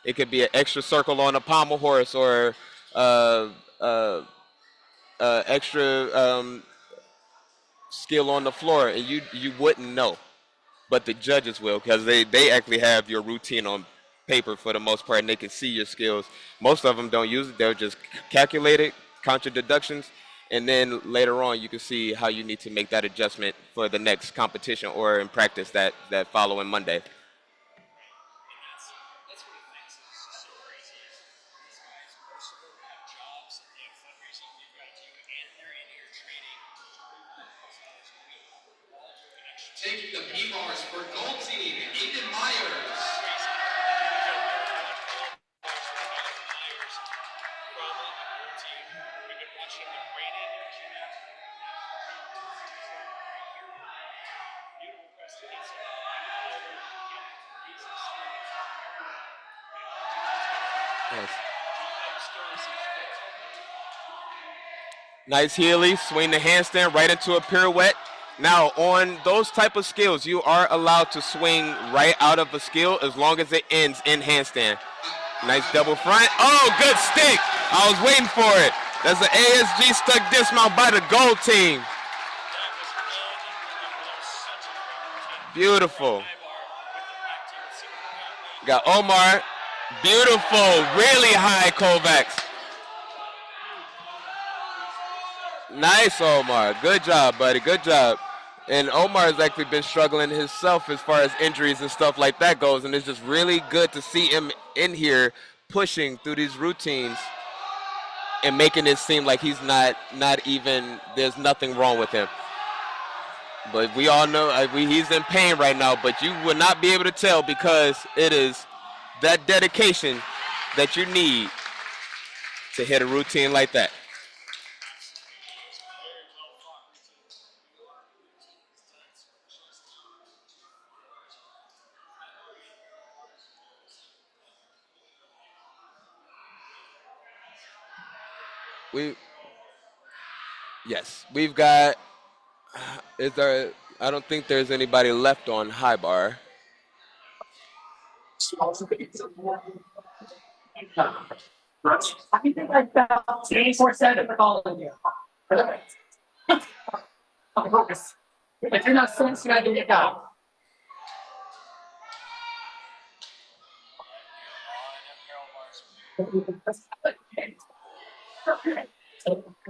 it could be an extra circle on a pommel horse or uh, uh, extra skill on the floor, and you wouldn't know, but the judges will, because they actually have your routine on paper for the most part, and they can see your skills. Most of them don't use it; they'll just calculate it, count your deductions, and then later on you can see how you need to make that adjustment for the next competition or in practice that following Monday. Taking the P-bars for gold team, Aiden Myers. Yes. Nice Healy, swing the handstand right into a pirouette. Now, on those type of skills, you are allowed to swing right out of a skill as long as it ends in handstand. Nice double front. Oh, good stick. I was waiting for it. That's an ASG stuck dismount by the gold team. Beautiful. Got Omar. Beautiful. Really high Kovacs. Nice, Omar. Good job, buddy. Good job. And Omar has actually been struggling himself as far as injuries and stuff like that goes, and it's just really good to see him in here pushing through these routines and making it seem like he's not even, there's nothing wrong with him. But we all know he's in pain right now, but you will not be able to tell because it is that dedication that you need to hit a routine like that. We've got, I don't think there's anybody left on high bar. I think I felt 24/7 for calling you. On purpose. If you're not sensitive, I can get out.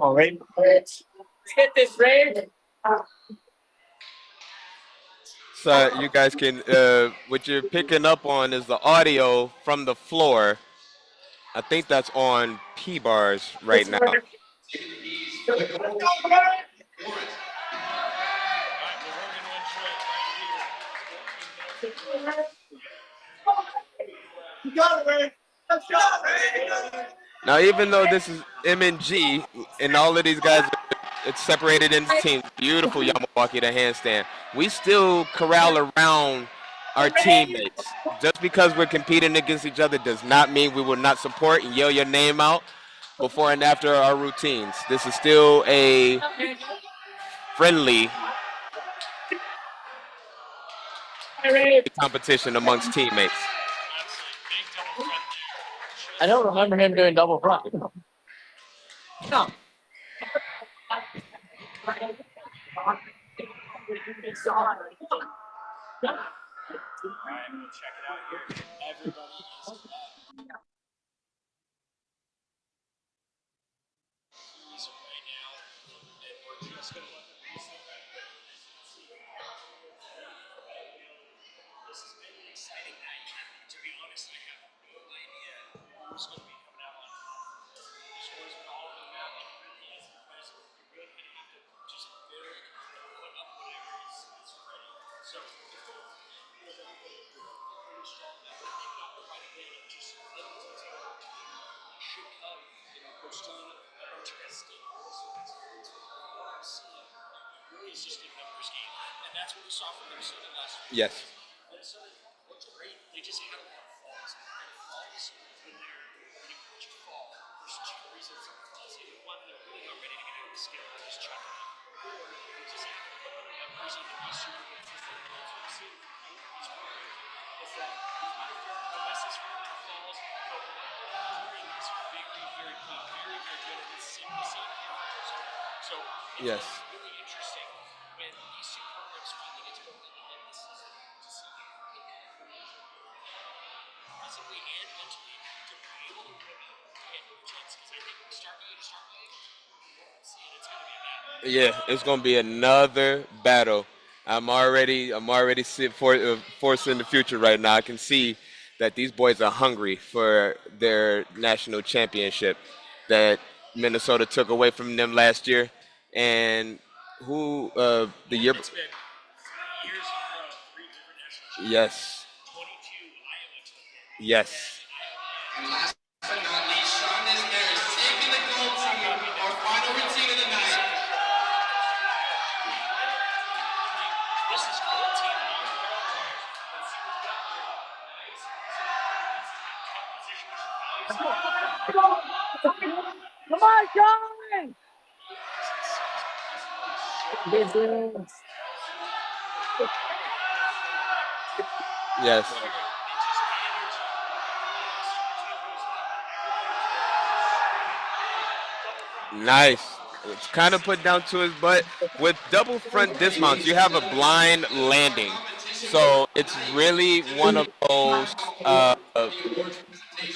All right. Let's get this raid. So you guys can, what you're picking up on is the audio from the floor. I think that's on P bars right now. Now, even though this is M&G and all of these guys, it's separated into teams. Beautiful Yamawaki to handstand. We still corral around our teammates. Just because we're competing against each other does not mean we will not support and yell your name out before and after our routines. This is still a friendly competition amongst teammates. I don't remember him doing double front. No. Yes. Yes. Yeah, it's gonna be another battle. I'm already foreseeing the future right now. I can see that these boys are hungry for their national championship that Minnesota took away from them last year, and who the year. Yes. Yes. And last but not least, Sean Desmarais is taking the gold team, our final routine of the night. Come on, John! Yes. Nice. It's kind of put down to his butt. With double front dismounts, you have a blind landing. So it's really one of those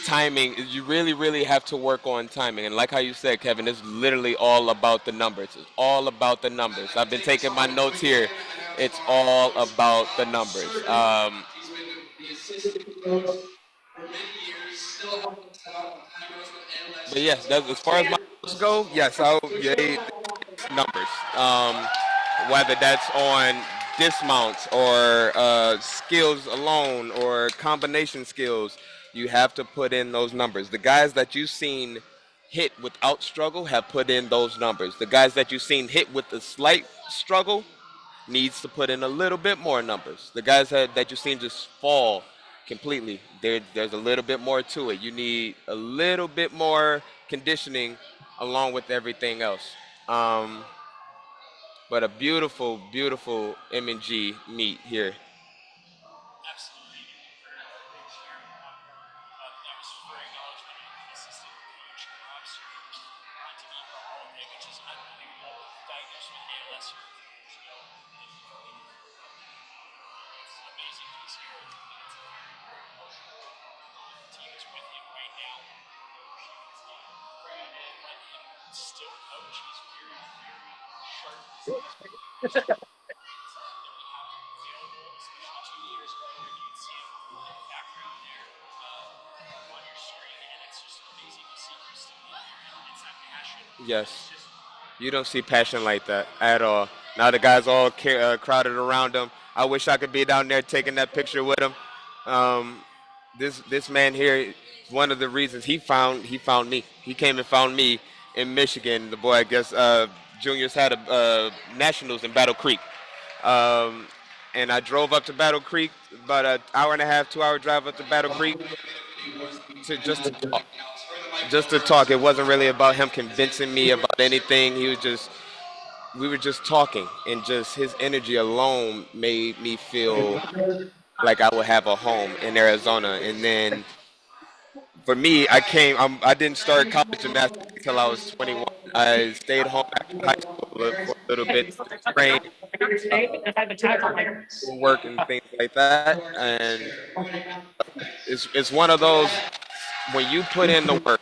timing. You really have to work on timing. And like how you said, Kevin, it's literally all about the numbers. It's all about the numbers. I've been taking my notes here. It's all about the numbers. But yes, as far as my notes go, yes, numbers. Whether that's on dismounts or skills alone or combination skills, you have to put in those numbers. The guys that you've seen hit without struggle have put in those numbers. The guys that you've seen hit with a slight struggle needs to put in a little bit more numbers. The guys that you've seen just fall completely, there's a little bit more to it. You need a little bit more conditioning along with everything else. But a beautiful M&G meet here. Yes. You don't see passion like that at all. Now the guys all crowded around him. I wish I could be down there taking that picture with him. Um, this man here is one of the reasons he found me. He came and found me in Michigan. The boy, I guess, juniors had a nationals in Battle Creek, and I drove up to Battle Creek about an hour and a half, 2 hour drive up to Battle Creek to just to talk. It wasn't really about him convincing me about anything. We were just talking, and just his energy alone made me feel like I would have a home in Arizona. And then for me, I didn't start college gymnastics until I was 21. I stayed home after high school for a little bit to train, work, and things like that. And it's one of those, when you put in the work,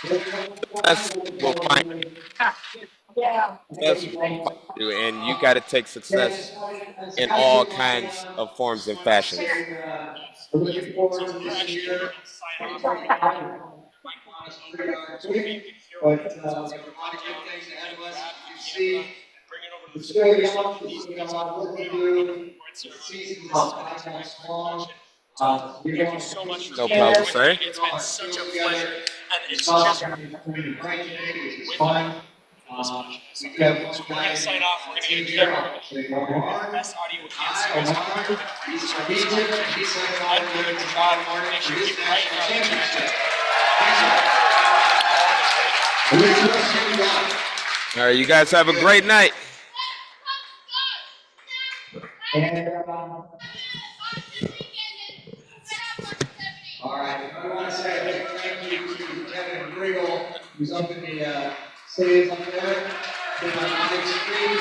success will find success will find you, and you got to take success in all kinds of forms and fashions. No problem, sir. It's been such a pleasure, and it's just so we're gonna sign off. We're gonna get a camera. Best audio we can. So guys, unbelievable job. Make sure you keep right around. All right, you guys have a great night. And all right, I want to say a big thank you to Kevin Griggle, who's up in the stands up there. Been on my screen.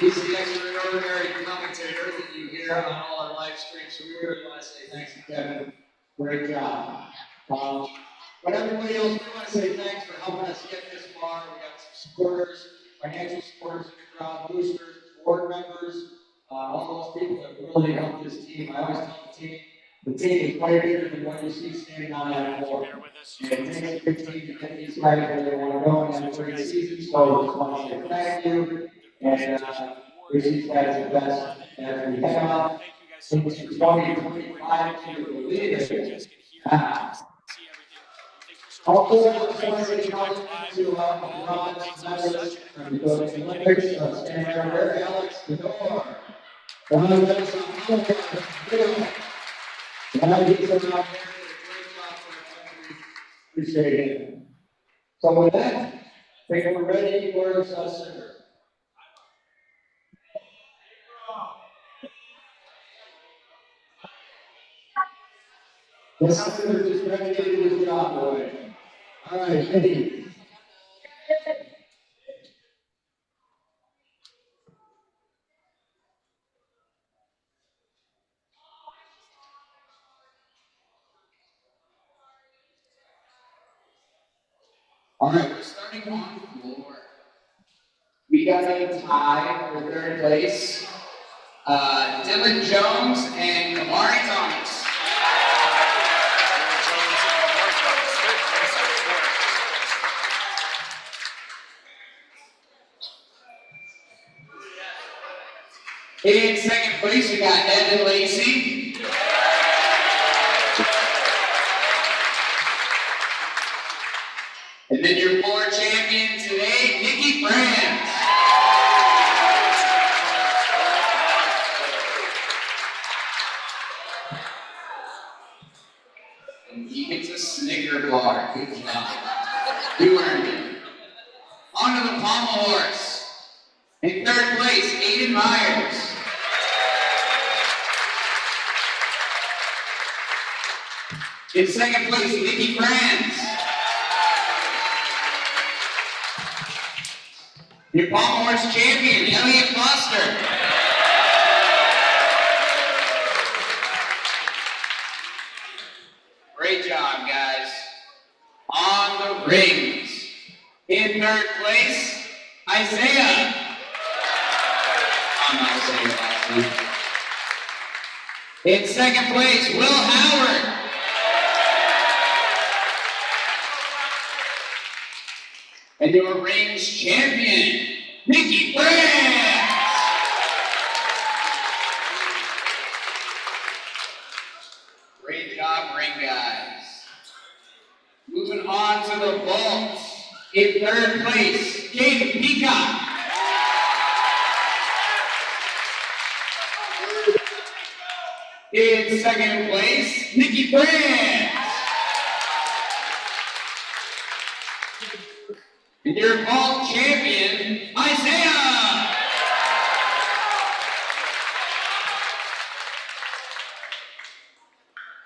He's the extraordinary commentator that you hear on all our live streams. So we really want to say thanks to Kevin. Great job. But everybody else, we want to say thanks for helping us get this far. We got some supporters, financial supporters in the crowd, boosters, board members, all those people that really helped this team. I always tell the team is way bigger than what you see standing on that floor. And it takes a big team to get these guys where they want to go and have a great season. So I just want to say thank you. And wish these guys the best as we head out into 2025 to the leadership. Also, I just want to say to Ron, members from the Olympics, stand there, Alex, the door. Ron, that's and I think so out there did a great job for our country. Appreciate it. So with that, I think we're ready for Center. The Senator is ready to do his job, boy. All right, Eddie. All right, we're starting on the floor. We got a tie for third place. Dylan Jones and Kamari Thomas. In second place, we got Evan Lacey. And then your floor champion today, Nikki Franz. And he gets a Snicker bar. Good job. You earned it. On to the pommel horse. In third place, Aiden Myers. In second place, Nikki Franz. Your pommel horse champion, Elliot Foster. Great job, guys. On the rings. In third place, Isaiah. I'm not Isaiah last week. In second place, Will Howard. And your rings champion, Nikki Franz. Great job, ring guys. Moving on to the vault. In third place, Gabe Peacock. In second place, Nikki Franz. And your vault champion, Isaiah.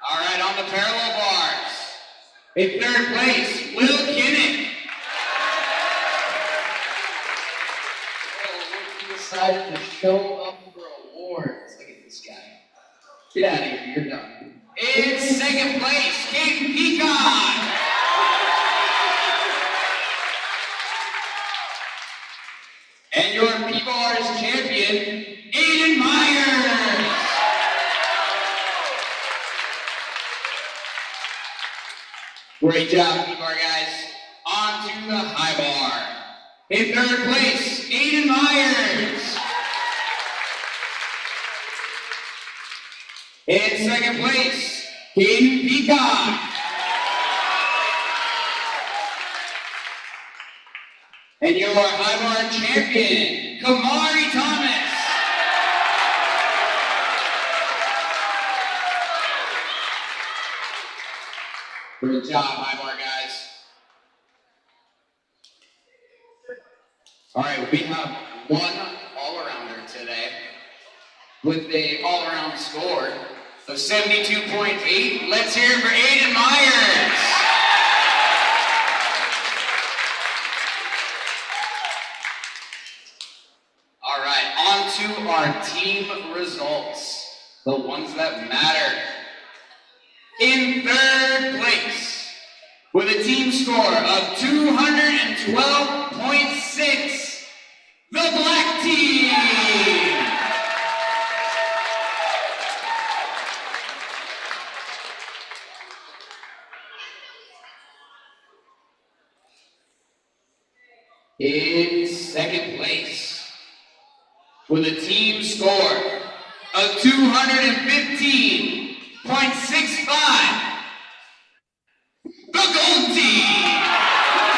All right, on the parallel bars. In third place, Will Kinnick. He decided to show up for awards. Look at this guy. Get out of here, you're done. In second place, Kate Peacock. And your P-Bars champion, Aiden Myers. Great job, P-Bar guys. On to the high bar. In third place, Aiden Myers. In second place, Caden Peacock. And your high bar champion, Kamari Thomas. Great job, high bar guys. All right, we have one all-arounder today. with an all-around score of 72.8. Let's hear it for Aiden Myers. All right, on to our team results, the ones that matter. In third place, with a team score of 212.6, the Black Team. In second place, with a team score of 215.65, the Gold Team,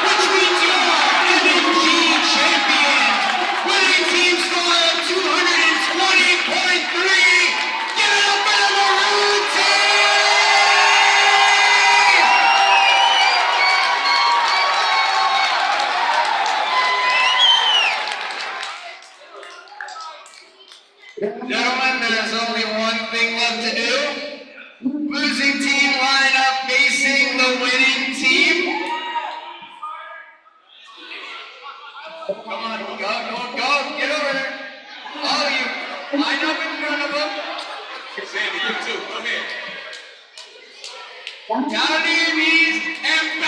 which means you are MNG champions with a team score of 220.3. Give it up for the Maroon Team! Gentlemen, there's only one thing left to do. Losing team lineup facing the winning team. Come on, go, get over there. All of you, line up in front of them. Sandy, you too, come here. Down to your knees and